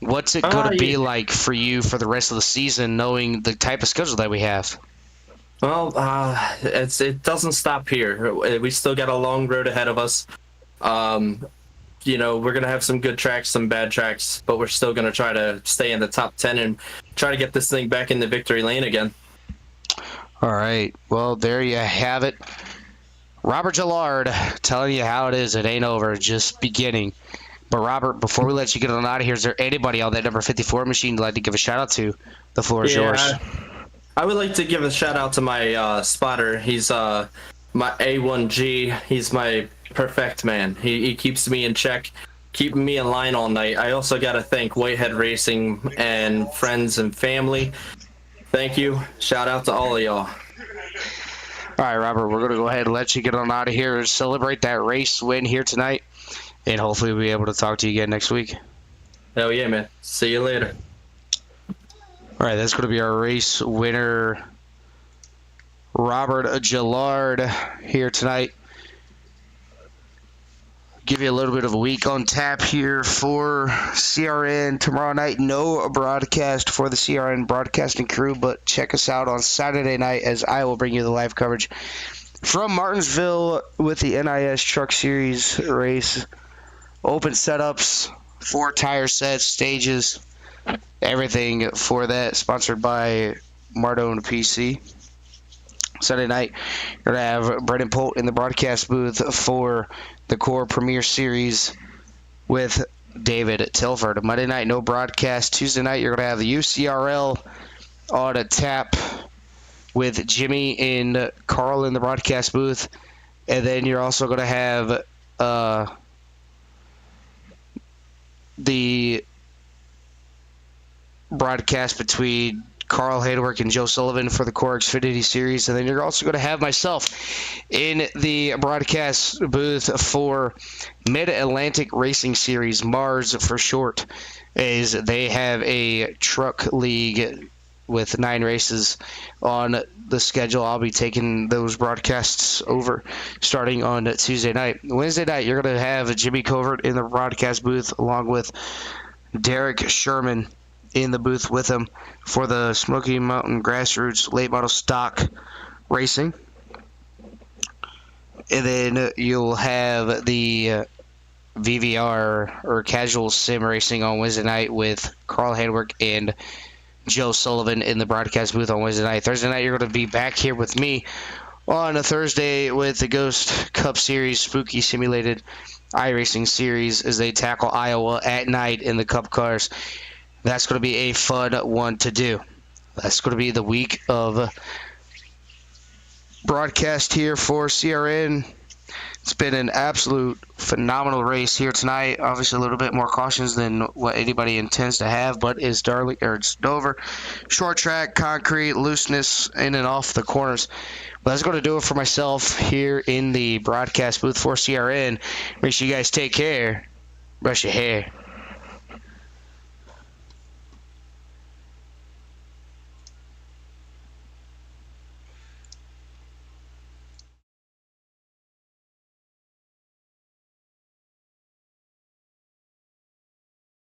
What's it going to be like for you for the rest of the season, knowing the type of schedule that we have? Well, it doesn't stop here. We still got a long road ahead of us. You know, we're going to have some good tracks, some bad tracks, but we're still going to try to stay in the top 10 and try to get this thing back in the victory lane again. All right. Well, there you have it. Robert Gillard telling you how it is. It ain't over, just beginning. But Robert, before we let you get on out of here, is there anybody on that number 54 machine you'd like to give a shout out to? The floor is yours. I would like to give a shout out to my spotter. He's my A1G. He's my perfect man. He keeps me in check, keeping me in line all night. I also got to thank Whitehead Racing and friends and family. Thank you. Shout out to all of y'all. All right, Robert, we're going to go ahead and let you get on out of here and celebrate that race win here tonight. And hopefully we'll be able to talk to you again next week. Hell yeah, man. See you later. All right, that's going to be our race winner, Robert Gillard, here tonight. Give you a little bit of a week on tap here for CRN tomorrow night. No broadcast for the CRN broadcasting crew, but check us out on Saturday night as I will bring you the live coverage from Martinsville with the NIS Truck Series race. Open setups, 4 tire sets, stages, everything for that, sponsored by Mardone PC. Sunday night, you're going to have Brendan Polt in the broadcast booth for the Core Premier Series with David Tilford. Monday night, no broadcast. Tuesday night, you're going to have the UCRL on a tap with Jimmy and Carl in the broadcast booth. And then you're also going to have the broadcast between Carl Haydenwork and Joe Sullivan for the Core Xfinity Series. And then you're also going to have myself in the broadcast booth for Mid-Atlantic Racing Series, Mars for short, as they have a truck league with 9 races on the schedule. I'll be taking those broadcasts over starting on Tuesday night. Wednesday night, you're going to have Jimmy Covert in the broadcast booth along with Derek Sherman in the booth with him for the Smoky Mountain Grassroots late model stock racing. And then you'll have the VVR or casual sim racing on Wednesday night with Carl Handwerk and Joe Sullivan in the broadcast booth on Wednesday night. Thursday night, you're going to be back here with me on a Thursday with the Ghost Cup Series Spooky Simulated iRacing Series as they tackle Iowa at night in the Cup cars. That's going to be a fun one to do. That's going to be the week of broadcast here for CRN. It's been an absolute phenomenal race here tonight. Obviously, a little bit more cautions than what anybody intends to have, but it's Dover. Short track, concrete, looseness in and off the corners. But that's going to do it for myself here in the broadcast booth for CRN. Make sure you guys take care. Brush your hair.